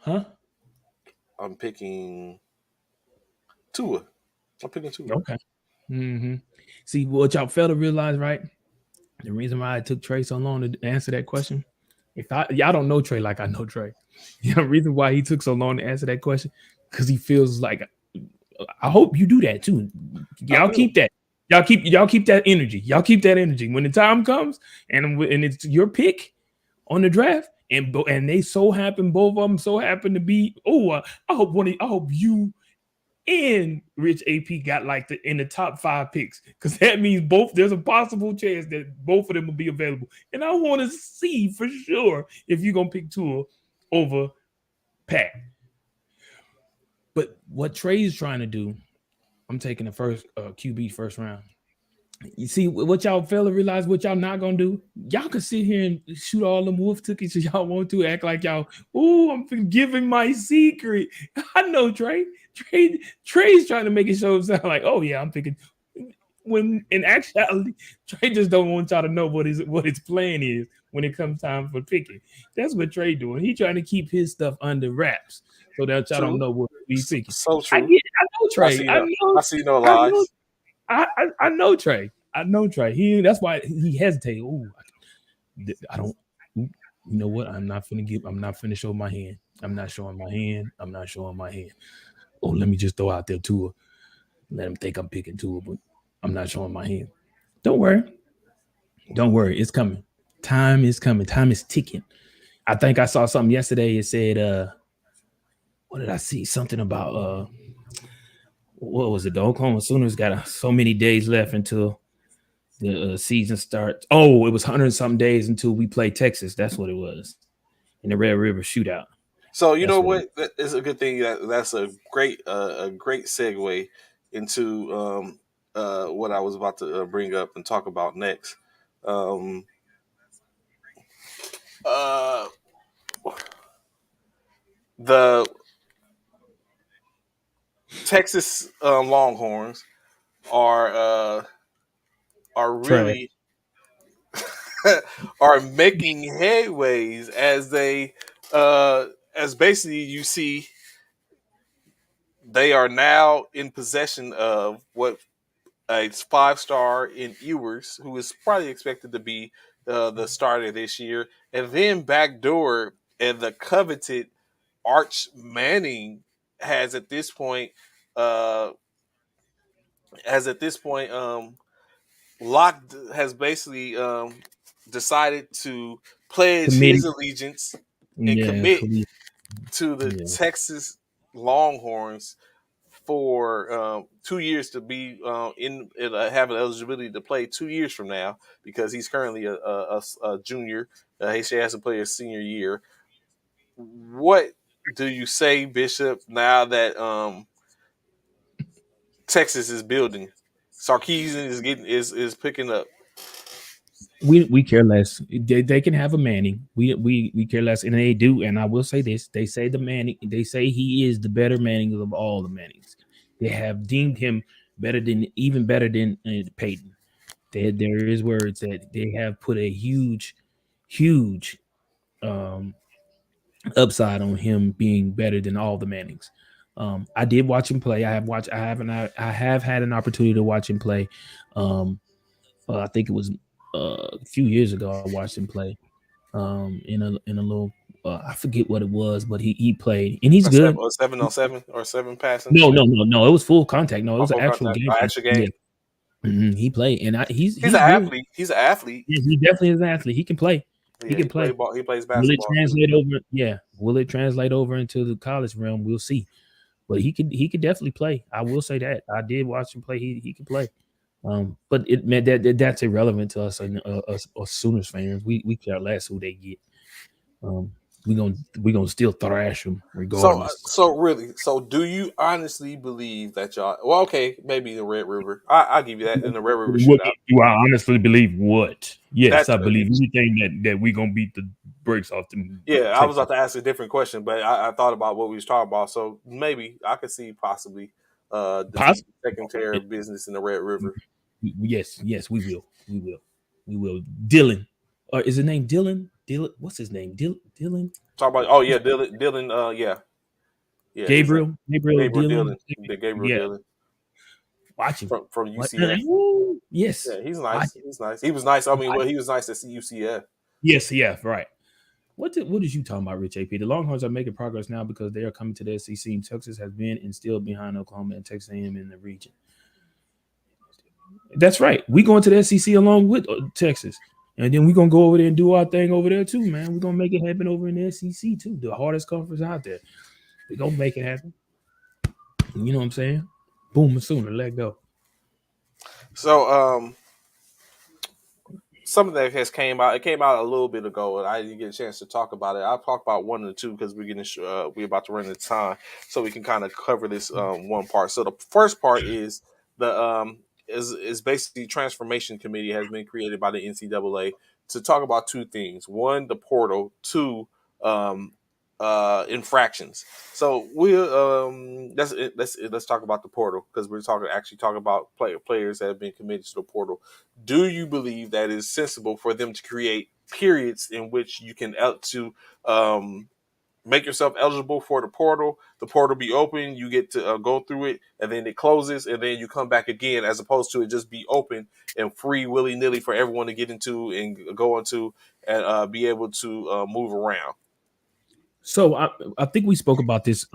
Huh? I'm picking Tua. I'm picking Tua. Okay. Mm-hmm. See what y'all fail to realize, right? The reason why it took Trey so long to answer that question, if I y'all don't know Trey like I know Trey, you know, the reason why he took so long to answer that question, because he feels like I hope you do that too. I Y'all will. keep that. Y'all keep that energy. Y'all keep that energy when the time comes and it's your pick on the draft and they so happen both of them so happen to be. I hope you and Rich AP got like in the top 5 picks because that means both. There's a possible chance that both of them will be available, and I want to see for sure if you're gonna pick Tua over Pat. But what Trey's trying to do, I'm taking the first QB first round. You see what y'all fail to realize what y'all not gonna do? Y'all can sit here and shoot all them wolf cookies y'all want to, act like y'all, oh, I'm giving my secret. I know Trey's trying to make it show sound like, oh yeah, I'm picking. When in actuality, Trey just don't want y'all to know what his plan is when it comes time for picking. That's what Trey doing. He trying to keep his stuff under wraps so that y'all don't True. know what we picking. So I true. get it. I know I Trey. see no. I see no I know lies. I know Trey. I know Trey. That's why he hesitated. Ooh, I don't. You know what? I'm not finna show my hand. I'm not showing my hand. I'm not showing my hand. Oh, let me just throw out there Tua. Let him think I'm picking Tua, but I'm not showing my hand. Don't worry. Don't worry. It's coming. Time is coming. Time is ticking. I think I saw something yesterday. It said, what did I see? Something about what was it? The Oklahoma Sooners got so many days left until the season starts. Oh, it was 100 something days until we play Texas. That's what it was in the Red River Shootout. So you That's know what it. what? That is a good thing. That's a great segue into what I was about to bring up and talk about next. Um, uh, the Texas Longhorns are are Trash. really are making headways as they as basically you see they are now in possession of what a 5 star in Ewers, who is probably expected to be the starter this year, and then backdoor and the coveted Arch Manning has at this point uh has at this point locked has basically decided to pledge his Committee. allegiance and Yeah, commit committee. to the Yeah. Texas Longhorns for 2 years to be have an eligibility to play 2 years from now because he's currently a junior. He has to play his senior year. What do you say, Bishop? Now that Texas is building, Sarkeesian is getting is picking up. We care less. They can have a Manning. We care less, and they do. And I will say this: they say the Manning. They say he is the better Manning of all the Mannings. They have deemed him even better than Peyton. There is words that they have put a huge um, upside on him being better than all the Mannings. I did watch him play. I have had an opportunity to watch him play. Um, I think it was a few years ago. I watched him play in a little. I forget what it was, but he played and he's A seven, good. or 7-on-7 or 7 passing. No. It was full contact. No, it was an Full actual contact, game. action Yeah, game. he played, and He's an he's good. athlete. He's an athlete. Yeah, he definitely is an athlete. He can play. He Yeah, can he play. play ball. He plays Will it basketball too. translate over? Yeah. Will it translate over into the college realm? We'll see. But he could definitely play. I will say that. I did watch him play. He can play. But it man that's irrelevant to us and us Sooners fans. We care less who they get. Um, we gonna still thrash them regardless. So really, so do you honestly believe that y'all? Well, okay, maybe the Red River. I'll give you that. In the Red River What shootout. do I honestly believe? What? Yes, That I believe anything that we gonna beat the brakes off them Yeah, I was Texas. about to ask a different question, but I thought about what we was talking about. So maybe I could see possibly defeat Possible. taking care of business in the Red River. Yes, we will. Dylan, or is his name Dylan? Dylan, what's his name? Dylan. Talk about, oh yeah, Dylan, yeah, his name Gabriel Gabriel Dillon. Dylan, the Gabriel Yeah, Dylan watch him. from What? UCF. Yes, Yeah, he's watch nice. him. He's nice. He was nice. I mean, Watch. well, he was nice at UCF. Yes, yeah, right. What is you talking about, Rich AP? The Longhorns are making progress now because they are coming to the SEC. And Texas has been and still behind Oklahoma and Texas A&M in the region. That's right. We going to the SEC along with Texas, and then we gonna go over there and do our thing over there too, man. We're gonna make it happen over in the SEC too, the hardest conference out there. We gonna make it happen. You know what I'm saying? Boom, sooner let go. So something that has came out. It came out a little bit ago, and I didn't get a chance to talk about it. I'll talk about one or two because we're about to run the time, so we can kind of cover this one part. So the first part is the is basically transformation committee has been created by the NCAA to talk about two things: one, the portal; two, um, infractions. So let's talk about the portal because we're talking about players that have been committed to the portal. Do you believe that it's sensible for them to create periods in which you can um, make yourself eligible for the portal be open, you get to go through it, and then it closes, and then you come back again, as opposed to it just be open and free willy nilly for everyone to get into and go into and be able to move around? So I think we spoke about this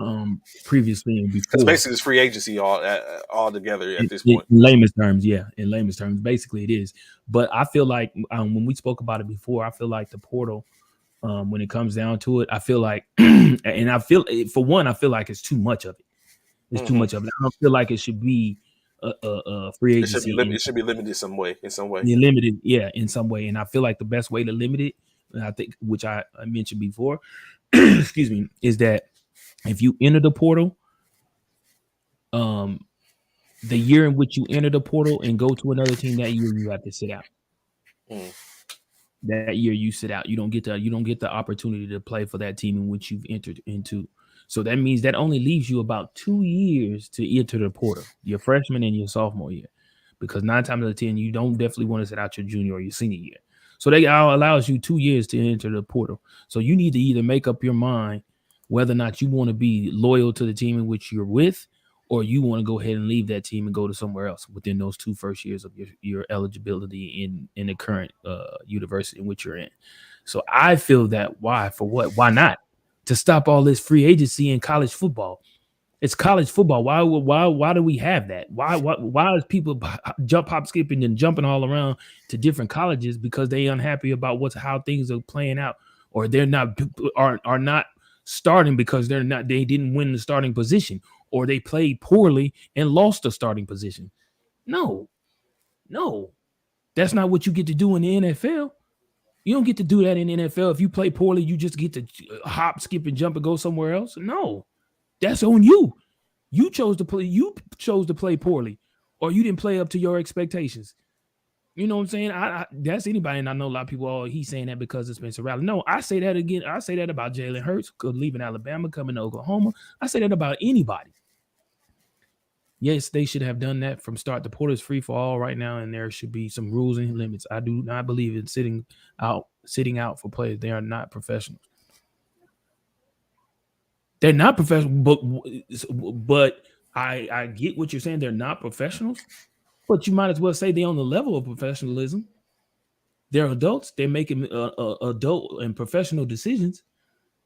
previously and Because before. basically it's free agency all together at this In point. layman's terms, yeah, in layman's terms, basically it is. But I feel like when we spoke about it before, I feel like the portal, when it comes down to it, I feel like, and I feel for one, I feel like it's too much of it. It's too Hmm. much of it. I don't feel like it should be a free It should be agency it should be limited some way in some way. limited, yeah, in some way. And I feel like the best way to limit it, and I think, which I mentioned before, excuse me, is that if you enter the portal, um, the year in which you enter the portal and go to another team, that year you have to sit out. Mm. That year you sit out. You don't get the opportunity to play for that team in which you've entered into. So that means that only leaves you about 2 years to enter the portal, your freshman and your sophomore year, because 9 times out of 10 you don't definitely want to sit out your junior or your senior year. So that allows you 2 years to enter the portal. So you need to either make up your mind whether or not you want to be loyal to the team in which you're with, or you want to go ahead and leave that team and go to somewhere else within those two first years of your eligibility in the current university in which you're in. So I feel that why for what why not to stop all this free agency in college football? It's college football. Why do we have that? Why is people jump hop skipping and jumping all around to different colleges because they unhappy about how things are playing out, or they're not are not starting because they didn't win the starting position, or they played poorly and lost the starting position. No, no, that's not what you get to do in the NFL. You don't get to do that in the NFL. If you play poorly, you just get to hop, skip, and jump and go somewhere else. No, that's on you. You chose to play poorly, or you didn't play up to your expectations. You know what I'm saying? That's anybody, and I know a lot of people. Oh, he's saying that because it's Spencer Rattler. No, I say that again. I say that about Jalen Hurts leaving Alabama, coming to Oklahoma. I say that about anybody. Yes, they should have done that from start. The portal is free for all right now, and there should be some rules and limits. I do not believe in sitting out for players. They are not professionals. They're not professional, but I get what you're saying. They're not professionals, but you might as well say they're on the level of professionalism. They're adults. They're making adult and professional decisions.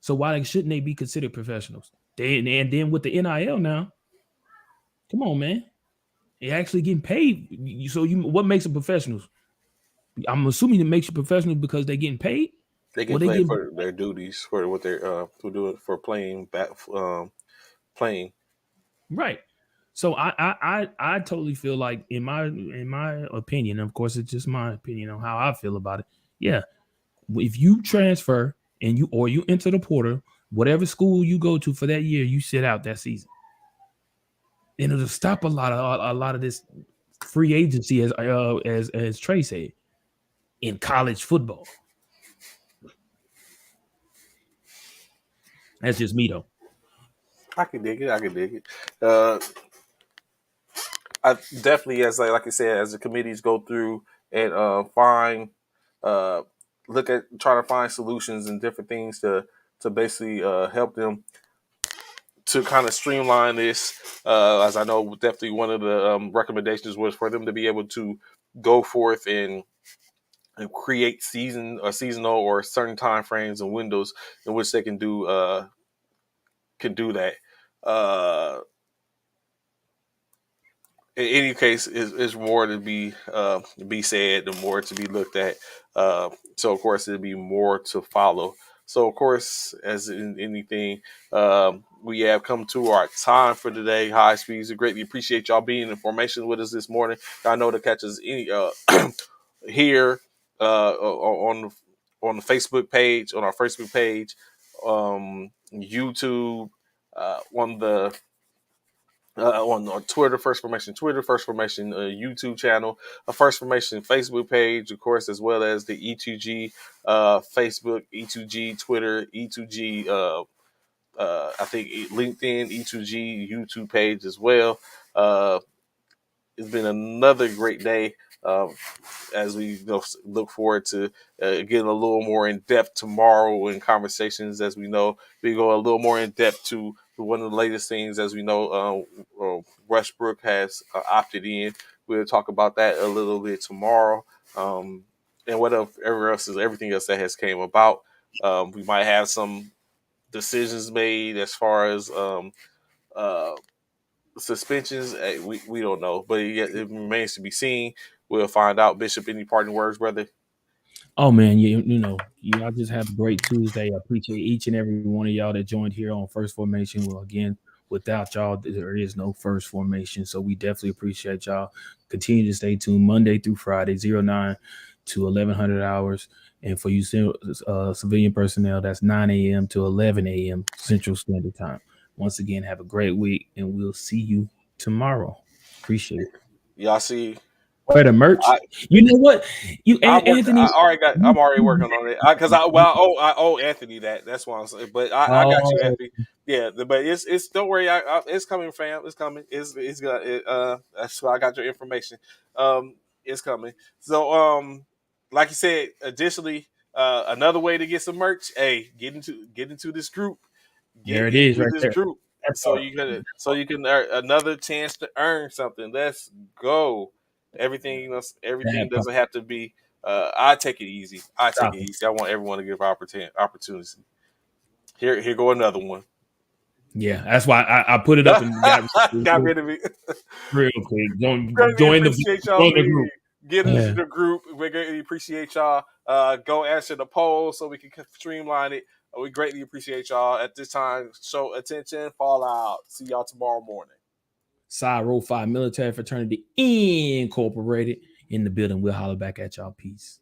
So why shouldn't they be considered professionals? And then with the NIL now, come on, man. They actually getting paid. So you what makes them professionals? I'm assuming it makes you professional because they're getting paid. They Or get they paid get for their duties for what they're to do it for playing back playing. right. So I totally feel like in my opinion, of course it's just my opinion on how I feel about it. Yeah, if you transfer and you enter the portal, whatever school you go to for that year, you sit out that season. And it'll stop a lot of this free agency as Trey said in college football. That's just me though. I can dig it. I can dig it. Uh, I definitely, as like I said, as the committees go through and find, uh, look at try to find solutions and different things to basically help them to kind of streamline this. As I know, definitely one of the recommendations was for them to be able to go forth and create seasonal or certain time frames and windows in which they can do that. Uh, in any case, is more to be said, and more to be looked at. So of course, it'll be more to follow. So of course, as in anything, we have come to our time for today. High speeds. We greatly appreciate y'all being in formation with us this morning. I know to catch us any here on the Facebook page, on our Facebook page, YouTube, on Twitter, First Formation Twitter, First Formation YouTube channel, a First Formation Facebook page, of course, as well as the E2G Facebook, E2G Twitter, E2G, I think LinkedIn, E2G YouTube page as well. Uh, it's been another great day. Um, as we look forward to getting a little more in depth tomorrow in conversations. As we know, we go a little more in depth to one of the latest things. As we know, Westbrook has opted in. We'll talk about that a little bit tomorrow, and whatever else is everything else that has came about. We might have some decisions made as far as uh, suspensions. We don't know, but it remains to be seen. We'll find out. Bishop, any parting words, brother? Oh man, you know, y'all just have a great Tuesday. I appreciate each and every one of y'all that joined here on First Formation. Well, again, without y'all, there is no First Formation. So we definitely appreciate y'all. Continue to stay tuned Monday through Friday, 09 to 1100 hours. And for you civilian personnel, that's 9 a.m. to 11 a.m. Central Standard Time. Once again, have a great week, and we'll see you tomorrow. Appreciate it. Y'all see, Wear the merch. I, You know what? You I'm working. Anthony. I'm already working on it because I owe Anthony that. That's why I'm saying. But I got you, Oh, Anthony. Yeah, but it's don't worry. It's coming, fam. It's coming. It's got it. That's why I got your information. It's coming. So like you said, additionally, another way to get some merch. Hey, get into this group. there Get it is, into right this there. group That part. so you can earn another chance to earn something. Let's go. Everything That part. doesn't have to be. I take it easy. I take Stop it it. easy. I want everyone to give opportunity. Here go another one. Yeah, that's why I put it up and got Got rid of it. real quick. Greatly Join the appreciate y'all join the being group. here. Get into Yeah. the group. We greatly appreciate y'all. Go answer the poll so we can streamline it. We greatly appreciate y'all. At this time, show attention. Fall out. See y'all tomorrow morning. Side Row 5 Military Fraternity Incorporated in the building. We'll holler back at y'all. Peace.